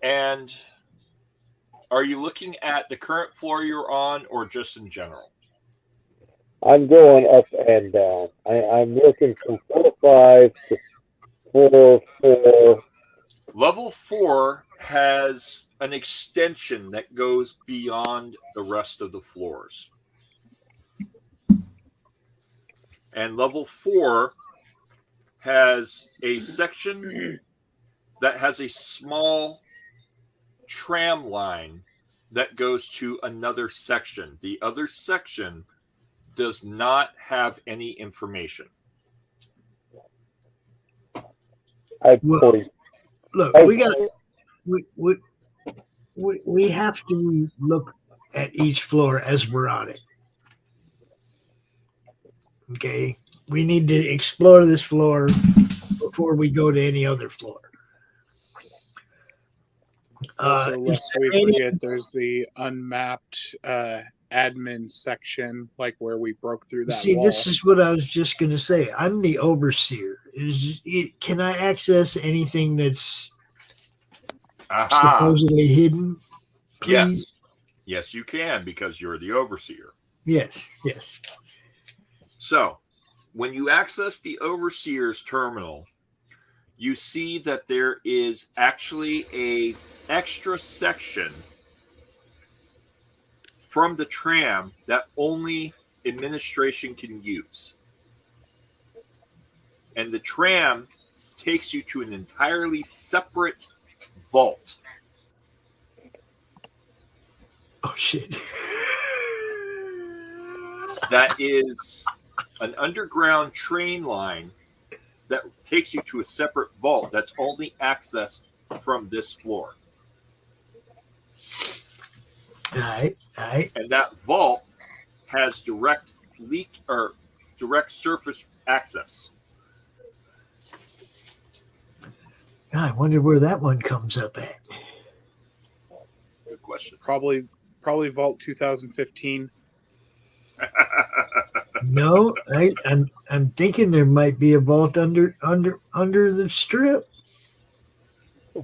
And are you looking at the current floor you're on or just in general? I'm going up and down. I'm looking from 4 or 5 to 4 4. Level 4 has an extension that goes beyond the rest of the floors. And level 4 has a section that has a small tram line that goes to another section. The other section does not have any information. Look, we have to look at each floor as we're on it. Okay, we need to explore this floor before we go to any other floor. Also, lest we forget, there's the unmapped admin section, like where we broke through that wall. This is what I was just going to say. I'm the overseer. Can I access anything that's supposedly hidden? Please? Yes, you can, because you're the overseer. Yes. So, when you access the overseer's terminal, you see that there is actually a extra section from the tram that only administration can use. And the tram takes you to an entirely separate vault. Oh, shit. That is an underground train line that takes you to a separate vault that's only accessed from this floor. All right. And that vault has direct surface access. I wonder where that one comes up at. Good question. Probably Vault 2015. No, I'm thinking there might be a vault under the strip.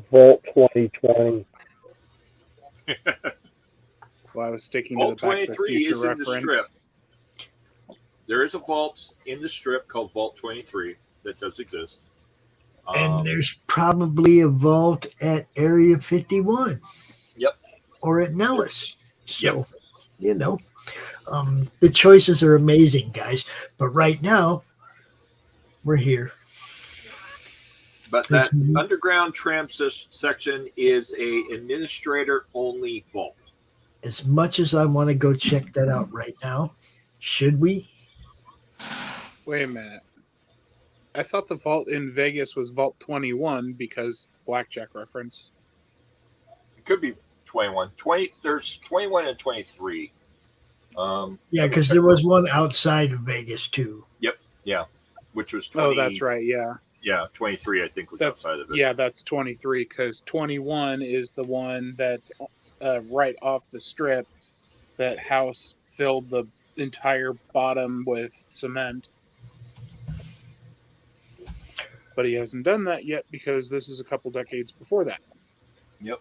Vault 2020. Well, I was sticking Vault to the Back to the 23 Future is in the strip. reference. There is a vault in the strip called Vault 23 that does exist. And there's probably a vault at Area 51. Yep. Or at Nellis. So, you know, the choices are amazing, guys. But right now, we're here. But that underground tram section is a administrator-only vault. As much as I want to go check that out right now, should we? Wait a minute. I thought the vault in Vegas was Vault 21 because blackjack reference. It could be 21. There's 21 and 23. Yeah, because there was one outside of Vegas too. Yep. Yeah. Which was 20. Oh, that's right. Yeah. Yeah, 23 I think was outside of it. Yeah, that's 23 because 21 is the one that's right off the strip. That house filled the entire bottom with cement. But he hasn't done that yet because this is a couple decades before that. Yep.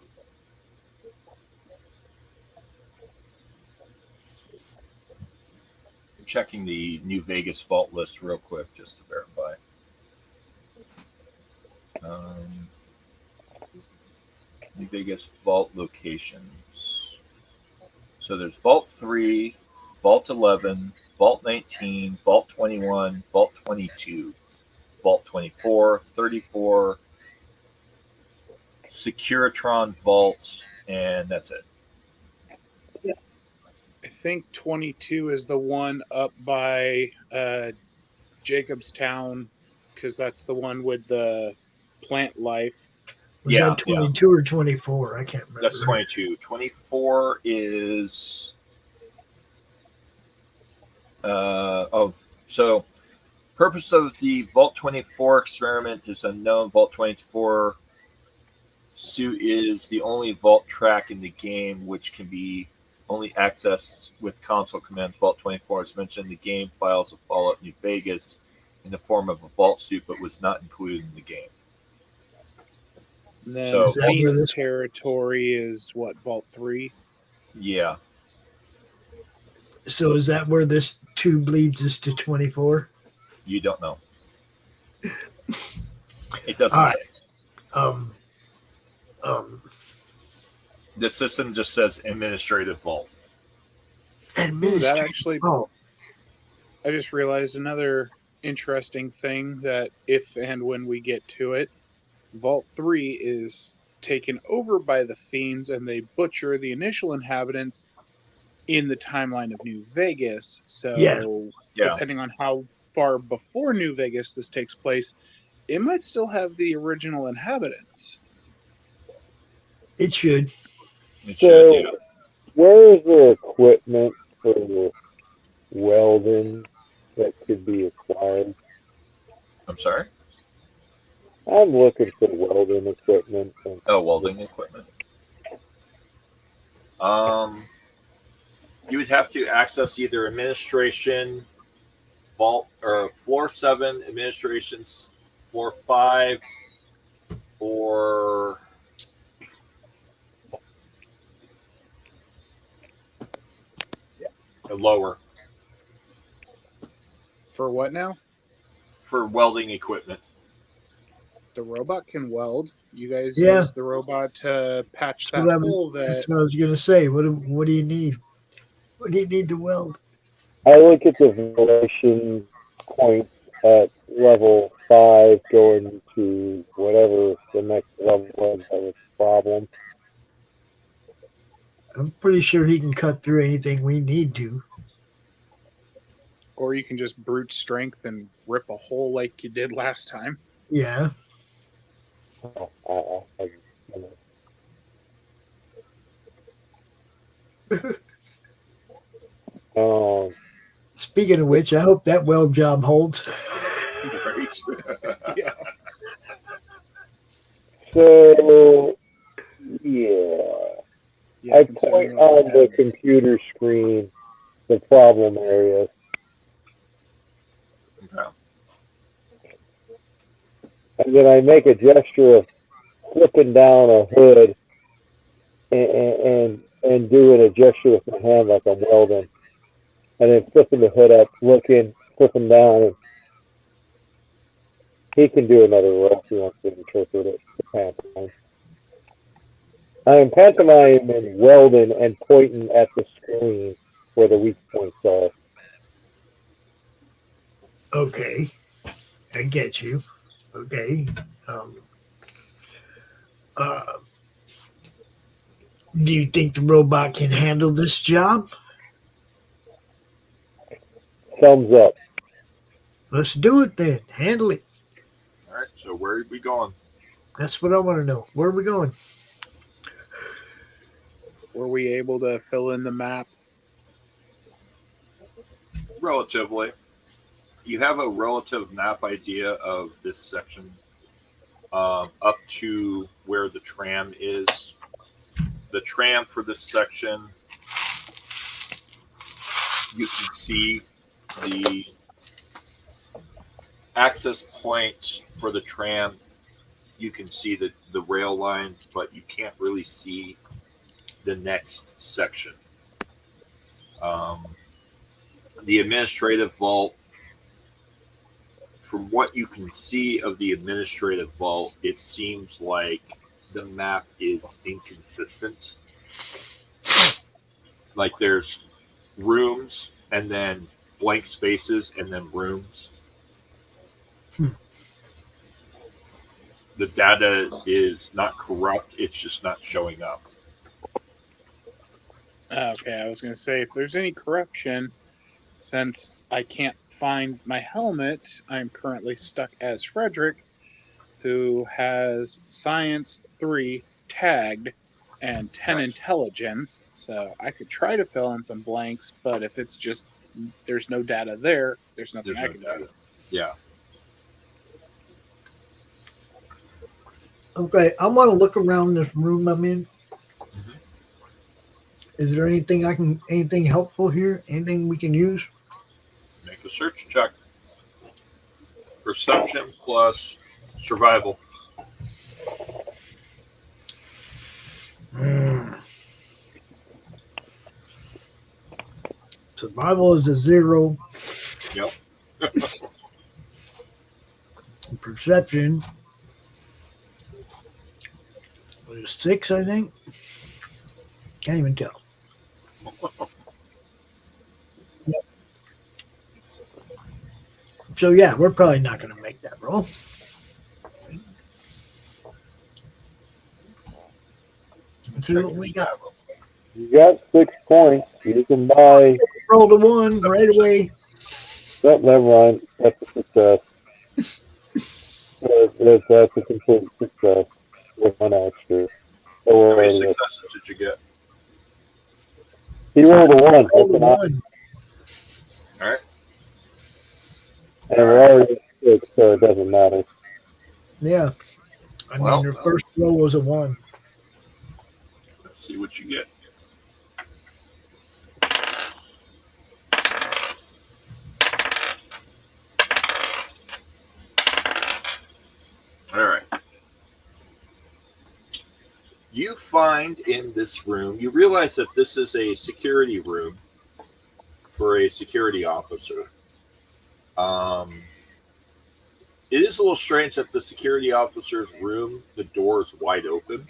I'm checking the New Vegas vault list real quick just to verify. New Vegas vault locations. So there's Vault 3, Vault 11, Vault 19, Vault 21, Vault 22, Vault 24, 34, Securitron Vault, and that's it. I think 22 is the one up by Jacobstown because that's the one with the plant life. Was that 22 or 24? I can't remember. That's 22. 24 is... so purpose of the Vault 24 experiment is unknown. Vault 24 suit is the only vault track in the game which can be only accessed with console commands. Vault 24 is mentioned in the game files of Fallout New Vegas in the form of a vault suit, but was not included in the game. And then So Phoenix territory is what, Vault 3? Yeah. So is that where this tube leads us to 24? You don't know. It doesn't say. The system just says administrative vault. That actually, I just realized another interesting thing that if and when we get to it, Vault 3 is taken over by the Fiends and they butcher the initial inhabitants in the timeline of New Vegas. So depending on how far before New Vegas this takes place, it might still have the original inhabitants. It should. So, where is the equipment for welding that could be acquired? I'm sorry? I'm looking for welding equipment. Welding equipment. You would have to access either administration, vault, or floor 7, administration's floor 5, or lower. For what now? For welding equipment. The robot can weld. You guys Yeah. use the robot to patch That's that what hole That's that what I was gonna say. What do you need? What do you need to weld? I look at the ventilation points at level 5 going to whatever the next level was that was the problem. I'm pretty sure he can cut through anything we need to. or you can just brute strength and rip a hole like you did last time. Yeah. Speaking of which, I hope that weld job holds. Right. Yeah. So, yeah. I point on the computer screen the problem areas. Okay. And then I make a gesture of flipping down a hood and doing a gesture with my hand like I'm welding. And then flipping the hood up, looking, flipping down. And he can do another roll if he wants to interpret it. Pantomime. I am pantomime and welding and pointing at the screen where the weak points are. Okay. I get you. Okay. Do you think the robot can handle this job? Thumbs up. Let's do it then. Handle it. All right. So where are we going? That's what I want to know. Where are we going? Were we able to fill in the map? Relatively. You have a relative map idea of this section up to where the tram is. The tram for this section, you can see the access point for the tram. You can see the rail line, but you can't really see the next section. The administrative vault, from what you can see of the administrative vault, it seems like the map is inconsistent. Like there's rooms and then blank spaces and then rooms. The data is not corrupt, it's just not showing up. Okay, I was going to say, if there's any corruption, since I can't find my helmet, I'm currently stuck as Frederick, who has Science 3 tagged and 10 intelligence. So I could try to fill in some blanks, but if it's just there's no data there, there's nothing I can do. Yeah. Okay, I want to look around this room I'm in. Mm-hmm. Is there anything helpful here? Anything we can use? Make a search check. Perception plus survival. Survival is a 0. Yep. Perception was 6, I think. Can't even tell. So yeah, we're probably not going to make that roll. Let's see what we got. You got 6 points. You can buy. Roll a 1 right away. Oh, never mind. That's a success. That's a complete success with 1 extra. How many successes did you get? He rolled a 1. Roll a 1. All right. And we're already at 6, so it doesn't matter. Yeah. I mean, your first roll was a 1. Let's see what you get. All right. You find in this room, you realize that this is a security room for a security officer. It is a little strange that the security officer's room, the door is wide open,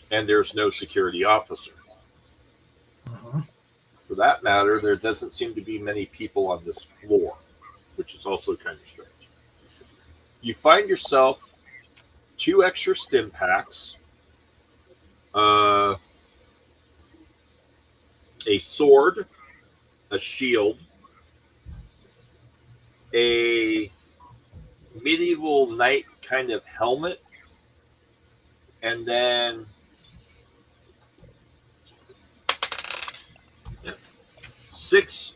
and there's no security officer. Uh-huh. For that matter, there doesn't seem to be many people on this floor, which is also kind of strange. You find yourself 2 extra stim packs, a sword, a shield, a medieval knight kind of helmet, and then six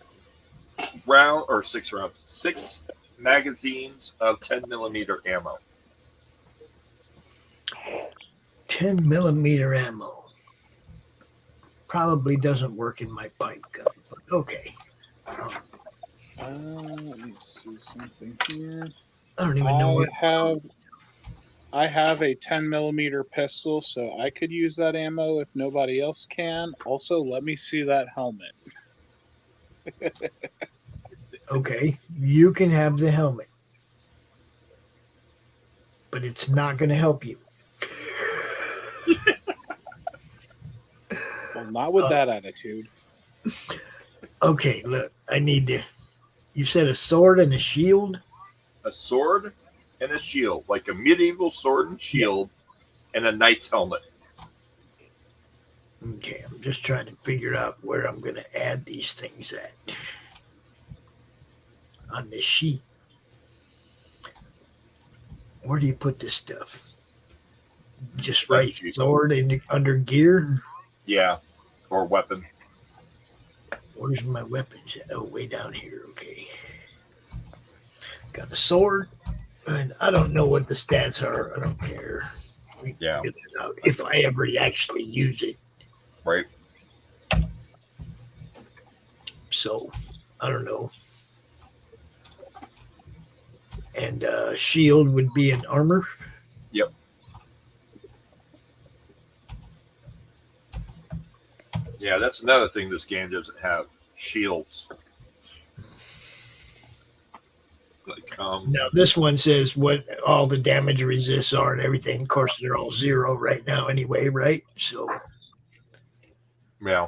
magazines of 10mm ammo. 10mm ammo. Probably doesn't work in my pipe gun, but okay. Let me see something here. I don't even know what. I have a 10mm pistol, so I could use that ammo if nobody else can. Also, let me see that helmet. Okay, you can have the helmet, but it's not going to help you. Well, not with that attitude. Okay, look, I need to. You said a sword and a shield? A sword and a shield, like a medieval sword and shield, and a knight's helmet. Okay, I'm just trying to figure out where I'm going to add these things at on this sheet. Where do you put this stuff? Just right sword and under gear? Yeah, or weapon. Where's my weapons at? Oh, way down here. Okay. Got a sword, and I don't know what the stats are. I don't care. We can figure that out if I ever actually use it. Right. So, I don't know. And shield would be an armor. Yep. Yeah, that's another thing this game doesn't have. Shields. Like, now, this one says what all the damage resists are and everything. Of course, they're all 0 right now anyway, right? So, yeah.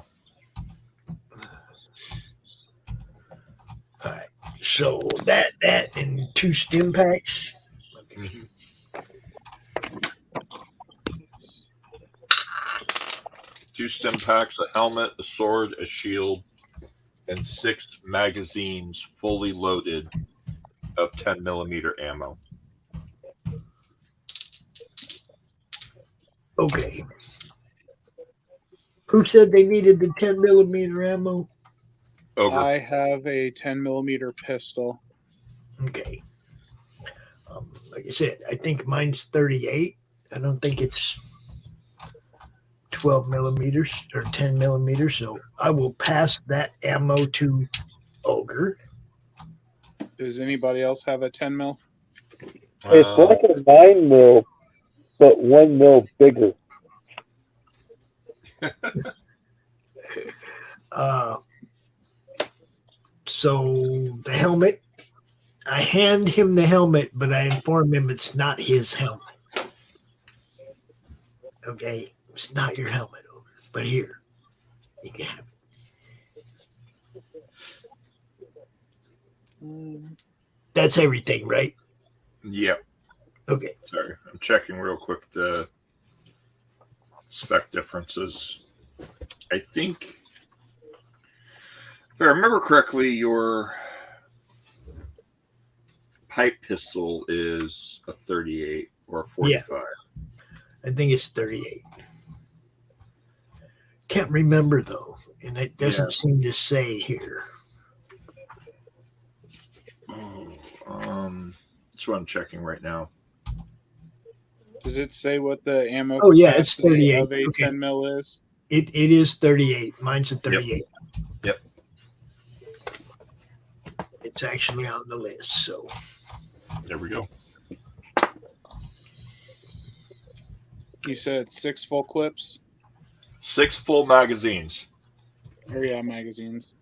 All right. So that and 2 stim packs. Okay. Mm-hmm. 2 stim packs, a helmet, a sword, a shield, and 6 magazines fully loaded of 10mm ammo. Okay. Who said they needed the 10mm ammo? Over. I have a 10mm pistol. Okay. Like I said, I think mine's 38. I don't think it's 12mm or 10mm. So I will pass that ammo to Ogre. Does anybody else have a 10 mil? It's like a 9 mil, but 1 mil bigger. So the helmet, I hand him the helmet, but I inform him it's not his helmet. Okay, it's not your helmet, Ogre, but here, you can have it. That's everything, right? Yep. Okay. Sorry, I'm checking real quick the spec differences. I think, if I remember correctly, your pipe pistol is a 38 or a 45. Yeah. I think it's 38. Can't remember, though, and it doesn't seem to say here. That's what I'm checking right now. Does it say what the ammo it's capacity 38. of a 10 mil is? It is 38. Mine's a 38. Yep. It's actually on the list, so. There we go. You said 6 full clips? 6 full magazines. Or yeah, magazines.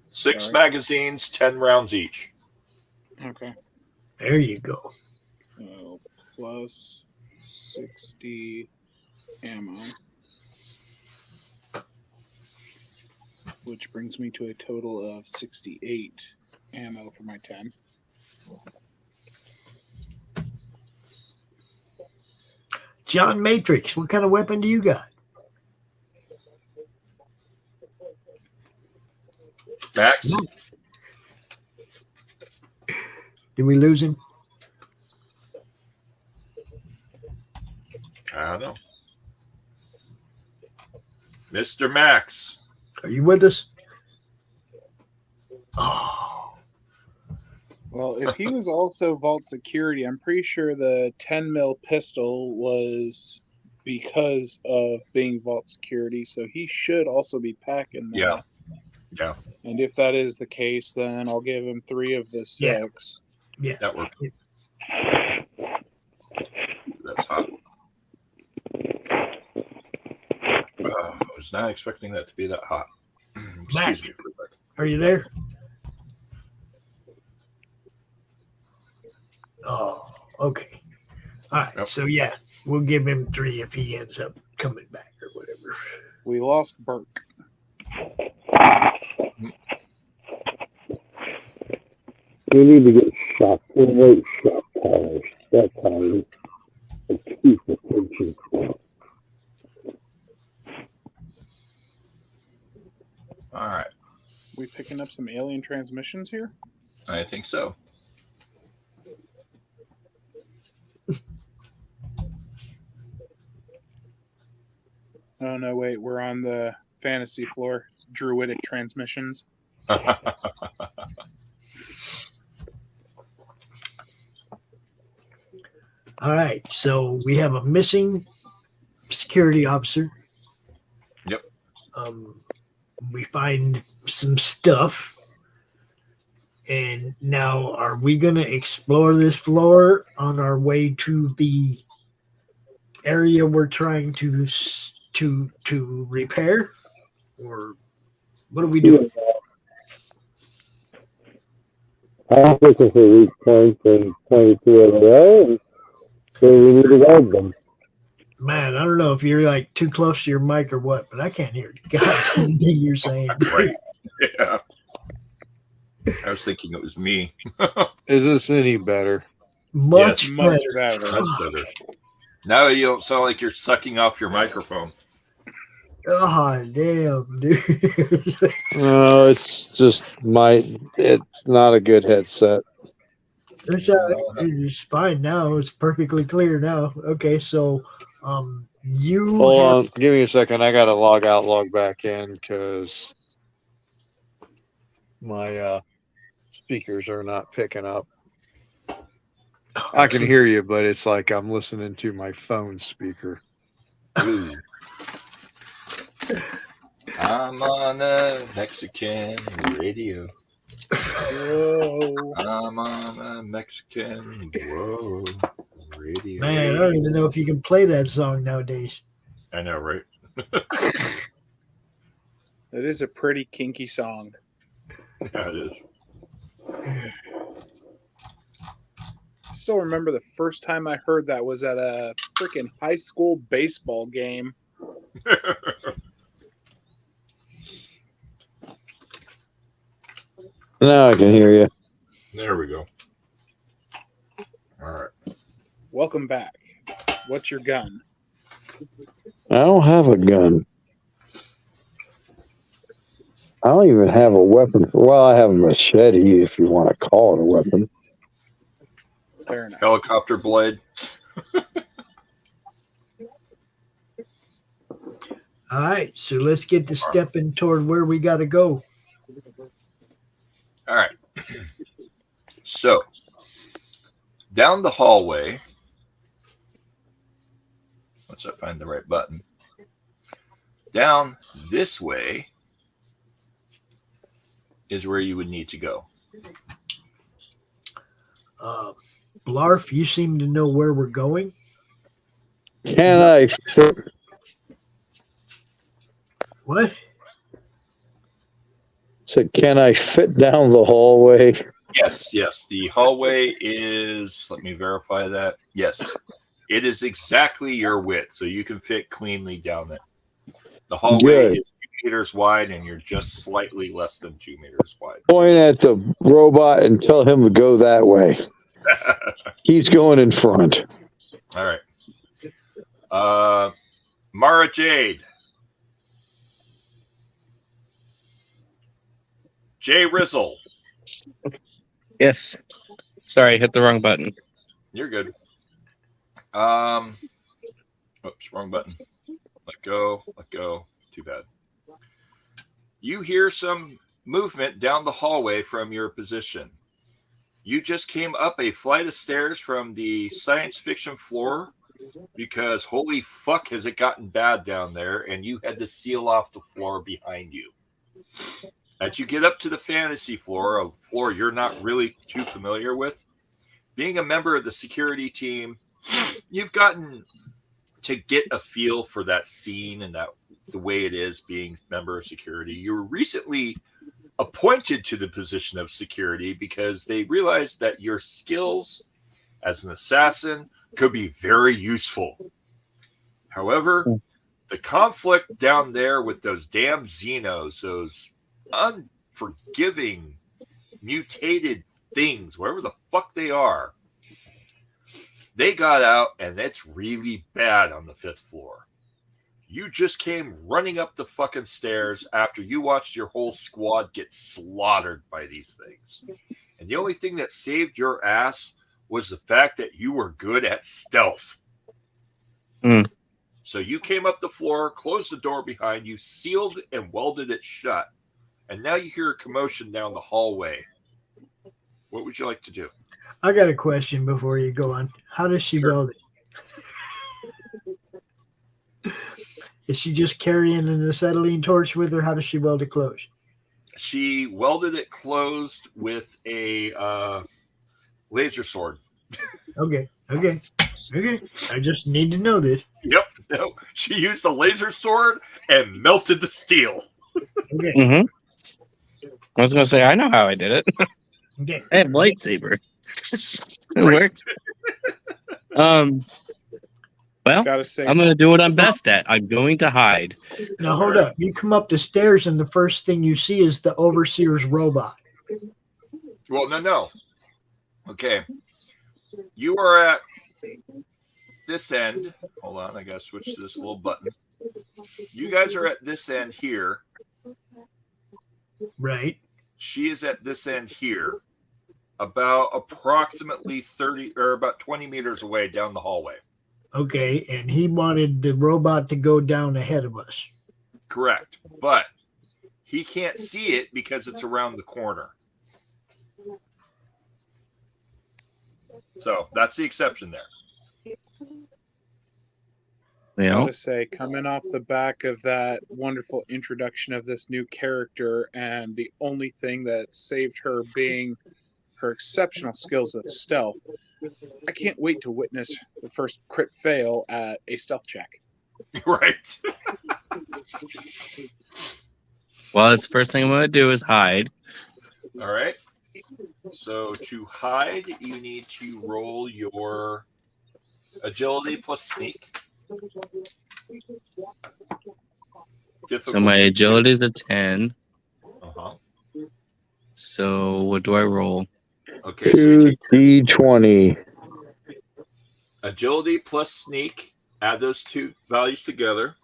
6 magazines, 10 rounds each. Okay. There you go. Plus 60 ammo. Which brings me to a total of 68 ammo for my 10. John Matrix, what kind of weapon do you got? Max? Did we lose him? I don't know. Mr. Max. Are you with us? Oh. Well, if he was also vault security, I'm pretty sure the 10 mil pistol was because of being vault security, so he should also be packing that. Yeah. Yeah. And if that is the case, then I'll give him 3 of the 6. Yeah. That worked. That's hot. I was not expecting that to be that hot. Excuse me for a second. Are you there? Oh, okay. All right. Yep. So, yeah, we'll give him 3 if he ends up coming back or whatever. We lost Burke. We need to get shock collars. That's how we keep the tension. All right. We picking up some alien transmissions here? I think so. Oh, no, wait. We're on the fantasy floor. Druidic transmissions. All right. So, we have a missing security officer. Yep. We find some stuff. And now, are we going to explore this floor on our way to the area we're trying to repair? Or what do we do? I think this is a weak point and pointed to over there, and so we need to guard them. Man, I don't know if you're like too close to your mic or what, but I can't hear anything you're saying. Right. Yeah. I was thinking it was me. Is this any better? Much Yes, Much better. better. Much better. Now you don't sound like you're sucking off your microphone. Oh, damn, dude. No, it's just it's not a good headset. It's fine now. It's perfectly clear now. Okay, so you Hold have, on, give me a second. I gotta log out, log back in because my speakers are not picking up. I can hear you, but it's like I'm listening to my phone speaker. Ooh. I'm on a Mexican radio. Whoa. I'm on a Mexican radio. man, I don't even know if you can play that song nowadays. I know, right? It is a pretty kinky song. Yeah, it is. I still remember the first time I heard that was at a freaking high school baseball game. Now I can hear you. There we go. All right. Welcome back. What's your gun? I don't have a gun. I don't even have a weapon. Well, I have a machete, if you want to call it a weapon. Fair enough. Helicopter blade. All right, so let's get to stepping toward where we got to go. All right. So, down the hallway. Once I find the right button. Down this way is where you would need to go. Blarf, you seem to know where we're going. Can I fit? What? So can I fit down the hallway? Yes. The hallway is, let me verify that. Yes, it is exactly your width, so you can fit cleanly down it. The hallway Good. is 2 meters wide, and you're just slightly less than 2 meters wide. Point at the robot and tell him to go that way. He's going in front. All right. Mara Jade. Jay Rizzle. Yes. Sorry, I hit the wrong button. You're good. Oops, wrong button. Let go. Too bad. You hear some movement down the hallway from your position. You just came up a flight of stairs from the science fiction floor because holy fuck has it gotten bad down there, and you had to seal off the floor behind you. As you get up to the fantasy floor, a floor you're not really too familiar with, being a member of the security team, you've gotten to get a feel for that scene and that the way it is being a member of security. You were recently appointed to the position of security because they realized that your skills as an assassin could be very useful. However, the conflict down there with those damn Xenos, those unforgiving, mutated things, wherever the fuck they are, they got out, and it's really bad on the 5th floor. You just came running up the fucking stairs after you watched your whole squad get slaughtered by these things. And the only thing that saved your ass was the fact that you were good at stealth. So you came up the floor, closed the door behind you, sealed and welded it shut. And now you hear a commotion down the hallway. What would you like to do? I got a question before you go on. How does she weld it? Is she just carrying an acetylene torch with her? How does she weld it closed? She welded it closed with a laser sword. Okay. I just need to know this. Yep. No, she used a laser sword and melted the steel. Okay. Mm-hmm. I was going to say, I know how I did it. Okay. I have lightsaber. It works. Well, Gotta say, I'm going to do what I'm best at. I'm going to hide. Now hold up. You come up the stairs and the first thing you see is the overseer's robot. Well, no. Okay. You are at this end. Hold on. I got to switch to this little button. You guys are at this end here. Right. She is at this end here. About approximately 30 or about 20 meters away down the hallway. Okay. And he wanted the robot to go down ahead of us. Correct. But he can't see it because it's around the corner. So that's the exception there. Gotta say, coming off the back of that wonderful introduction of this new character, and the only thing that saved her being her exceptional skills of stealth, I can't wait to witness the first crit fail at a stealth check. Right. Well, that's the first thing I'm going to do is hide. All right. So to hide, you need to roll your agility plus sneak. So my agility is a 10. Uh-huh. So what do I roll? Okay, so you take D20. agility plus sneak, add those two values together,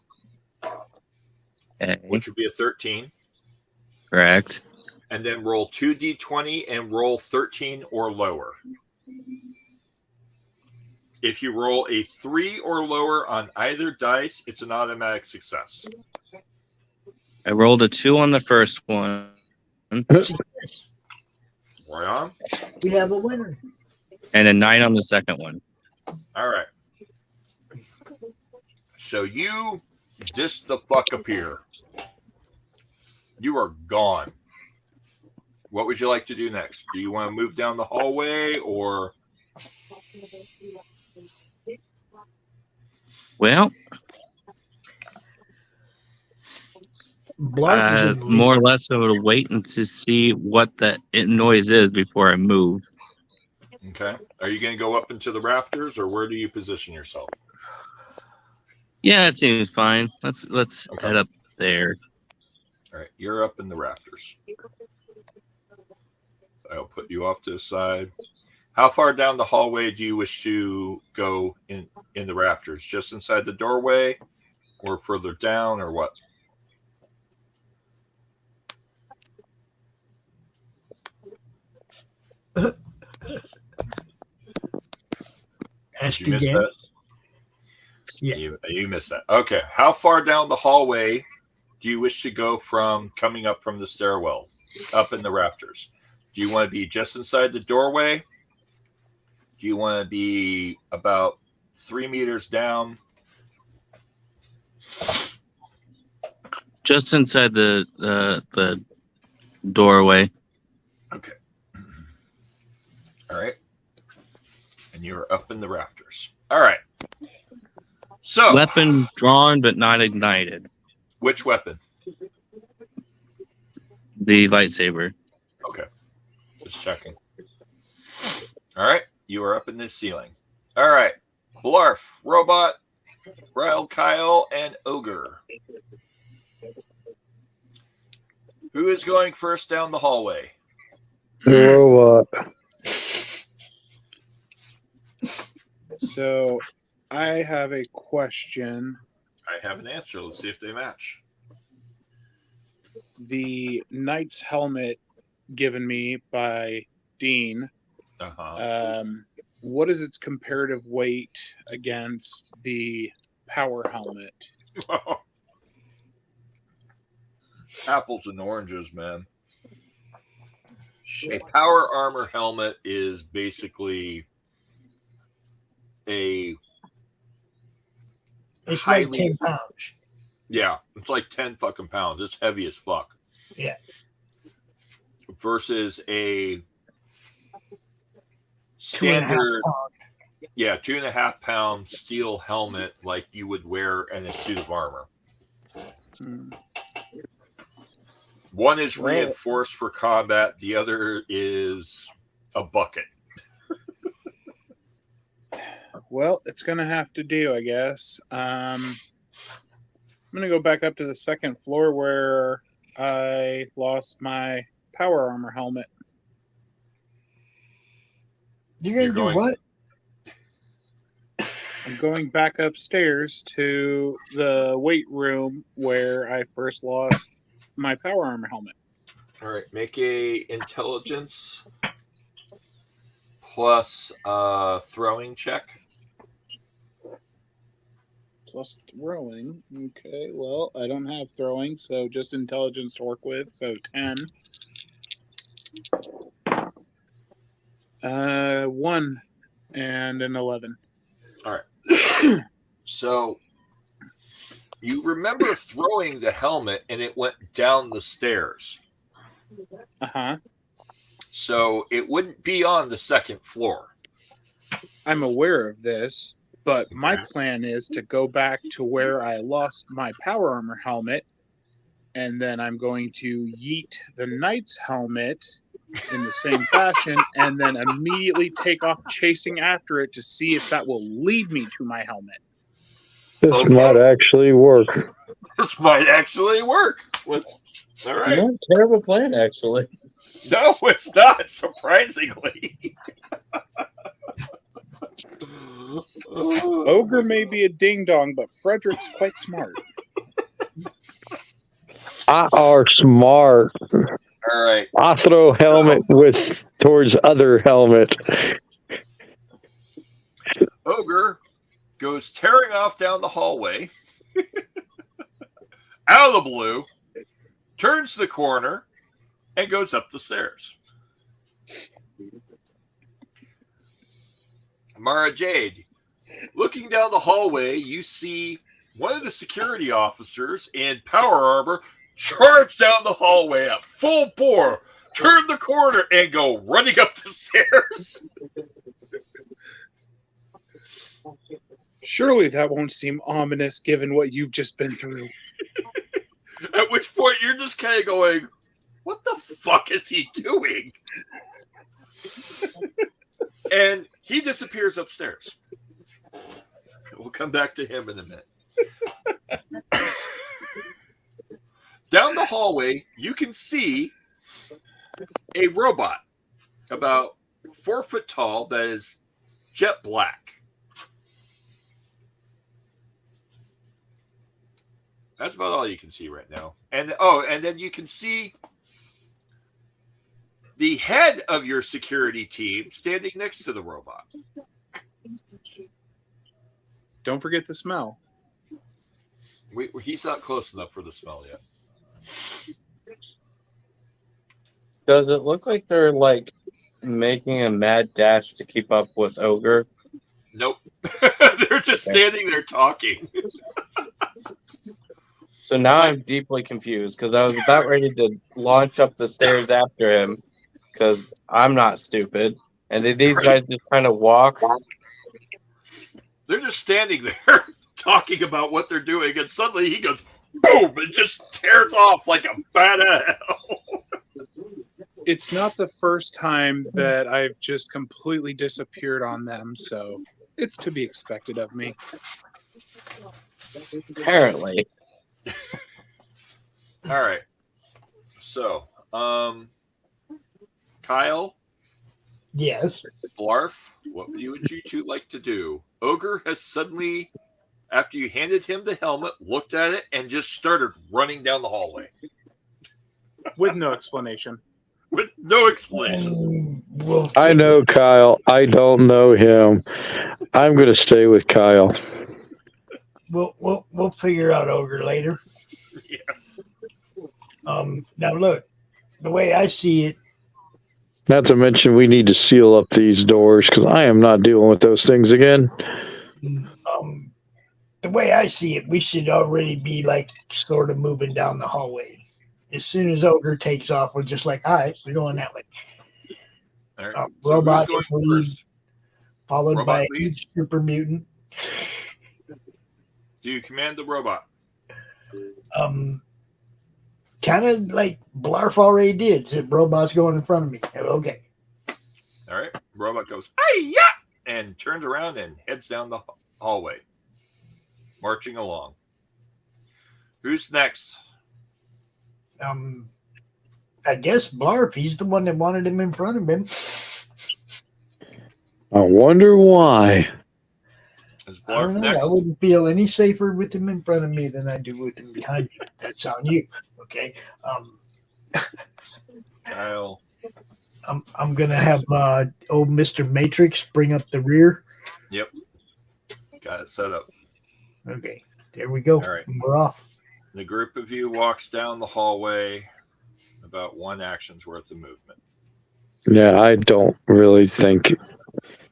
Okay. which would be a 13. Correct. And then roll 2d20 and roll 13 or lower. If you roll a 3 or lower on either dice, it's an automatic success. I rolled a 2 on the first one. Right on. We have a winner. And a 9 on the second one. All right. So you just the fuck appear. You are gone. What would you like to do next? Do you want to move down the hallway or? Well, Blark is in the More or lead. less, I would wait and to see what the noise is before I move. Okay. Are you going to go up into the rafters, or where do you position yourself? Yeah, it seems fine. Let's Okay. head up there. All right. You're up in the rafters. I'll put you off to the side. How far down the hallway do you wish to go in the rafters? Just inside the doorway, or further down, or what? Ask Did you miss again. that? Yeah. You missed that. Okay. How far down the hallway do you wish to go from coming up from the stairwell up in the rafters? Do you want to be just inside the doorway? Do you want to be about 3 meters down? Just inside the doorway. Okay. All right. And you're up in the rafters. All right. So, Weapon drawn but not ignited. which weapon? The lightsaber. Okay. Just checking. All right. You are up in this ceiling. All right. Blarf, Robot, Ryle, Kyle, and Ogre. Who is going first down the hallway? Robot. So, I have a question. I have an answer. Let's see if they match. The knight's helmet given me by Dean. What is its comparative weight against the power helmet? Apples and oranges, man. A power armor helmet is basically It's like 10 pounds. Yeah, it's like 10 fucking pounds. It's heavy as fuck. Yeah. Versus a 2.5 standard, pounds. 2.5 pound steel helmet like you would wear in a suit of armor. One is reinforced for combat. The other is a bucket. Well, it's going to have to do, I guess. I'm going to go back up to the second floor where I lost my power armor helmet. You're going to do what? I'm going back upstairs to the weight room where I first lost my power armor helmet. All right, make a intelligence plus throwing check. Plus throwing. Okay, well, I don't have throwing, so just intelligence to work with. So 10. 1 and an 11. All right. So you remember throwing the helmet and it went down the stairs. Uh-huh. So it wouldn't be on the second floor. I'm aware of this, but my plan is to go back to where I lost my power armor helmet, and then I'm going to yeet the knight's helmet in the same fashion, and then immediately take off chasing after it to see if that will lead me to my helmet. This might actually work. This might actually work. All right. Not a terrible plan, actually. No, it's not, surprisingly. Ogre may be a ding-dong, but Frederick's quite smart. I are smart. All right. I throw helmet towards other helmet. Ogre goes tearing off down the hallway, out of the blue, turns the corner, and goes up the stairs. Mara Jade, looking down the hallway, you see one of the security officers in power armor charge down the hallway at full bore, turn the corner, and go running up the stairs. Surely that won't seem ominous given what you've just been through. At which point you're just kind of going, what the fuck is he doing? And he disappears upstairs. We'll come back to him in a minute. Down the hallway, you can see a robot about 4 foot tall that is jet black. That's about all you can see right now. And then you can see the head of your security team standing next to the robot. Don't forget the smell. He's not close enough for the smell yet. Does it look like they're like making a mad dash to keep up with Ogre? Nope. They're just standing there talking. So now I'm deeply confused because I was about ready to launch up the stairs after him because I'm not stupid. And then these guys just kind of walk. They're just standing there talking about what they're doing, and suddenly he goes, boom, and just tears off like a bat out of hell. It's not the first time that I've just completely disappeared on them, so it's to be expected of me. Apparently. All right. So, Kyle? Yes. Blarf, what would you two like to do? Ogre has suddenly, after you handed him the helmet, looked at it and just started running down the hallway. With no explanation. With no explanation. I know Kyle. I don't know him. I'm going to stay with Kyle. We'll figure out Ogre later. Yeah. Now look, the way I see it. Not to mention, we need to seal up these doors because I am not dealing with those things again. The way I see it, we should already be like sort of moving down the hallway. As soon as Ogre takes off, we're just like, all right, we're going that way. All right. So Robot who's going lead, first? followed Robot by a lead? huge super mutant. Do you command the robot? Kind of like Blarf already did. Said robot's going in front of me. Okay. All right. Robot goes, "Hi-ya!" and turns around and heads down the hallway, marching along. Who's next? I guess Blarf. He's the one that wanted him in front of him. I wonder why. Is I don't Blarf know. next? I wouldn't feel any safer with him in front of me than I do with him behind me. That's on you. Okay. Kyle. I'm gonna have old Mr. Matrix bring up the rear. Yep. Got it set up. Okay. There we go. All right. We're off. The group of you walks down the hallway, about one action's worth of movement. Yeah, I don't really think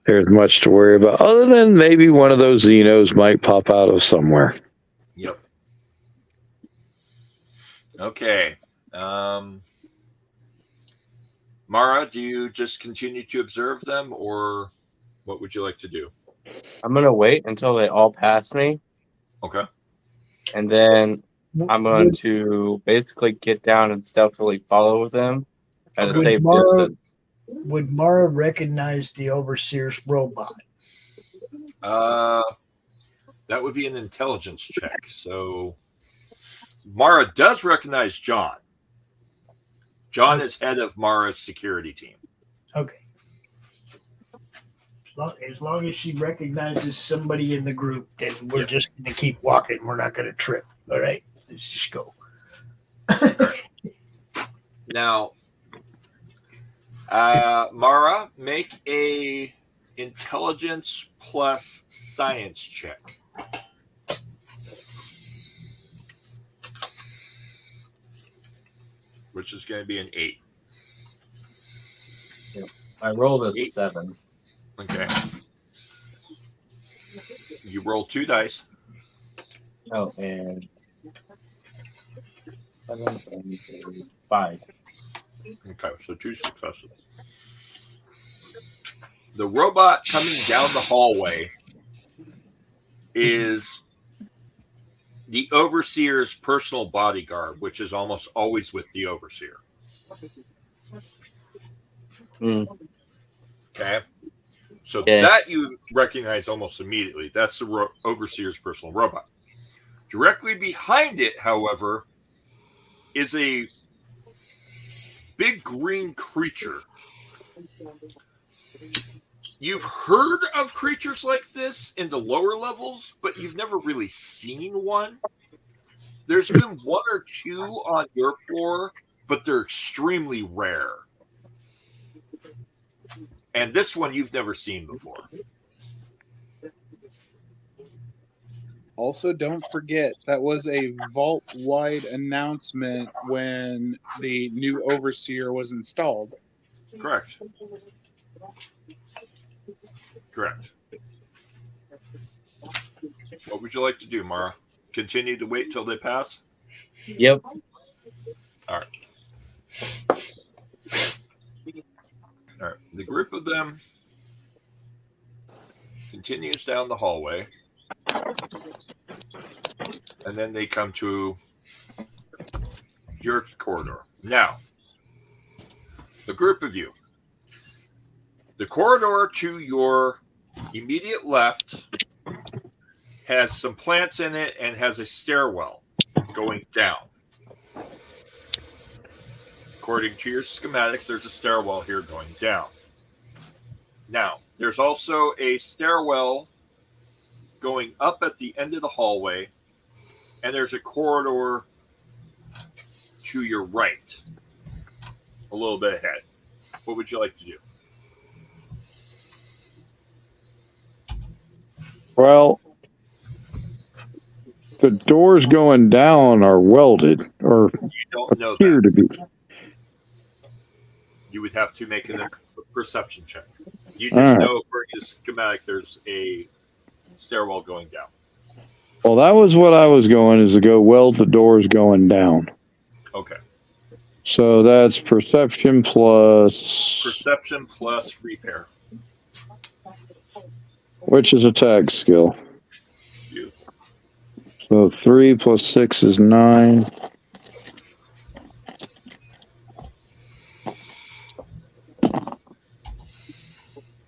there's much to worry about, other than maybe one of those Xenos might pop out of somewhere. Yep. Okay. Mara, do you just continue to observe them, or what would you like to do? I'm going to wait until they all pass me. Okay. And then I'm going to basically get down and stealthily follow with them at a safe distance. Would Mara recognize the Overseer's robot? That would be an intelligence check. So Mara does recognize John. John is head of Mara's security team. Okay. As long as she recognizes somebody in the group, then we're just going to keep walking. We're not going to trip. All right? Let's just go. Now, Mara, make a intelligence plus science check. Which is going to be an 8. Yep. I rolled a 8. 7. Okay. You roll 2 dice. Oh, and 7 and 5. Okay, so 2 successes. The robot coming down the hallway is the overseer's personal bodyguard, which is almost always with the overseer. Okay. So that you recognize almost immediately. That's the overseer's personal robot. Directly behind it, however, is a big green creature. You've heard of creatures like this in the lower levels, but you've never really seen one. There's been one or two on your floor, but they're extremely rare. And this one you've never seen before. Also, don't forget, that was a vault-wide announcement when the new overseer was installed. Correct. Correct. What would you like to do, Mara? Continue to wait till they pass? Yep. All right. All right. The group of them continues down the hallway. And then they come to your corridor. Now, the group of you. The corridor to your immediate left has some plants in it and has a stairwell going down. According to your schematics, there's a stairwell here going down. Now, there's also a stairwell going up at the end of the hallway, and there's a corridor to your right, a little bit ahead. What would you like to do? Well, the doors going down are welded, or You don't know appear that. to be. You would have to make a perception check. You just know for your schematic there's a stairwell going down. Well, that was what I was going, is to go weld the doors going down. Okay. So that's perception plus... Perception plus repair. Which is a tag skill. Beautiful. So 3 plus 6 is 9.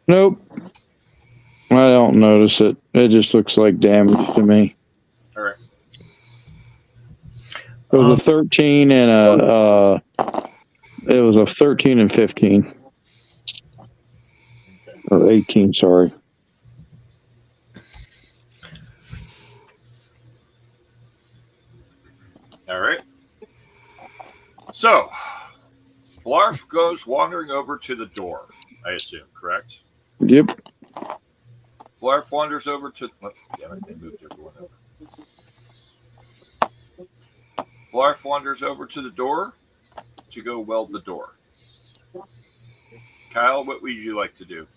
Nope. I don't notice it. It just looks like damage to me. All right. It was a 13 and a... it was a 13 and 15. Okay. Or 18, sorry. All right. So, Blarf goes wandering over to the door, I assume, correct? Yep. Blarf wanders over to... Oh, damn it, they moved everyone over. Blarf wanders over to the door to go weld the door. Kyle, what would you like to do?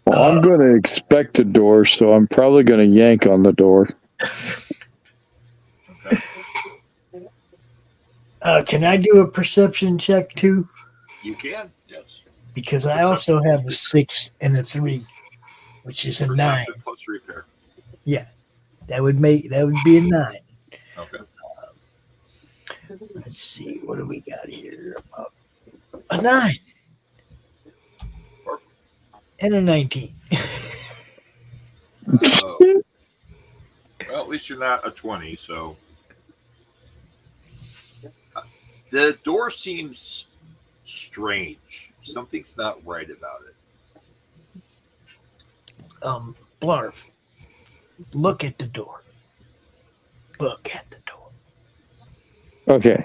Well, I'm going to expect a door, so I'm probably going to yank on the door. Okay. Can I do a perception check too? You can, yes. Because I also have a 6 and a 3, which is a 9. Perception plus repair. Yeah, that would be a 9. Okay. Let's see, what do we got here? A 9 Perfect. and a 19. Well, at least you're not a 20, so... The door seems strange. Something's not right about it. Blarf, look at the door. Look at the door. Okay.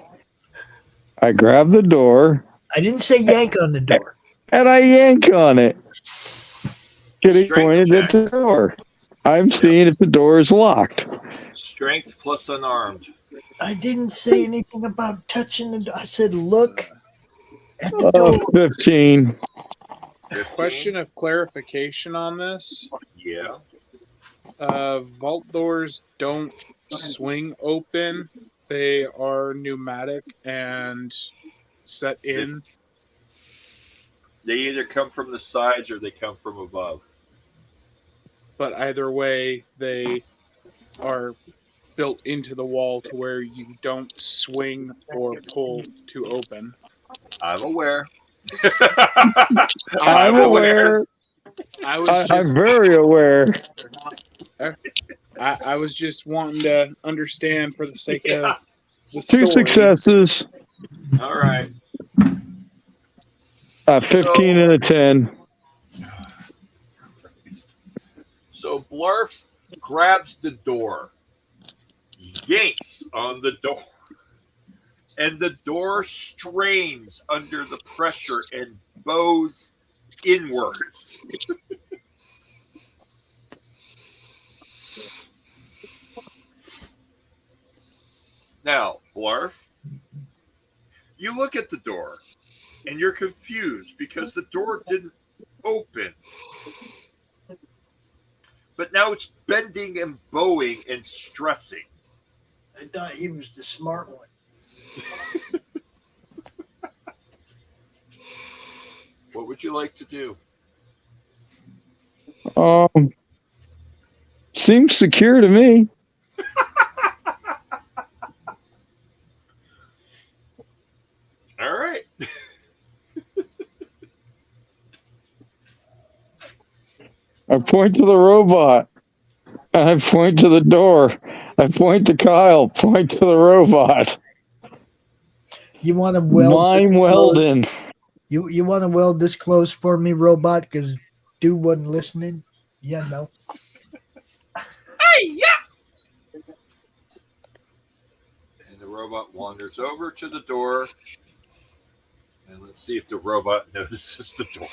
I grab the door. I didn't say yank on the door. And I yank on it. Getting Strength pointed check. at the door. I'm seeing if the door is locked. Strength plus unarmed. I didn't say anything about touching the door. I said look at the door. 15. Question of clarification on this. Yeah. Vault doors don't swing open. They are pneumatic and set in. They either come from the sides or they come from above. But either way, they are built into the wall to where you don't swing or pull to open. I'm aware. I'm aware. I'm very aware. I was just wanting to understand for the sake of the 2 story. successes. All right. 15 and a 10. So Blarf grabs the door, yanks on the door, and the door strains under the pressure and bows inwards. Now, Blarf, you look at the door and you're confused because the door didn't open. But now it's bending and bowing and stressing. I thought he was the smart one. What would you like to do? Seems secure to me. All right. I point to the robot. I point to the door. I point to Kyle. Point to the robot. You want to weld? Mime welding. You want to weld this close for me, robot? Because dude wasn't listening. Yeah, no. Hey, yeah. And the robot wanders over to the door. And let's see if the robot notices the door.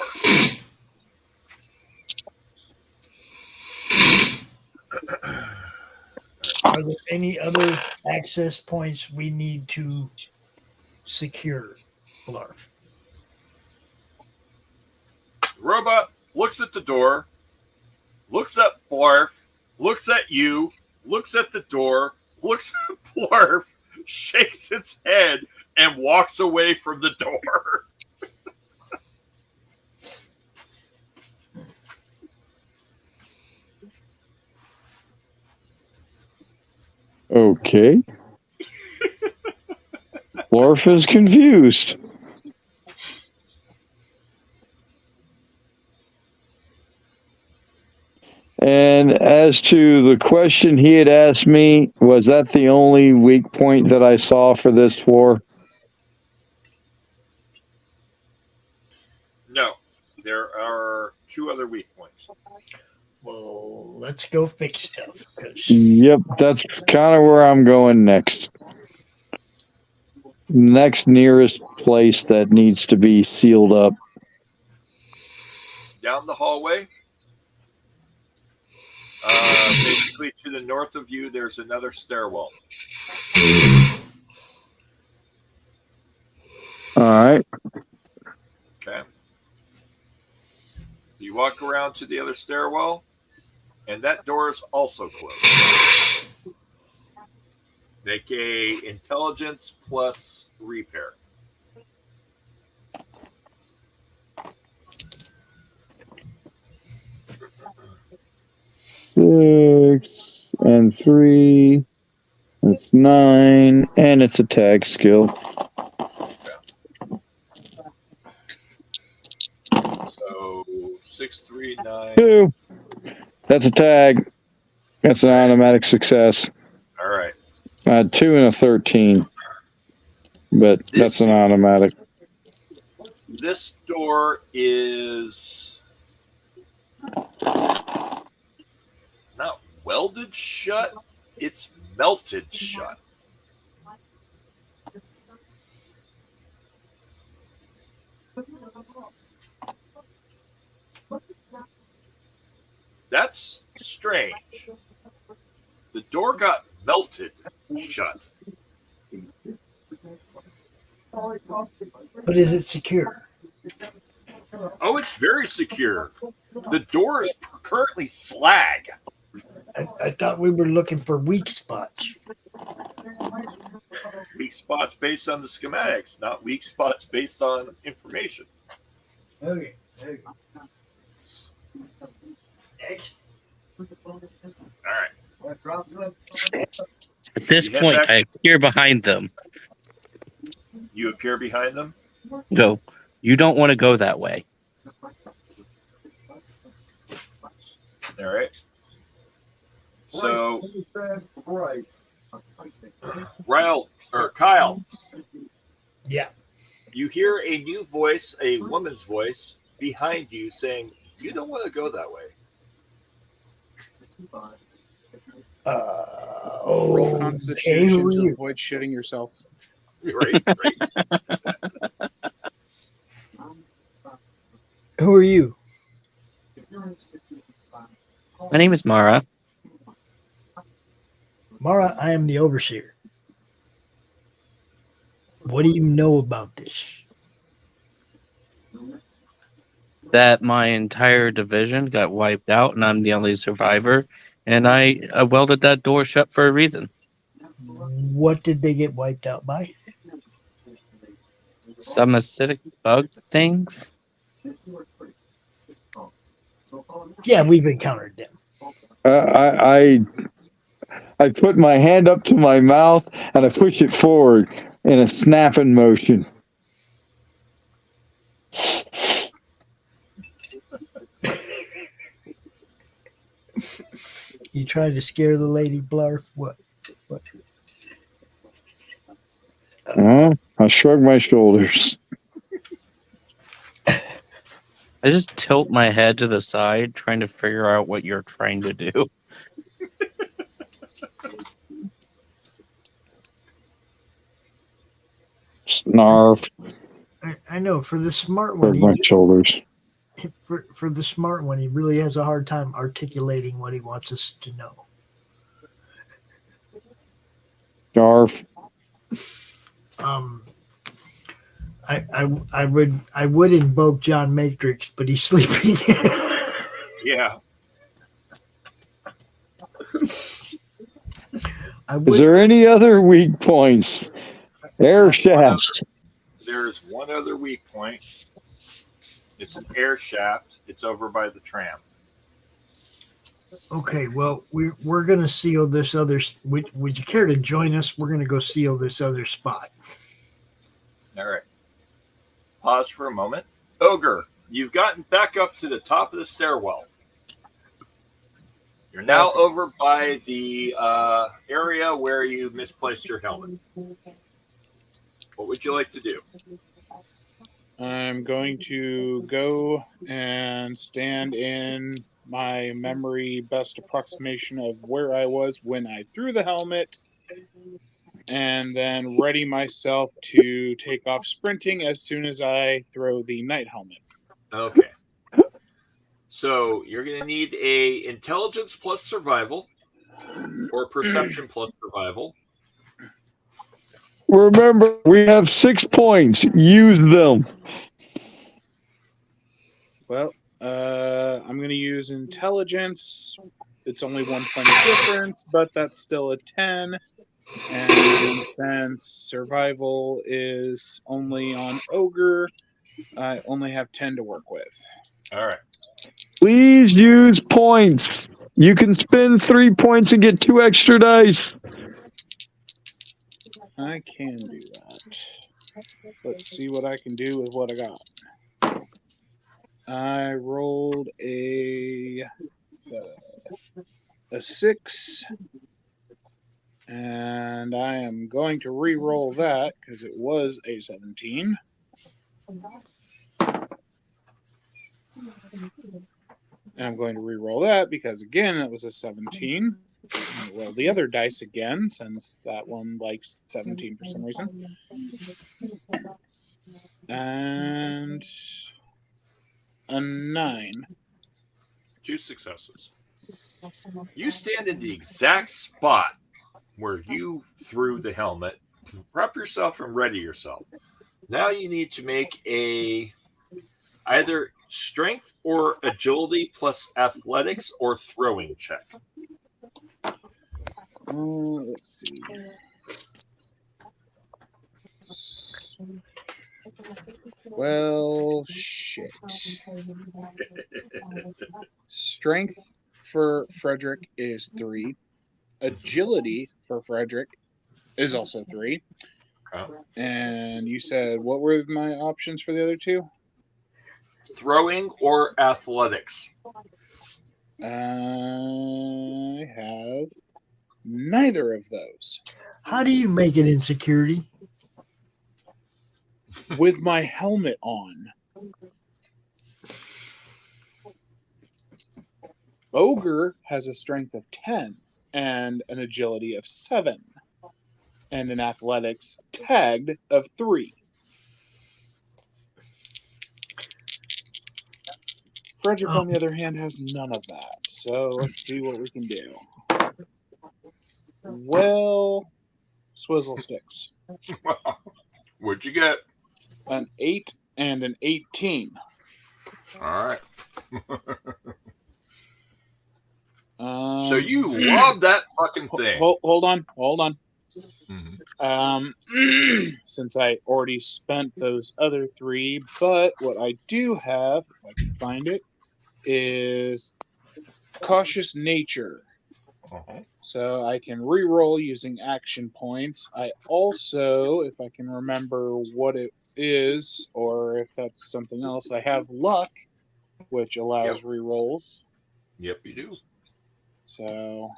Are there any other access points we need to secure, Blarf? The robot looks at the door, looks at Blarf, looks at you, looks at the door, looks at Blarf, shakes its head, and walks away from the door. Okay. Blarf is confused. And as to the question he had asked me, was that the only weak point that I saw for this floor? No, there are 2 other weak points. Well, let's go fix stuff. Yep, that's kind of where I'm going next. Next nearest place that needs to be sealed up. Down the hallway, basically to the north of you, there's another stairwell. All right. Okay. So you walk around to the other stairwell, and that door is also closed. Make a intelligence plus repair. 6 and 3. That's 9, and it's a tag skill. So 6, 3, 9. 2. That's a tag. That's an automatic success. All right. 2 and a 13. But that's an automatic. This door is not welded shut, it's melted shut. That's strange. The door got melted shut. But is it secure? Oh, it's very secure. The door is currently slag. I thought we were looking for weak spots. Weak spots based on the schematics, not weak spots based on information. Okay. Next. All right. At this You head point, back- I appear behind them. You appear behind them. Go. You don't want to go that way. All right. So, Kyle, Yeah. you hear a new voice, a woman's voice behind you saying, "You don't want to go that way." Roll Okay, Constitution who are to you? avoid shitting yourself. Right. Who are you? My name is Mara. Mara, I am the overseer. What do you know about this? That my entire division got wiped out, and I'm the only survivor. And I welded that door shut for a reason. What did they get wiped out by? Some acidic bug things. Yeah, we've encountered them. I put my hand up to my mouth and I push it forward in a snapping motion. You tried to scare the lady, Blarf? What? I shrug my shoulders. I just tilt my head to the side, trying to figure out what you're trying to do. Snarf. I know. For the smart Shrug one, my shoulders. for the smart one, he really has a hard time articulating what he wants us to know. Snarf. I would invoke John Matrix, but he's sleeping. Yeah. Is there any other weak points? Air shafts. There's one other weak point. It's an air shaft. It's over by the tram. Okay, well, we're going to seal this other. Would you care to join us? We're going to go seal this other spot. All right. Pause for a moment. Ogre, you've gotten back up to the top of the stairwell. You're now over by the area where you misplaced your helmet. What would you like to do? I'm going to go and stand in my memory best approximation of where I was when I threw the helmet, and then ready myself to take off sprinting as soon as I throw the night helmet. Okay. So you're going to need a intelligence plus survival or perception plus survival. Remember, we have 6 points. Use them. Well, I'm going to use intelligence. It's only 1 point of difference, but that's still a 10. And since survival is only on Ogre, I only have 10 to work with. All right. Please use points. You can spend 3 points and get 2 extra dice. I can do that. Let's see what I can do with what I got. I rolled a 6, and I am going to re-roll that because it was a 17. And I'm going to re-roll that because, again, it was a 17. I'll roll the other dice again since that one likes 17 for some reason. And a 9. 2 successes. You stand in the exact spot where you threw the helmet. Prep yourself and ready yourself. Now you need to make a either strength or agility plus athletics or throwing check. Let's see. Well, shit. Strength for Frederick is 3. Agility for Frederick is also 3. Okay. And you said, what were my options for the other 2? Throwing or athletics? I have neither of those. How do you make it in security? With my helmet on. Ogre has a strength of 10 and an agility of 7 and an athletics tagged of 3. Frederick, on the other hand, has none of that. So let's see what we can do. Well, swizzle sticks. What'd you get? An 8 and an 18. All right. So you love that fucking thing. Hold on. Mm-hmm. Since I already spent those other 3, but what I do have, if I can find it, is Cautious Nature. Uh-huh. So I can re-roll using action points. I also, if I can remember what it is, or if that's something else, I have Luck, which allows re-rolls. Yep, you do. So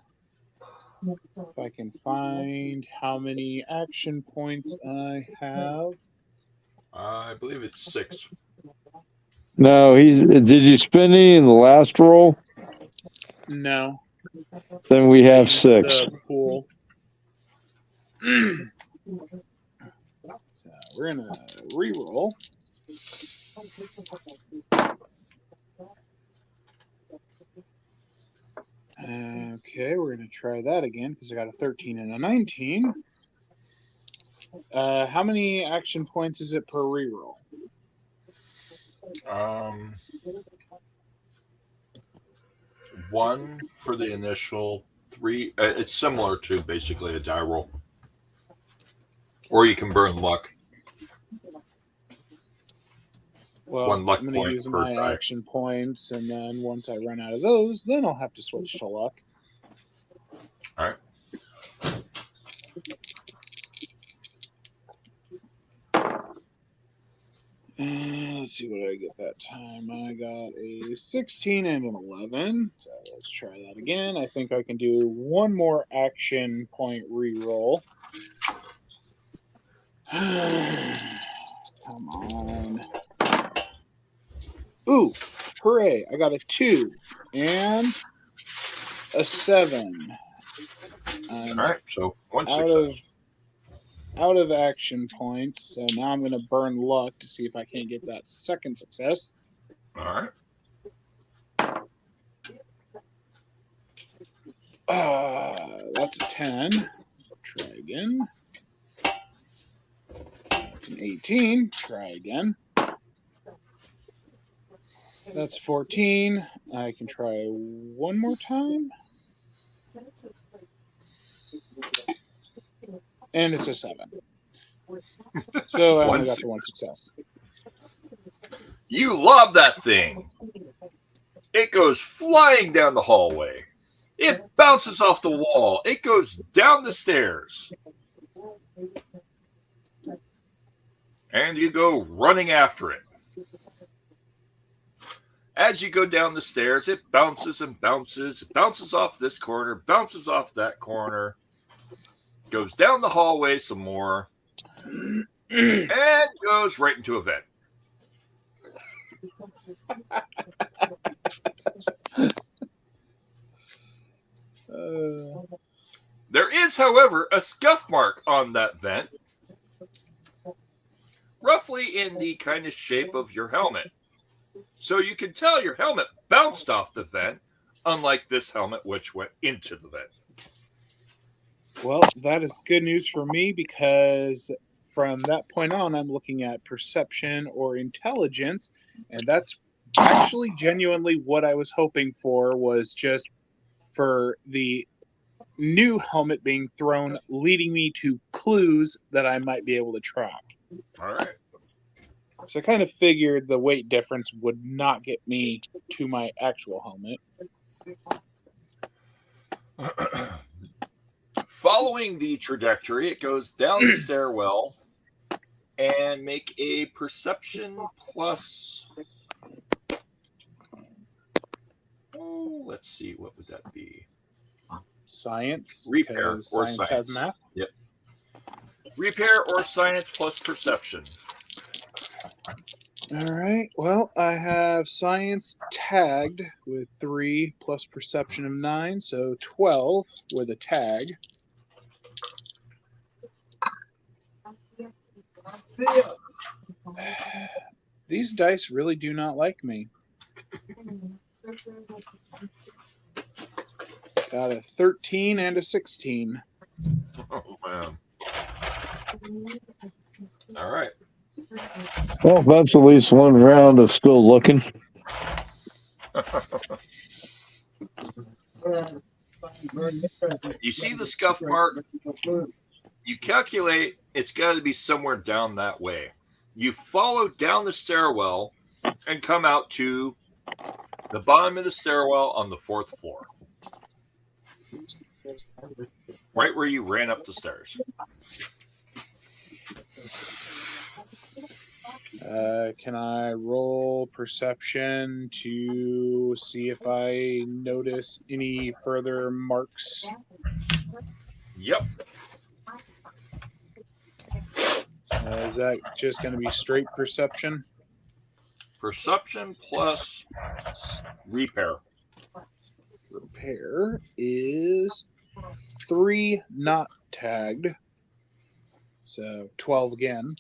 if I can find how many action points I have. I believe it's 6. No, did you spend any in the last roll? No. Then we have 6. The pool. So we're gonna re-roll. Okay, we're gonna try that again because I got a 13 and a 19. How many action points is it per re-roll? 1 for the initial, 3. It's similar to basically a die roll. Or you can burn luck. Well, 1 luck I'm going point to use per my die. action points, and then once I run out of those, then I'll have to switch to luck. All right. Let's see what I get that time. I got a 16 and an 11. So let's try that again. I think I can do one more action point re-roll. Come on. Ooh, hooray. I got a 2 and a 7. All right, so 1 success. Out of action points, so now I'm going to burn luck to see if I can't get that second success. All right. That's a 10. Try again. That's an 18. Try again. That's 14. I can try one more time. And it's a 7. So I only got the 1 success. You love that thing. It goes flying down the hallway. It bounces off the wall. It goes down the stairs. And you go running after it. As you go down the stairs, it bounces and bounces. It bounces off this corner, bounces off that corner. Goes down the hallway some more. And goes right into a vent. There is, however, a scuff mark on that vent. Roughly in the kind of shape of your helmet. So you can tell your helmet bounced off the vent, unlike this helmet which went into the vent. Well, that is good news for me because from that point on, I'm looking at perception or intelligence, and that's actually genuinely what I was hoping for, was just for the new helmet being thrown, leading me to clues that I might be able to track. All right. So I kind of figured the weight difference would not get me to my actual helmet. following the trajectory, it goes down the stairwell, and make a perception plus. Oh, let's see, what would that be? Science. Repair or science has math. Yep. Repair or science plus perception. All right. Well, I have science tagged with 3 plus perception of 9, so 12 with a tag. These dice really do not like me. Got a 13 and a 16. Oh, man. All right. Well, that's at least one round of still looking. You see the scuff mark? You calculate it's got to be somewhere down that way. You follow down the stairwell and come out to the bottom of the stairwell on the 4th floor. Right where you ran up the stairs. Can I roll perception to see if I notice any further marks? Yep. Is that just going to be straight perception? Perception plus repair. Repair is 3 not tagged. So 12 again.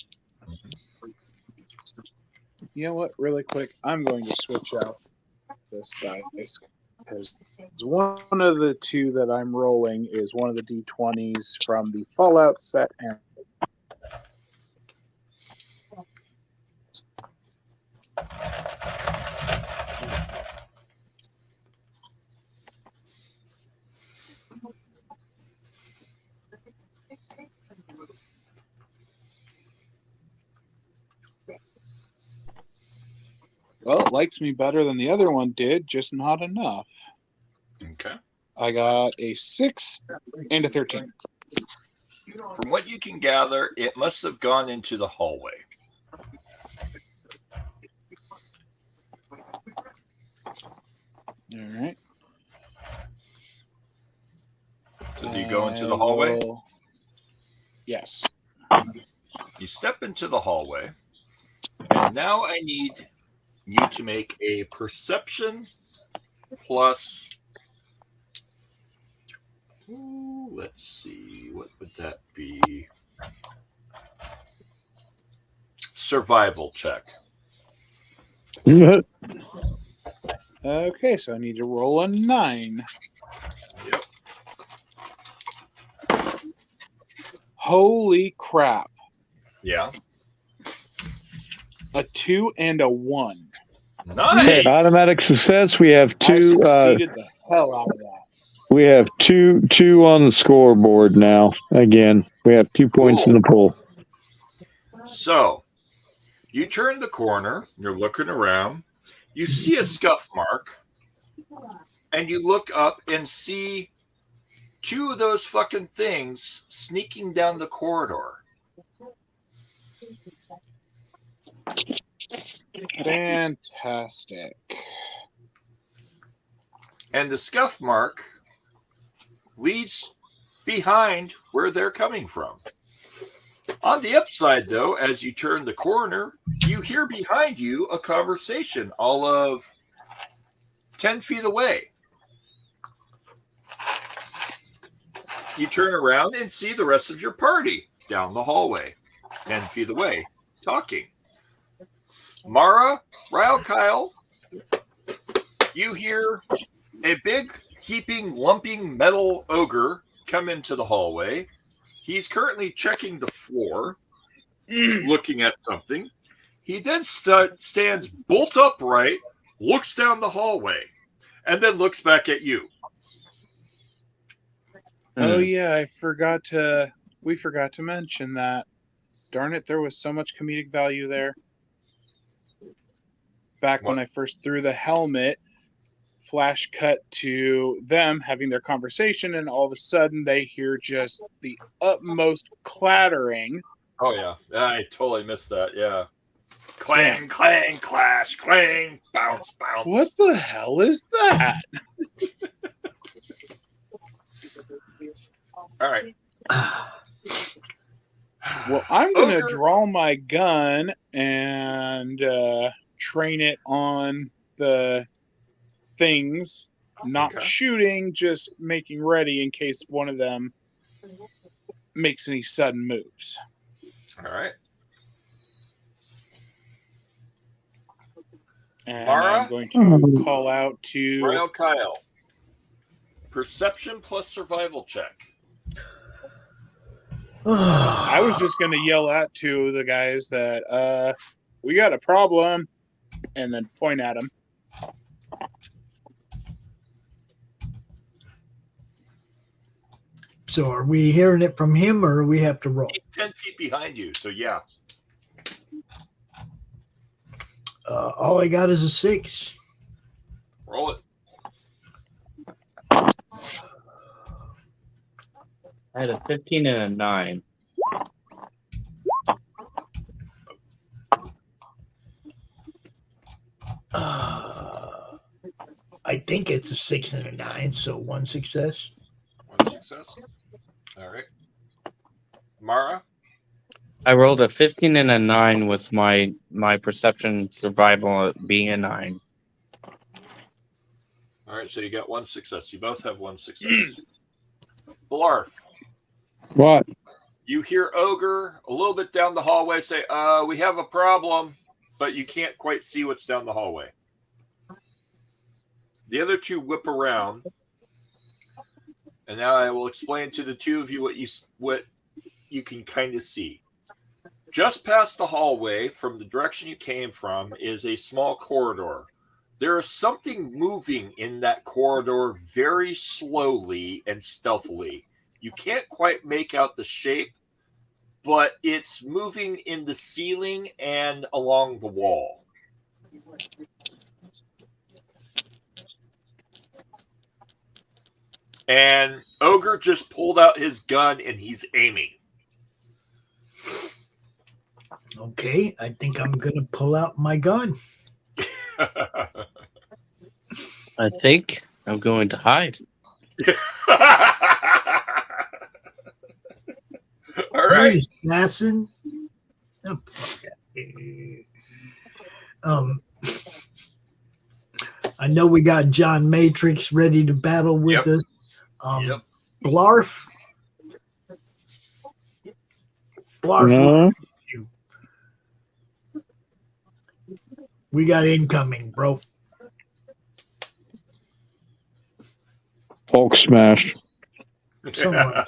You know what? Really quick, I'm going to switch out this dice because one of the 2 that I'm rolling is one of the D20s from the Fallout set. And well, it likes me better than the other one did, just not enough. Okay. I got a 6 and a 13. From what you can gather, it must have gone into the hallway. All right. So do you go into the hallway? Yes. You step into the hallway, and now I need you to make a perception plus. Let's see, what would that be? Survival check. Okay, so I need to roll a 9. Yep. Holy crap. Yeah. A 2 and a 1. Nice. Automatic success. We have I 2. succeeded the hell out of that. We have two on the scoreboard now. Again, we have 2 points in the pool. So, you turn the corner, you're looking around, you see a scuff mark, and you look up and see 2 of those fucking things sneaking down the corridor. Fantastic. And the scuff mark leads behind where they're coming from. On the upside, though, as you turn the corner, you hear behind you a conversation all of 10 feet away. You turn around and see the rest of your party down the hallway, 10 feet away, talking. Mara, Ryle, Kyle, you hear a big, heaping, lumping metal ogre come into the hallway. He's currently checking the floor, looking at something. He then stands bolt upright, looks down the hallway, and then looks back at you. Oh yeah, we forgot to mention that. Darn it, there was so much comedic value there. Back when I first threw the helmet, flash cut to them having their conversation, and all of a sudden they hear just the utmost clattering. Oh yeah, I totally missed that. Yeah, clang, clang, clash, clang, bounce, bounce. What the hell is that? All right. Well, I'm gonna draw my gun and train it on the things, not shooting, just making ready in case one of them makes any sudden moves. All right. And Mara? I'm going to call out to Royal Kyle. Perception plus survival check. I was just going to yell out to the guys that we got a problem, and then point at them. So are we hearing it from him, or we have to roll? He's 10 feet behind you, so yeah. All I got is a 6. Roll it. I had a 15 and a 9. I think it's a 6 and a 9, so 1 success. 1 success. All right. Mara? I rolled a 15 and a 9 with my perception survival being a 9. All right, so you got 1 success. You both have 1 success. Blarf. What? You hear Ogre a little bit down the hallway say, we have a problem, but you can't quite see what's down the hallway. The other two whip around, and now I will explain to the two of you what you can kind of see. Just past the hallway from the direction you came from is a small corridor. There is something moving in that corridor very slowly and stealthily. You can't quite make out the shape, but it's moving in the ceiling and along the wall. And Ogre just pulled out his gun and he's aiming. Okay, I think I'm going to pull out my gun. I think I'm going to hide. All right. Hey, assassin. I know we got John Matrix ready to battle with us. Blarf. Blarf. We got incoming, bro. Hulk smash. Someone.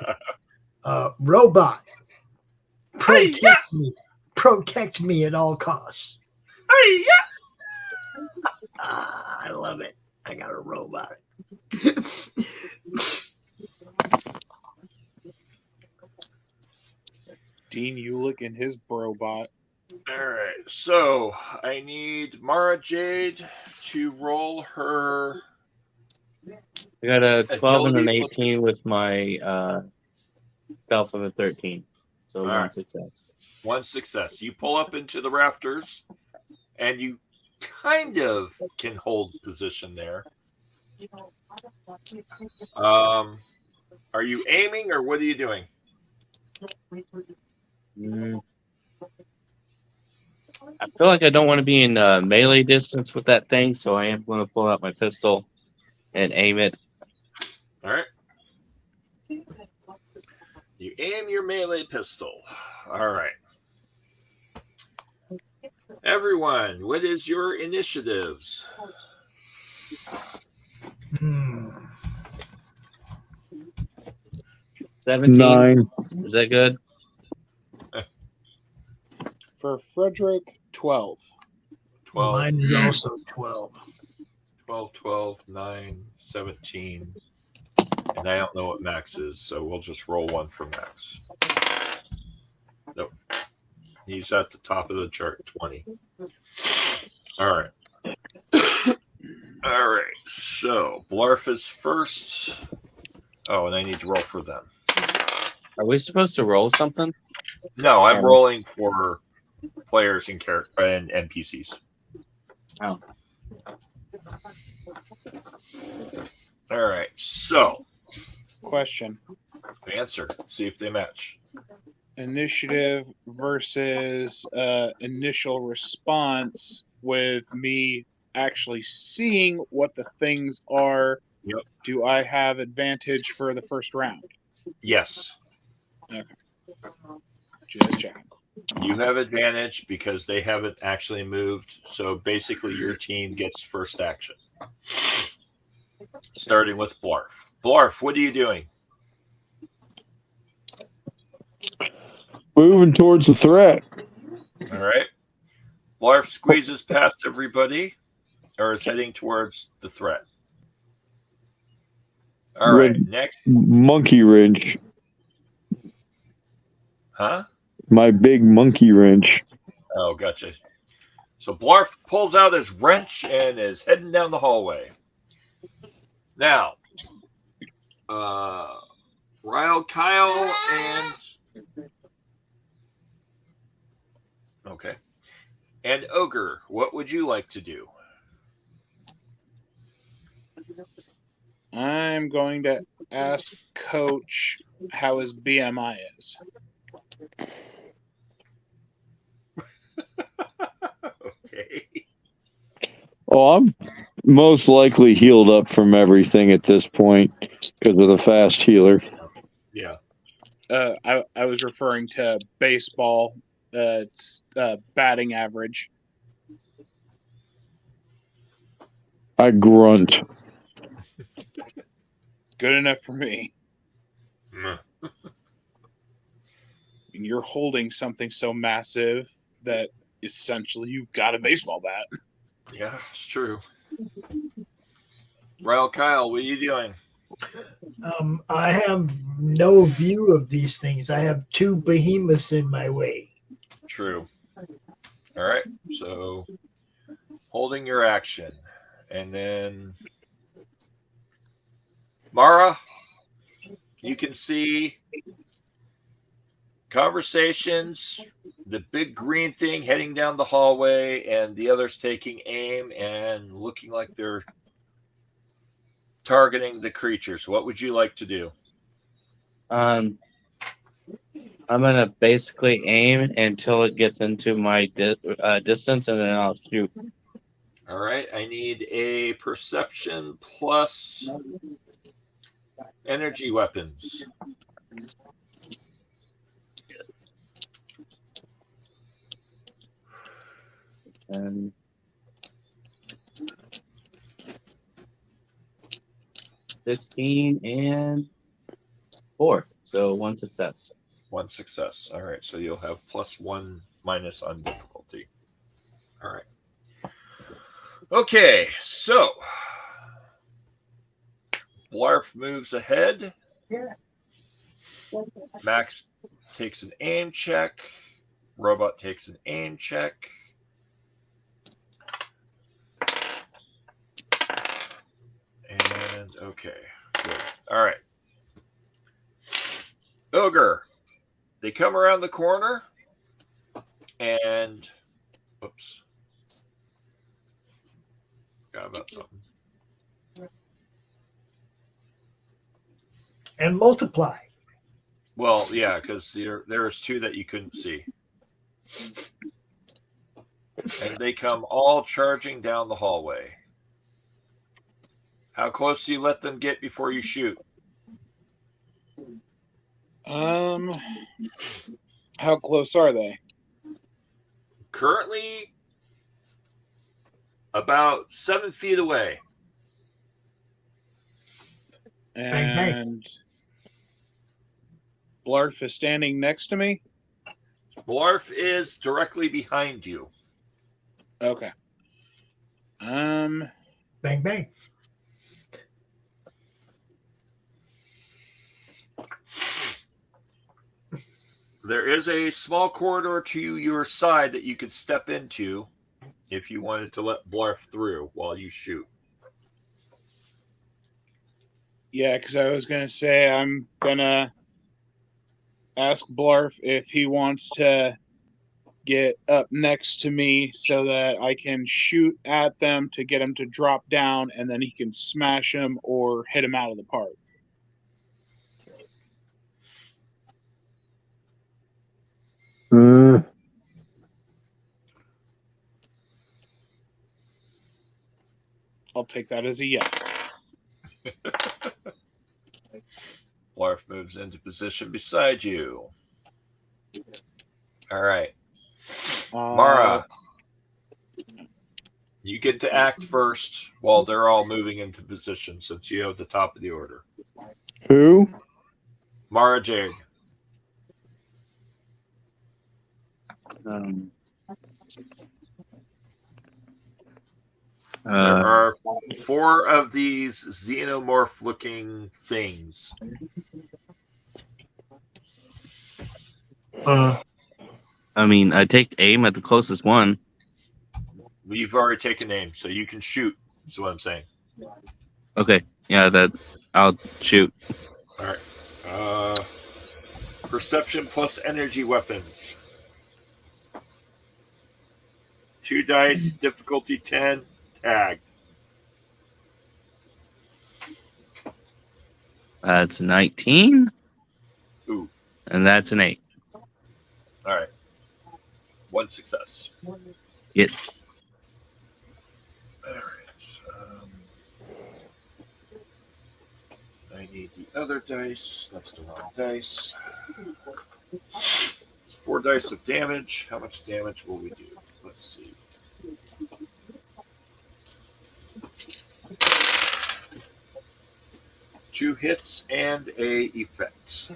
Robot. Protect me. Protect me at all costs. I love it. I got a robot. Dean Ulick and his brobot. All right, so I need Mara Jade to roll her. I got a 12 and an Agility 18 with my stealth of a 13. So All 1 right. success. 1 success. You pull up into the rafters, and you kind of can hold position there. Are you aiming, or what are you doing? I feel like I don't want to be in melee distance with that thing, so I am going to pull out my pistol and aim it. All right. You aim your melee pistol. All right. Everyone, what is your initiatives? 17. 9. Is that good? For Frederick, 12. 12. Mine is also 12. 12, 12, 9, 17. And I don't know what max is, so we'll just roll 1 for max. Nope. He's at the top of the chart, 20. All right. All right, so Blarf is first. Oh, and I need to roll for them. Are we supposed to roll something? No, I'm rolling for players and NPCs. Oh. All right, so Question. answer. See if they match. Initiative versus initial response with me actually seeing what the things are. Yep. Do I have advantage for the first round? Yes. Okay. Just checking. You have advantage because they haven't actually moved. So basically your team gets first action. Starting with Blarf. Blarf, what are you doing? Moving towards the threat. All right. Blarf squeezes past everybody or is heading towards the threat. All right. Next. Monkey wrench. Huh? My big monkey wrench. Oh, gotcha. So Blarf pulls out his wrench and is heading down the hallway. Now, Ryle, Kyle, and okay, and Ogre, what would you like to do? I'm going to ask Coach how his BMI is. Okay. Oh, I'm most likely healed up from everything at this point because of the fast healer. Yeah. I was referring to baseball. It's batting average. I grunt. Good enough for me. Mm. And you're holding something so massive that essentially you've got a baseball bat. Yeah, it's true. Ryle, Kyle, what are you doing? I have no view of these things. I have two behemoths in my way. True. All right. So holding your action. And then Mara, you can see conversations, the big green thing heading down the hallway, and the others taking aim and looking like they're targeting the creatures. What would you like to do? I'm gonna basically aim until it gets into my distance, and then I'll shoot. All right. I need a perception plus energy weapons. And 16 and 4. So 1 success. 1 success. All right. So you'll have +1 minus on difficulty. All right. Okay. So Blarf moves ahead. Max takes an aim check. Robot takes an aim check. And okay, good. All right. Ogre. They come around the corner and oops. Forgot about something. And multiply. Well, yeah, because there's 2 that you couldn't see. And they come all charging down the hallway. How close do you let them get before you shoot? How close are they? Currently, about 7 feet away. And Bang, bang. Blarf is standing next to me? Blarf is directly behind you. Okay. Bang, bang. There is a small corridor to your side that you could step into if you wanted to let Blarf through while you shoot. Yeah, because I was going to say I'm going to ask Blarf if he wants to get up next to me so that I can shoot at them to get him to drop down, and then he can smash him or hit him out of the park. I'll take that as a yes. Blarf moves into position beside you. All right. Mara, you get to act first while they're all moving into position since you have the top of the order. Who? Mara Jade. There are 4 of these xenomorph-looking things. I mean, I take aim at the closest one. You've already taken aim, so you can shoot, is what I'm saying. Okay, yeah, I'll shoot. All right. Perception plus energy weapons. 2 dice, difficulty 10, tag. That's 19. Ooh. And that's an 8. All right. 1 success. Yes. All right. I need the other dice. That's the wrong dice. 4 dice of damage. How much damage will we do? Let's see. Two hits and a effect.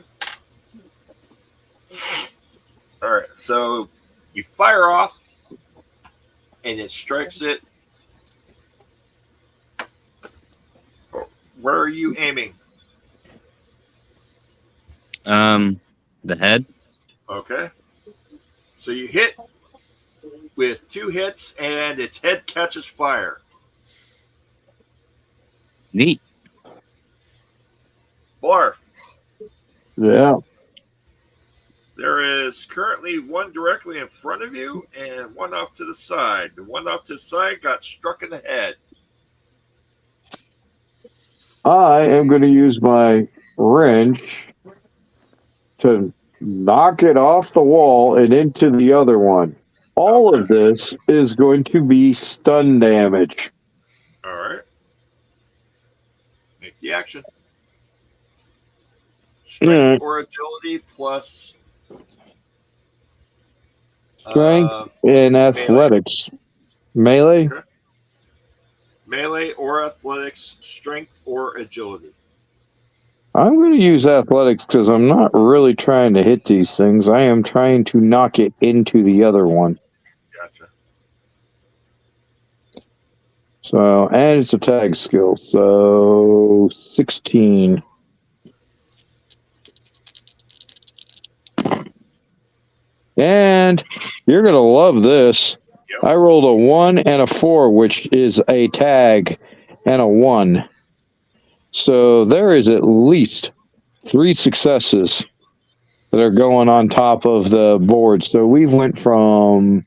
All right, so you fire off, and it strikes it. Where are you aiming? The head. Okay. So you hit with 2 hits, and its head catches fire. Neat. Blarf. Yeah. There is currently 1 directly in front of you and 1 off to the side. The 1 off to the side got struck in the head. I am going to use my wrench to knock it off the wall and into the other one. All of this is going to be stun damage. All right. Make the action. Strength or agility plus... Strength and athletics. Melee? Okay. Melee or athletics, strength or agility. I'm going to use athletics because I'm not really trying to hit these things. I am trying to knock it into the other one. Gotcha. So, and it's a tag skill. So, 16. And you're going to love this. Yep. I rolled a 1 and a 4, which is a tag, and a 1. So there is at least 3 successes that are going on top of the board. So we went from,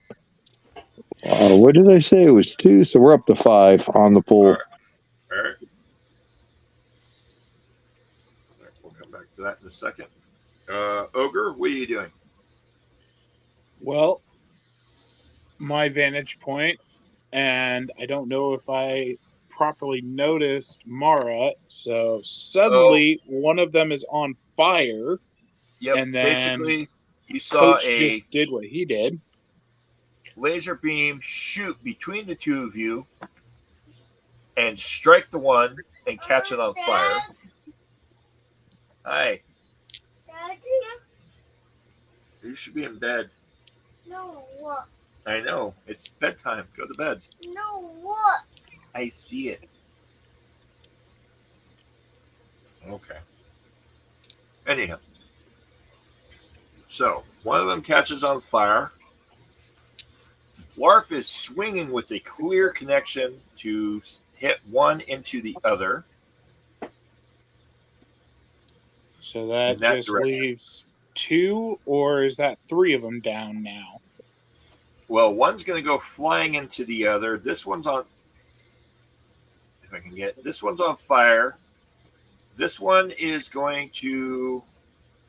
what did I say? It was 2, so we're up to 5 on the pool. All right. We'll come back to that in a second. Ogre, what are you doing? Well, my vantage point, and I don't know if I properly noticed Mara, so suddenly one of them is on fire. Yep, and then basically you saw Coach just did what he did. Laser beam shoot between the 2 of you and strike the one and catch it on fire. Hi. Daddy? You should be in bed. No, what? I know. It's bedtime. Go to bed. No, what? I see it. Okay. Anyhow. So, one of them catches on fire. Blarf is swinging with a clear connection to hit one into the other. So that In that just direction. leaves 2, or is that 3 of them down now? Well, one's going to go flying into the other. This one's on. If I can get this one's on fire. This one is going to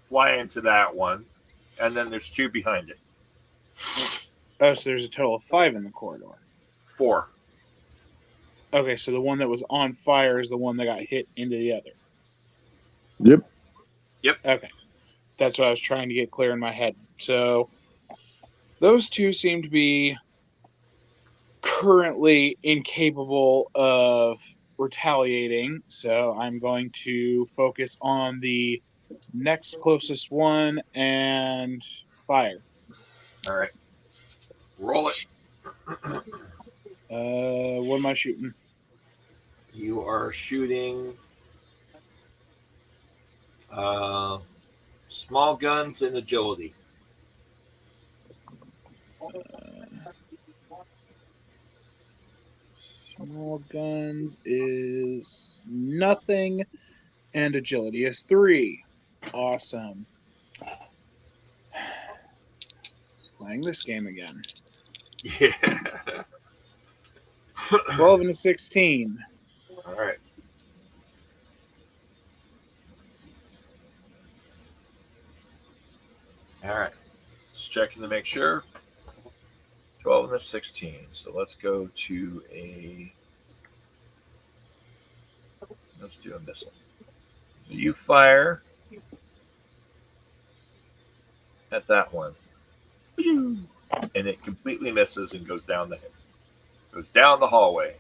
fly into that one, and then there's 2 behind it. Oh, so there's a total of 5 in the corridor. 4. Okay, so the one that was on fire is the one that got hit into the other. Yep. Okay. That's what I was trying to get clear in my head. So those 2 seem to be currently incapable of retaliating. So I'm going to focus on the next closest one and fire. All right. Roll it. What am I shooting? You are shooting small guns and agility. Small guns is nothing, and agility is 3. Awesome. Playing this game again. Yeah. 12 and a 16. All right. All right. Just checking to make sure. 12 and a 16. So let's go to let's do a missile. So you fire at that one. And it completely misses and goes down the hallway.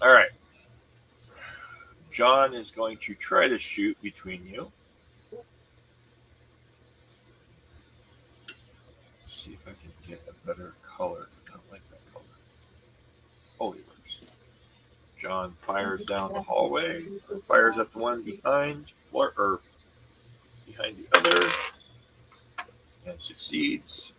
All right. John is going to try to shoot between you. Let's see if I can get a better color, because I don't like that color. Holy works. John fires down the hallway, fires at the one behind the other, and succeeds.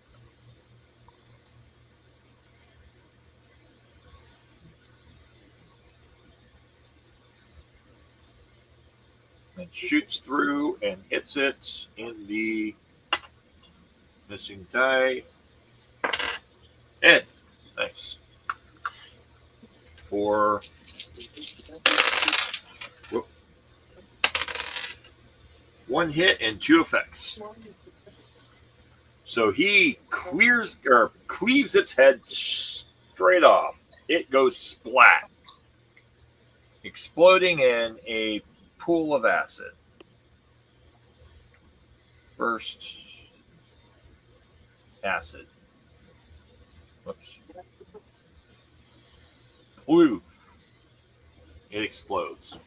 And shoots through and hits it in the missing die. Ed, nice. For one hit and 2 effects. So he cleaves its head straight off. It goes splat, exploding in a pool of acid. First acid. Whoops. Bloof. It explodes.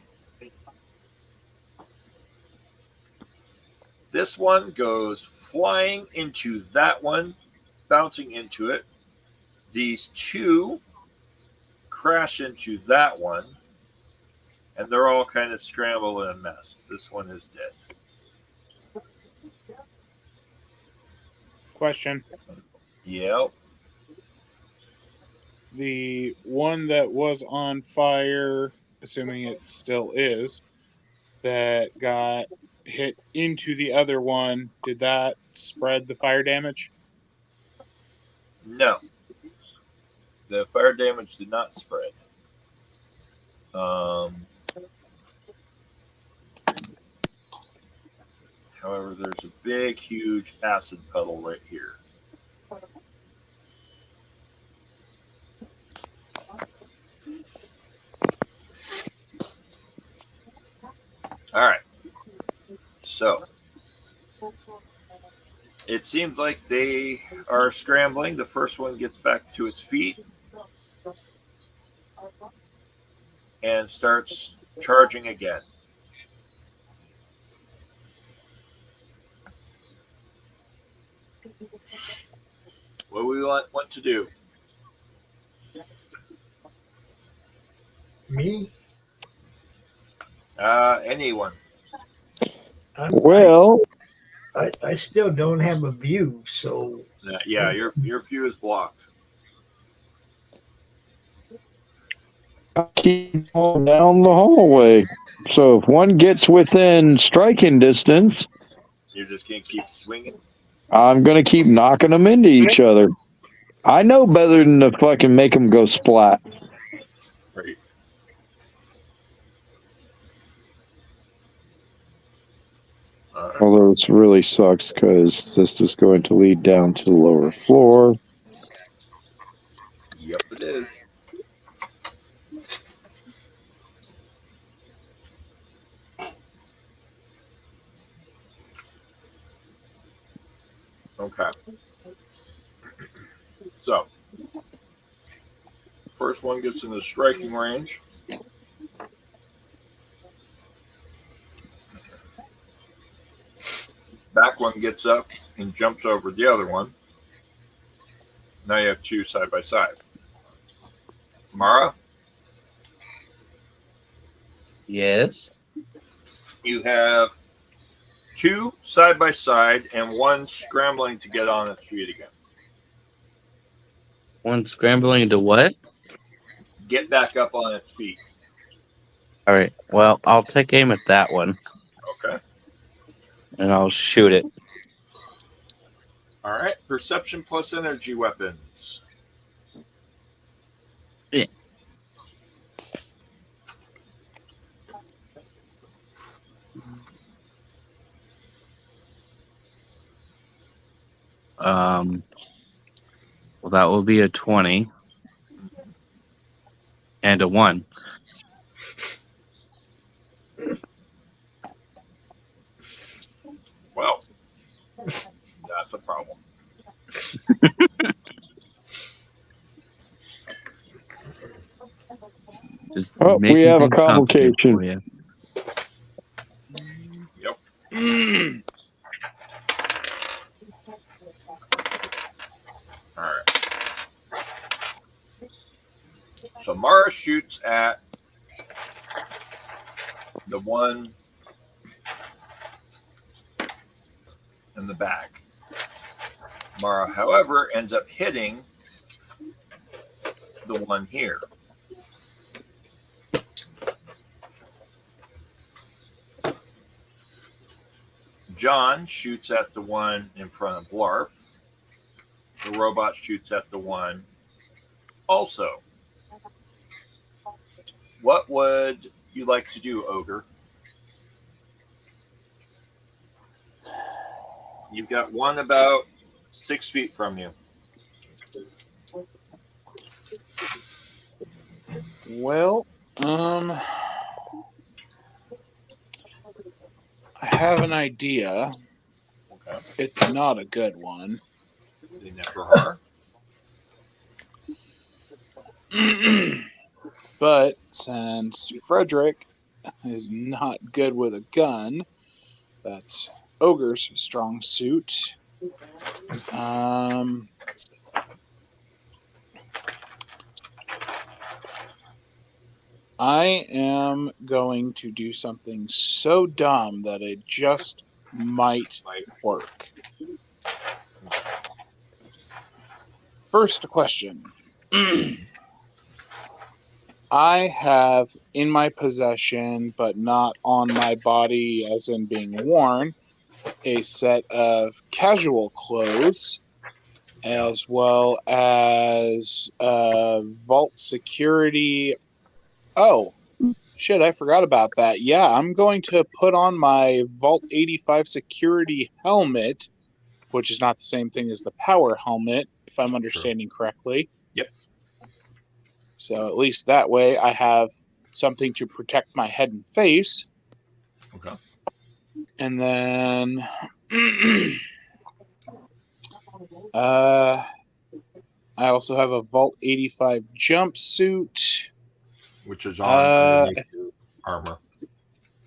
This one goes flying into that one, bouncing into it. These 2 crash into that one, and they're all kind of scrambled in a mess. This one is dead. Question. Yep. The one that was on fire, assuming it still is, that got hit into the other one, did that spread the fire damage? No. The fire damage did not spread. However, there's a big, huge acid puddle right here. All right. So it seems like they are scrambling. The first one gets back to its feet and starts charging again. What do we want to do? Me? Anyone. Well, I still don't have a view, so Yeah, your view is blocked. keep going down the hallway. So if one gets within striking distance, You're just gonna keep swinging. I'm gonna keep knocking them into each other. I know better than to fucking make them go splat. Right. Although this really sucks because this is going to lead down to the lower floor. Yep, it is. Okay. So, first one gets in the striking range. Back one gets up and jumps over the other one. Now you have two side by side. Mara, Yes. you have two side by side and one scrambling to get on its feet again. One scrambling to what? Get back up on its feet. All right. Well, I'll take aim at that one. Okay. And I'll shoot it. All right. Perception plus energy weapons. Yeah. Well, that will be a 20 and a 1. Well, that's a problem. Just Oh, we making have a things complicated complication. for you. Yep. All right. So Mara shoots at the one in the back. Mara, however, ends up hitting the one here. John shoots at the one in front of Blarf. The robot shoots at the one also. What would you like to do, Ogre? You've got one about 6 feet from you. Well, I have an idea. Okay. It's not a good one. They never are. But since Frederick is not good with a gun, that's Ogre's strong suit. I am going to do something so dumb that it just might work. First question. I have in my possession, but not on my body as in being worn, a set of casual clothes, as well as vault security. Oh, shit, I forgot about that. Yeah, I'm going to put on my Vault 85 security helmet, which is not the same thing as the power helmet, if I'm understanding correctly. Yep. So at least that way I have something to protect my head and face. Okay. And then I also have a Vault 85 jumpsuit. Which is on underneath your armor.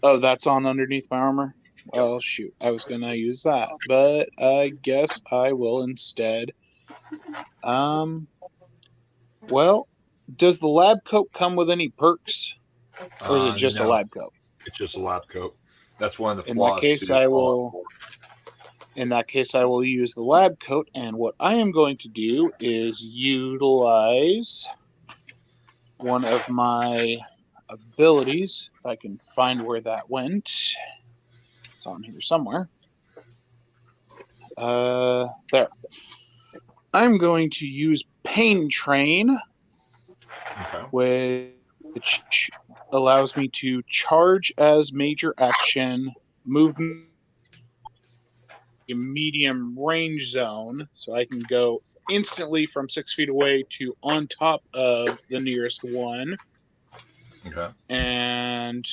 Oh, that's on underneath my armor? Well, shoot. I was going to use that, but I guess I will instead. Well, does the lab coat come with any perks? Or is it just a lab coat? It's just a lab coat. That's one of the In flaws. that case, I will use the lab coat, and what I am going to do is utilize one of my abilities, if I can find where that went. It's on here somewhere. There. I'm going to use Pain Train, which allows me to charge as major action, move a medium range zone, so I can go instantly from 6 feet away to on top of the nearest one. Okay. And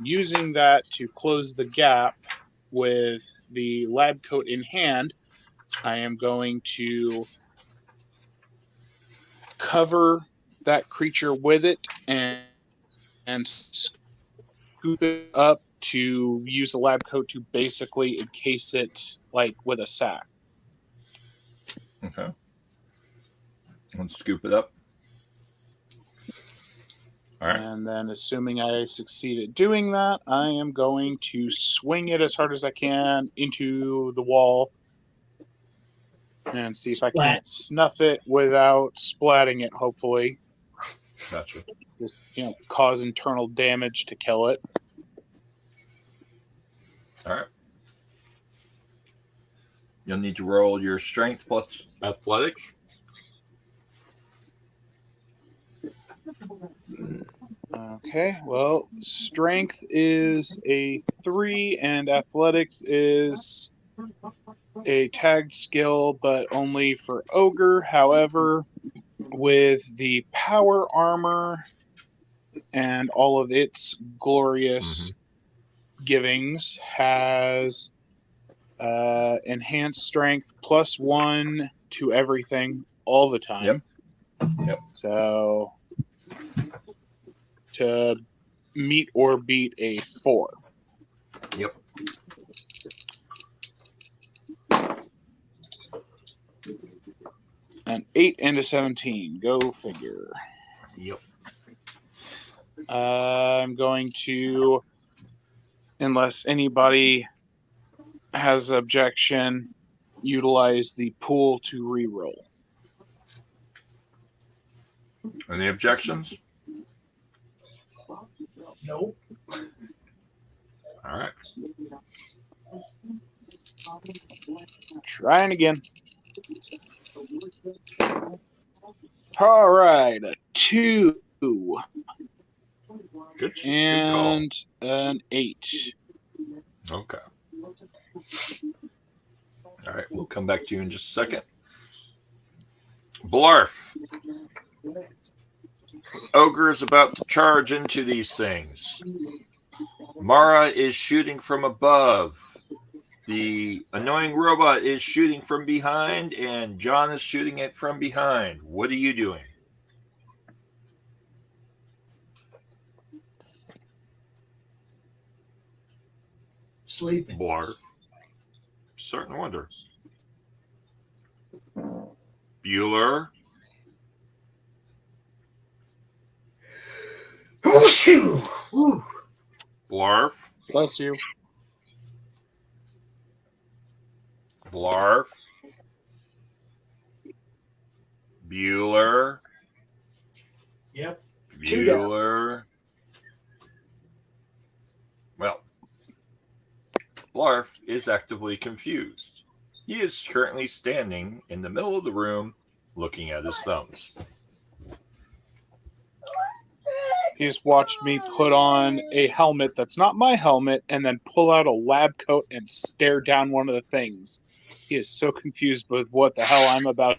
using that to close the gap with the lab coat in hand, I am going to cover that creature with it and scoop it up to use the lab coat to basically encase it like with a sack. Okay. Let's scoop it up. All right. And then, assuming I succeed at doing that, I am going to swing it as hard as I can into the wall and see if I can't snuff it without splatting it, hopefully. Gotcha. Just, cause internal damage to kill it. All right. You'll need to roll your strength plus athletics. Okay, well, strength is a 3 and athletics is a tagged skill, but only for Ogre. However, with the power armor and all of its glorious givings, has enhanced strength +1 to everything all the time. Yep. So to meet or beat a 4. Yep. An 8 and a 17. Go figure. Yep. I'm going to, unless anybody has objection, utilize the pool to reroll. Any objections? Nope. All right. Trying again. All right, a 2. Good. And good an 8. Okay. All right, we'll come back to you in just a second. Blarf. Ogre is about to charge into these things. Mara is shooting from above. The annoying robot is shooting from behind, and John is shooting it from behind. What are you doing? Sleeping. Blarf. Starting to wonder. Bueller. Blarf. Bless you. Blarf. Bueller. Yep. Bueller. Well, Blarf is actively confused. He is currently standing in the middle of the room looking at his thumbs. He's watched me put on a helmet that's not my helmet and then pull out a lab coat and stare down one of the things. He is so confused with what the hell I'm about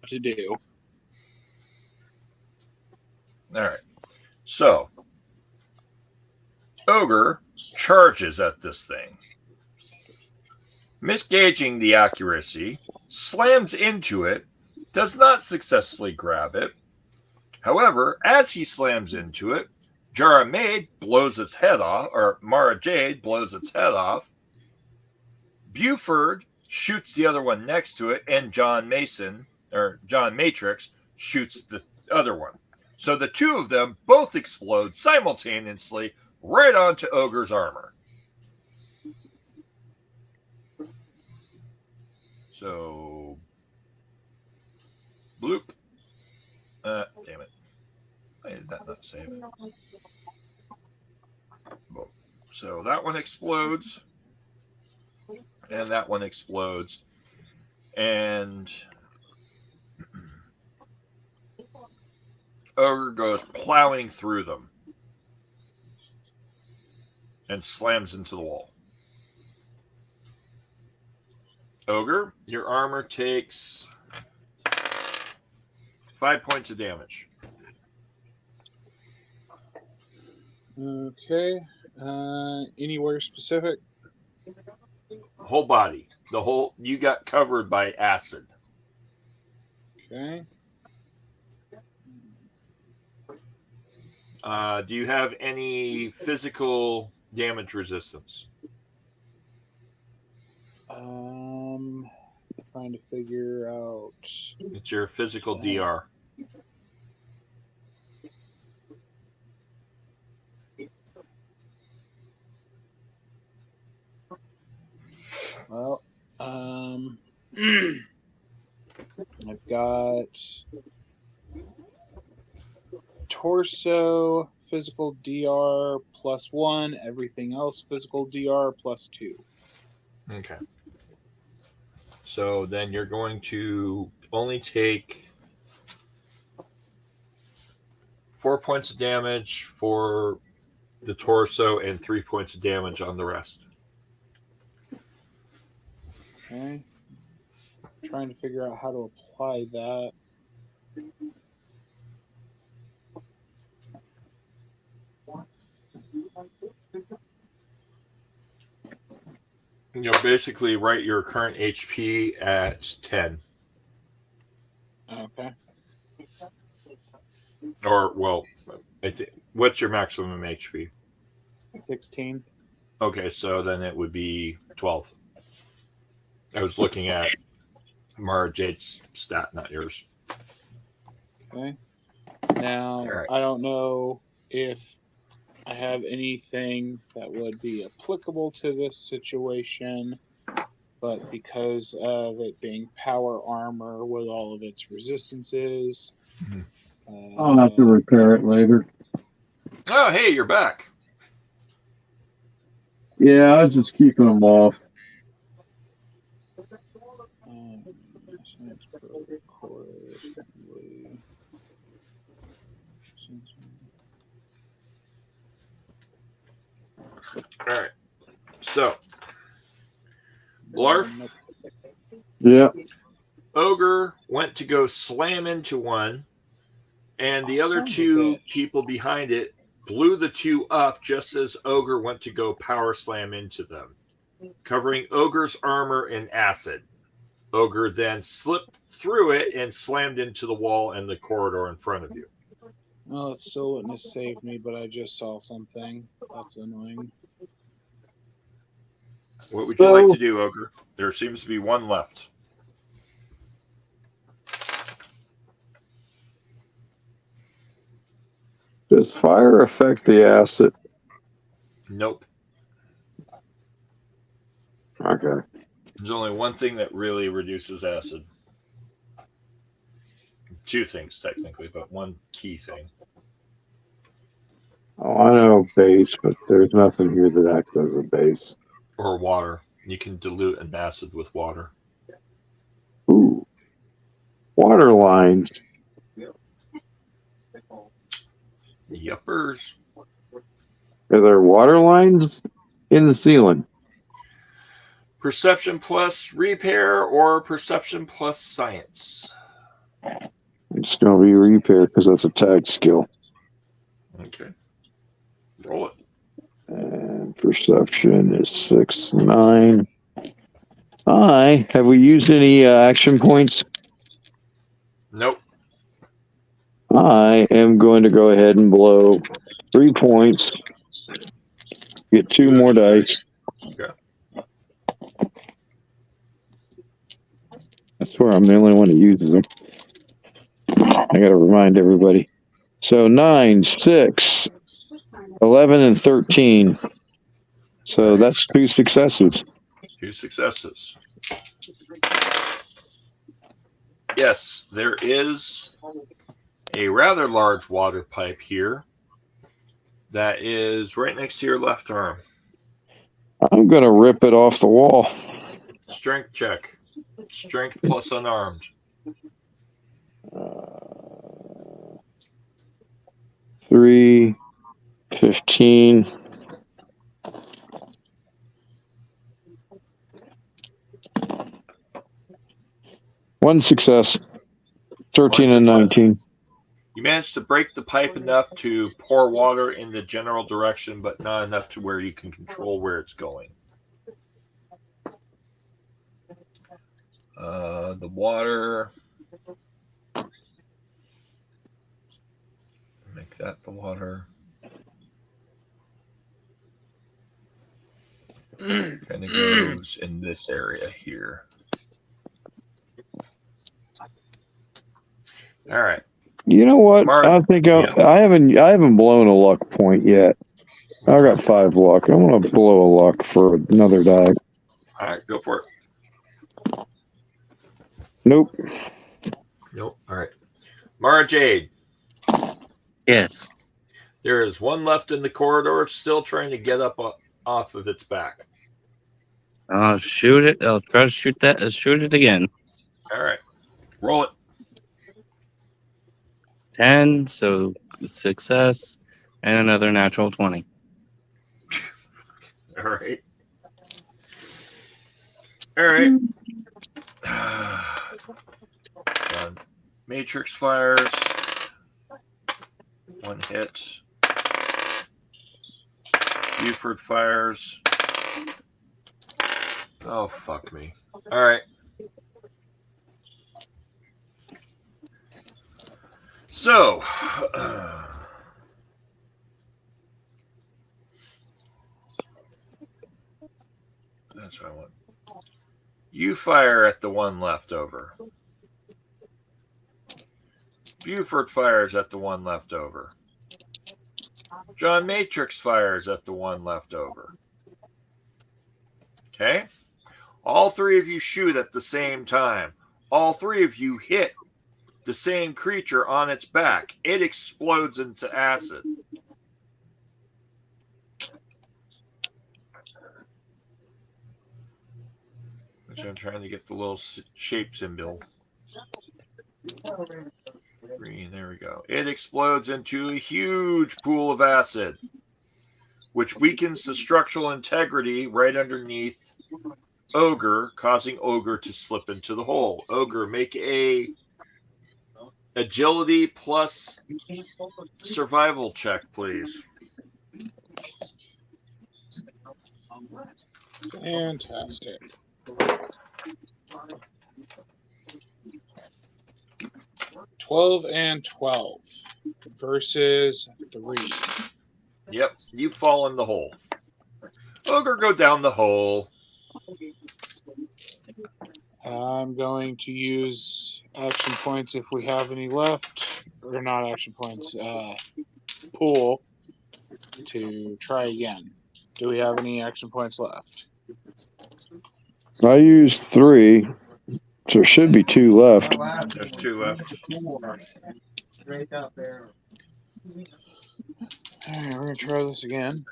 to do. All right. So, Ogre charges at this thing. Misgauging the accuracy, slams into it, does not successfully grab it. However, as he slams into it, Mara Jade blows its head off. Buford shoots the other one next to it, and John Matrix shoots the other one. So the two of them both explode simultaneously right onto Ogre's armor. So, bloop. Damn it. Why did that not save? So that one explodes. And that one explodes. And Ogre goes plowing through them and slams into the wall. Ogre, your armor takes 5 points of damage. Okay. Anywhere specific? Whole body. The whole, you got covered by acid. Okay. Do you have any physical damage resistance? Trying to figure out. It's your physical DR. Well, I've got torso physical DR +1, everything else physical DR +2. Okay. So then you're going to only take 4 points of damage for the torso and 3 points of damage on the rest. Okay. Trying to figure out how to apply that. You know, basically write your current HP at 10. Okay. Or, well, what's your maximum HP? 16. Okay, so then it would be 12. I was looking at Mara Jade's stat, not yours. Okay. Now, right. I don't know if I have anything that would be applicable to this situation, but because of it being power armor with all of its resistances, I'll have to repair it later. Oh, hey, you're back. Yeah, I was just keeping them off. All right. So, Blarf. Yeah. Ogre went to go slam into one, and the other two people behind it blew the two up just as Ogre went to go power slam into them, covering Ogre's armor in acid. Ogre then slipped through it and slammed into the wall and the corridor in front of you. Well, it still wouldn't have saved me, but I just saw something. That's annoying. What would you like to do, Ogre? There seems to be one left. Does fire affect the acid? Nope. Okay. There's only one thing that really reduces acid. Two things, technically, but one key thing. Oh, I know base, but there's nothing here that acts as a base. Or water. You can dilute an acid with water. Ooh. Water lines. Yuppers. Are there water lines in the ceiling? Perception plus repair or perception plus science? It's going to be repair because that's a tag skill. Okay. Roll it. And perception is 6, 9. Hi. Have we used any action points? Nope. I am going to go ahead and blow 3 points. Get 2 more dice. Okay. I swear I'm the only one who uses them. I got to remind everybody. So 9, 6, 11, and 13. So that's 2 successes. 2 successes. Yes, there is a rather large water pipe here that is right next to your left arm. I'm going to rip it off the wall. Strength check. Strength plus unarmed. 3, 15. One success. 13 and 19. You managed to break the pipe enough to pour water in the general direction, but not enough to where you can control where it's going. The water. Make that the water. Kind of goes in this area here. All right. You know what? Mark, I think I haven't blown a luck point yet. I got 5 luck. I'm gonna blow a luck for another die. All right, go for it. Nope. Nope. All right. Mara Jade. Yes. There is one left in the corridor, still trying to get up off of its back. I'll shoot it. I'll try to shoot that. Shoot it again. All right. Roll it. 10, so success, and another natural 20. All right. All right. John Matrix fires. 1 hit. Buford fires. Oh, fuck me. All right. So, that's what I want. You fire at the one left over. Buford fires at the one left over. John Matrix fires at the one left over. Okay? All 3 of you shoot at the same time. All 3 of you hit the same creature on its back. It explodes into acid. Which I'm trying to get the little shape symbol. Green, there we go. It explodes into a huge pool of acid, which weakens the structural integrity right underneath Ogre, causing Ogre to slip into the hole. Ogre, make a agility plus survival check, please. Fantastic. $12 and 12 versus 3. Yep, you fall in the hole. Ogre, go down the hole. I'm going to use action points if we have any left, or not action points, pool to try again. Do we have any action points left? I used 3. So there should be 2 left. There's 2 left. Alright, we're going to try this again.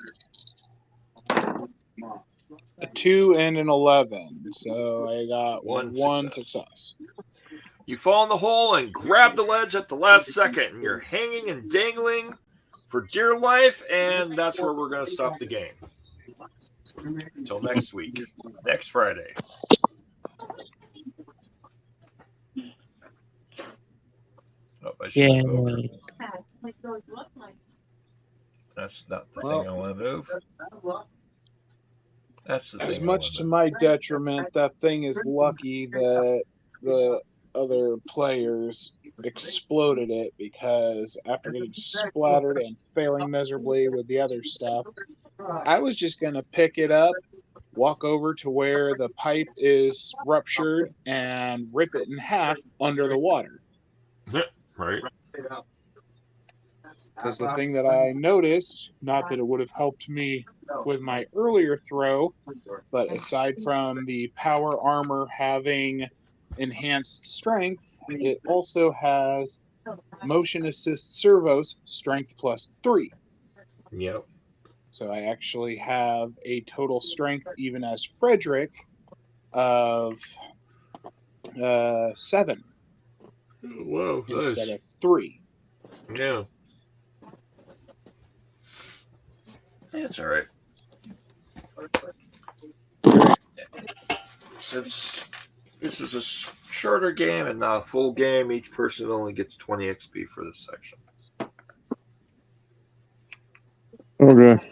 A 2 and an 11. So I got one success. You fall in the hole and grab the ledge at the last second, and you're hanging and dangling for dear life, and that's where we're going to stop the game. Until next week. Next Friday. Oh, I should have moved. That's not the thing I want to move. That's the thing. As much to my detriment, that thing is lucky that the other players exploded it, because after getting splattered and failing miserably with the other stuff, I was just going to pick it up, walk over to where the pipe is ruptured, and rip it in half under the water. Right. Because the thing that I noticed, not that it would have helped me with my earlier throw, but aside from the power armor having enhanced strength, it also has motion assist servos, strength +3. Yep. So I actually have a total strength, even as Frederick, of 7 Whoa, instead nice. of 3. Yeah. That's all right. Since this is a shorter game and not a full game, each person only gets 20 XP for this section. Okay.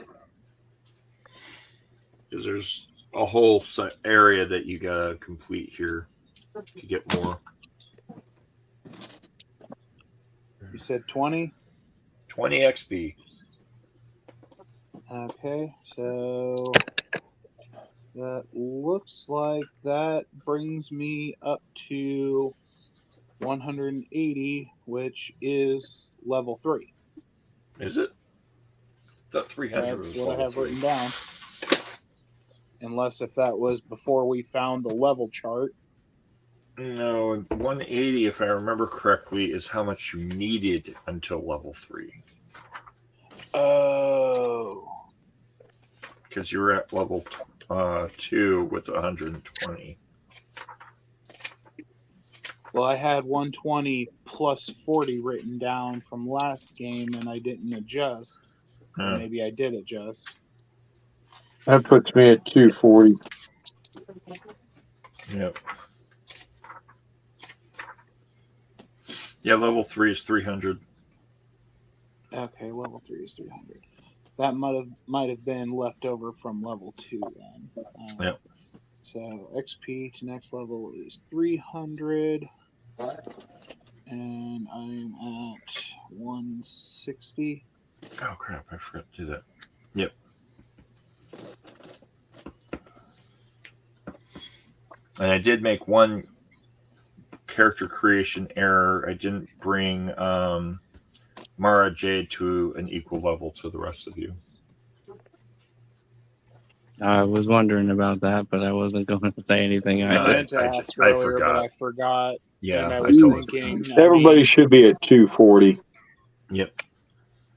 Because there's a whole area that you gotta complete here to get more. You said 20? 20 XP. Okay, so that looks like that brings me up to 180, which is level 3. Is it? I thought 300 That's was what I level have 3. written down. Unless if that was before we found the level chart. No, 180, if I remember correctly, is how much you needed until level 3. Oh. Because you were at level 2 with 120. Well, I had 120 plus 40 written down from last game, and I didn't adjust. Or maybe I did adjust. That puts me at 240. Yep. Yeah, level 3 is 300. Okay, level 3 is 300. That might have been left over from level 2 then. Yep. So XP to next level is 300. And I'm at 160. Oh, crap. I forgot to do that. Yep. And I did make one character creation error. I didn't bring Mara Jade to an equal level to the rest of you. I was wondering about that, but I wasn't going to say anything. I meant to ask earlier, but I forgot. Yeah, and I I was totally thinking. Everybody should be at 240. Yep.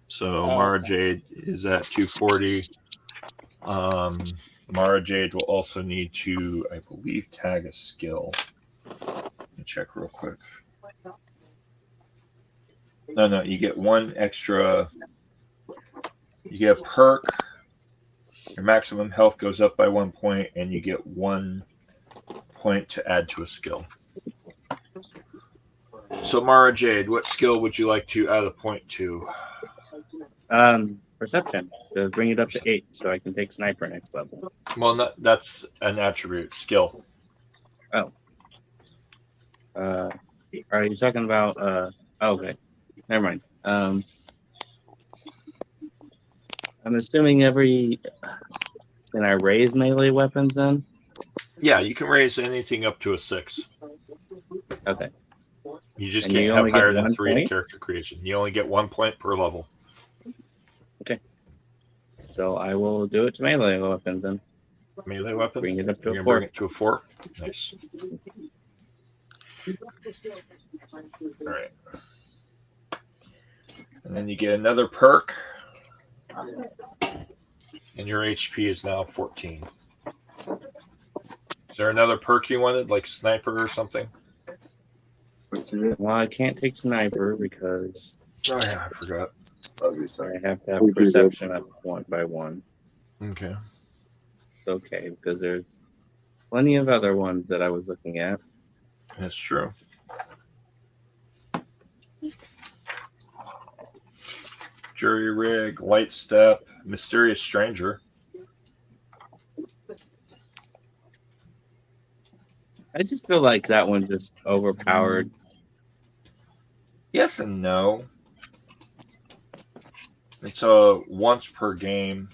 So Mara Jade is at 240. Mara Jade will also need to, I believe, tag a skill. Let me check real quick. No, you get one extra. You get a perk. Your maximum health goes up by 1 point, and you get 1 point to add to a skill. So, Mara Jade, what skill would you like to add a point to? Perception. To bring it up to 8, so I can take sniper next level. Well, that's an attribute. Skill. Oh. Are you talking about? Okay. Never mind. I'm assuming can I raise melee weapons then? Yeah, you can raise anything up to a 6. Okay. You just And can't you have only get higher than 1 3 in point? character creation. You only get 1 point per level. Okay. So I will do it to melee weapons then. Melee weapon? Bring it up to You're a going to 4. bring it to a 4? Nice. All right. And then you get another perk. And your HP is now 14. Is there another perk you wanted, like sniper or something? Well, I can't take sniper because Oh, yeah, I forgot. I have to have perception up 1 by 1. Okay. Okay, because there's plenty of other ones that I was looking at. That's true. Jury rig, light step, mysterious stranger. I just feel like that one's just overpowered. Yes and no. It's a once per game.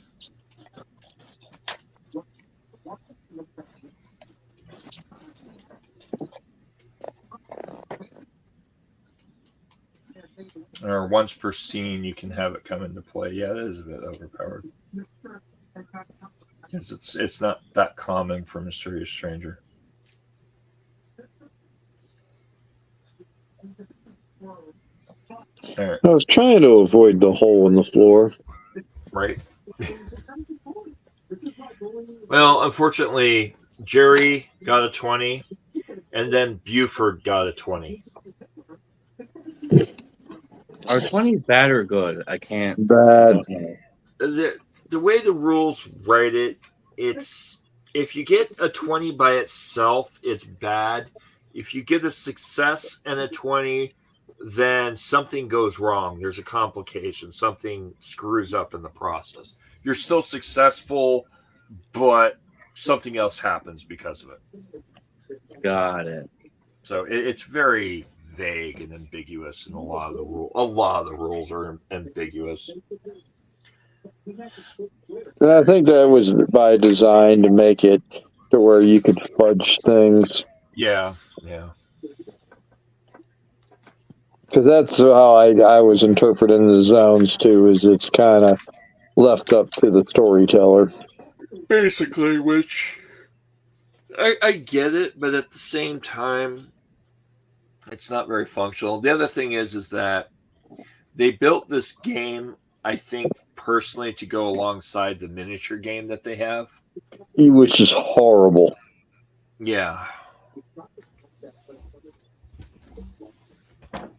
Or once per scene, you can have it come into play. Yeah, that is a bit overpowered. Because it's not that common for Mysterious Stranger. All right. I was trying to avoid the hole in the floor. Right. Well, unfortunately, Jerry got a 20, and then Buford got a 20. Are 20s bad or good? I can't. Bad. The way the rules write it, it's if you get a 20 by itself, it's bad. If you get a success and a 20, then something goes wrong. There's a complication. Something screws up in the process. You're still successful, but something else happens because of it. Got it. So it's very vague and ambiguous, and a lot of the rules are ambiguous. And I think that was by design to make it to where you could fudge things. Yeah. Because that's how I was interpreting the zones too. Is it's kind of left up to the storyteller. Basically, which I get it, but at the same time, it's not very functional. The other thing is that they built this game, I think, personally, to go alongside the miniature game that they have. Which is horrible. Yeah.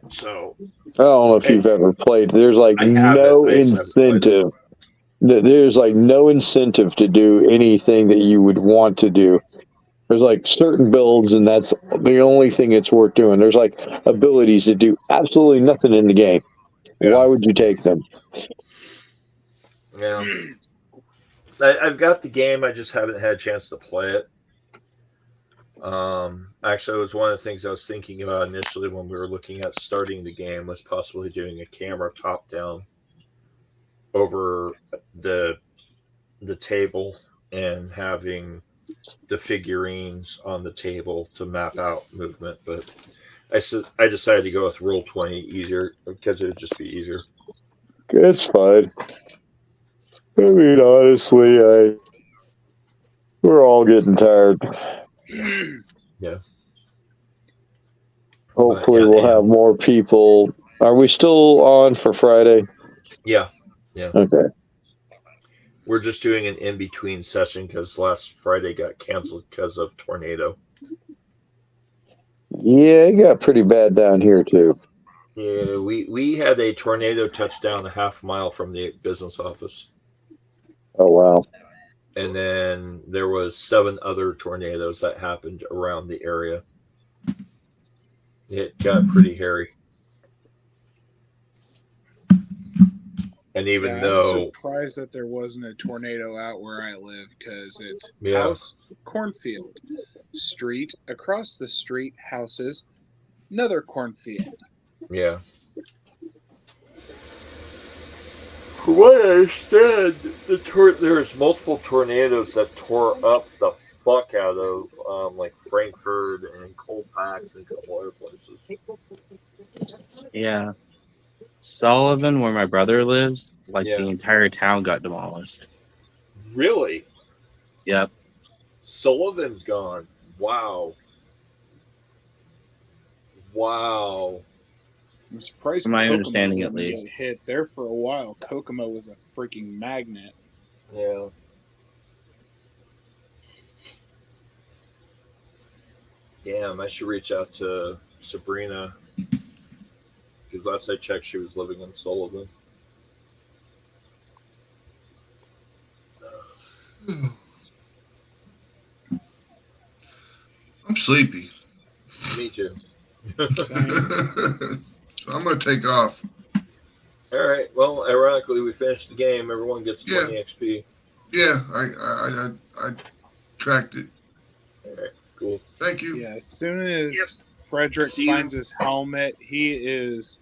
So I don't know if you've ever played. There's like no incentive. There's like no incentive to do anything that you would want to do. There's like certain builds, and that's the only thing it's worth doing. There's like abilities to do absolutely nothing in the game. Yeah. Why would you take them? Yeah. I've got the game. I just haven't had a chance to play it. Actually, it was one of the things I was thinking about initially when we were looking at starting the game, was possibly doing a camera top down over the table and having the figurines on the table to map out movement. But I decided to go with Roll20 easier because it would just be easier. It's fine. I mean, honestly, we're all getting tired. Yeah. Hopefully, we'll have more people. Are we still on for Friday? Yeah. Okay. We're just doing an in-between session because last Friday got canceled because of tornado. Yeah, it got pretty bad down here, too. Yeah, we had a tornado touchdown a half mile from the business office. Oh, wow. And then there was 7 other tornadoes that happened around the area. It got pretty hairy. And even though... I'm surprised that there wasn't a tornado out where I live, because it's Yeah. house, cornfield, street, across the street, houses, another cornfield. Yeah. From what I understand, there's multiple tornadoes that tore up the fuck out of like Frankfurt and Colfax and a couple other places. Yeah. Sullivan, where my brother lives, like Yeah. the entire town got demolished. Really? Yep. Sullivan's gone. Wow. I'm surprised From my Kokomo understanding, didn't at least. get hit there for a while. Kokomo was a freaking magnet. Yeah. Damn, I should reach out to Sabrina. Because last I checked, she was living in Sullivan. I'm sleepy. Me too. So I'm going to take off. All right. Well, ironically, we finished the game. Everyone gets 20 XP. Yeah, I tracked it. All right. Cool. Thank you. Yeah, as soon as Frederick finds his helmet, he is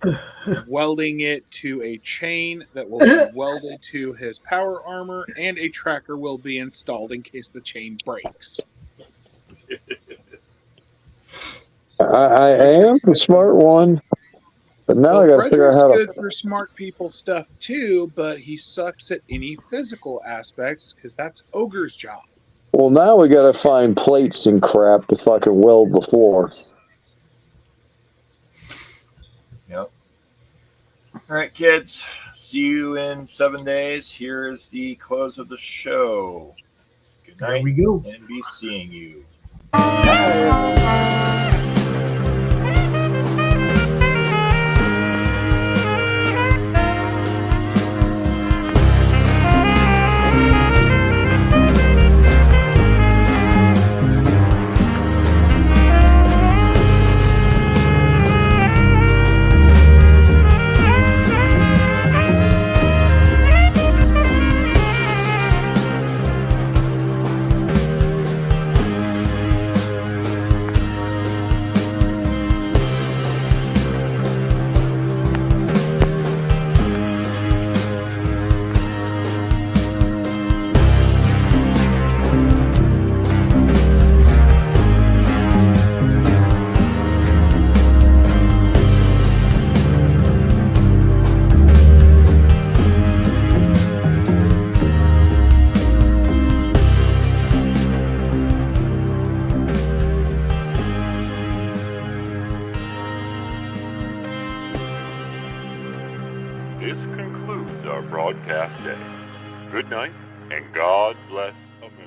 welding it to a chain that will be welded to his power armor, and a tracker will be installed in case the chain breaks. I am the smart one, but now I got to figure out how to. Good for smart people stuff too, but he sucks at any physical aspects because that's Ogre's job. Well, now we got to find plates and crap to fucking weld the floor. Yep. All right, kids. See you in 7 days. Here is the close of the show. Good There night. we go. And be seeing you. This concludes our broadcast day. Good night, and God bless America.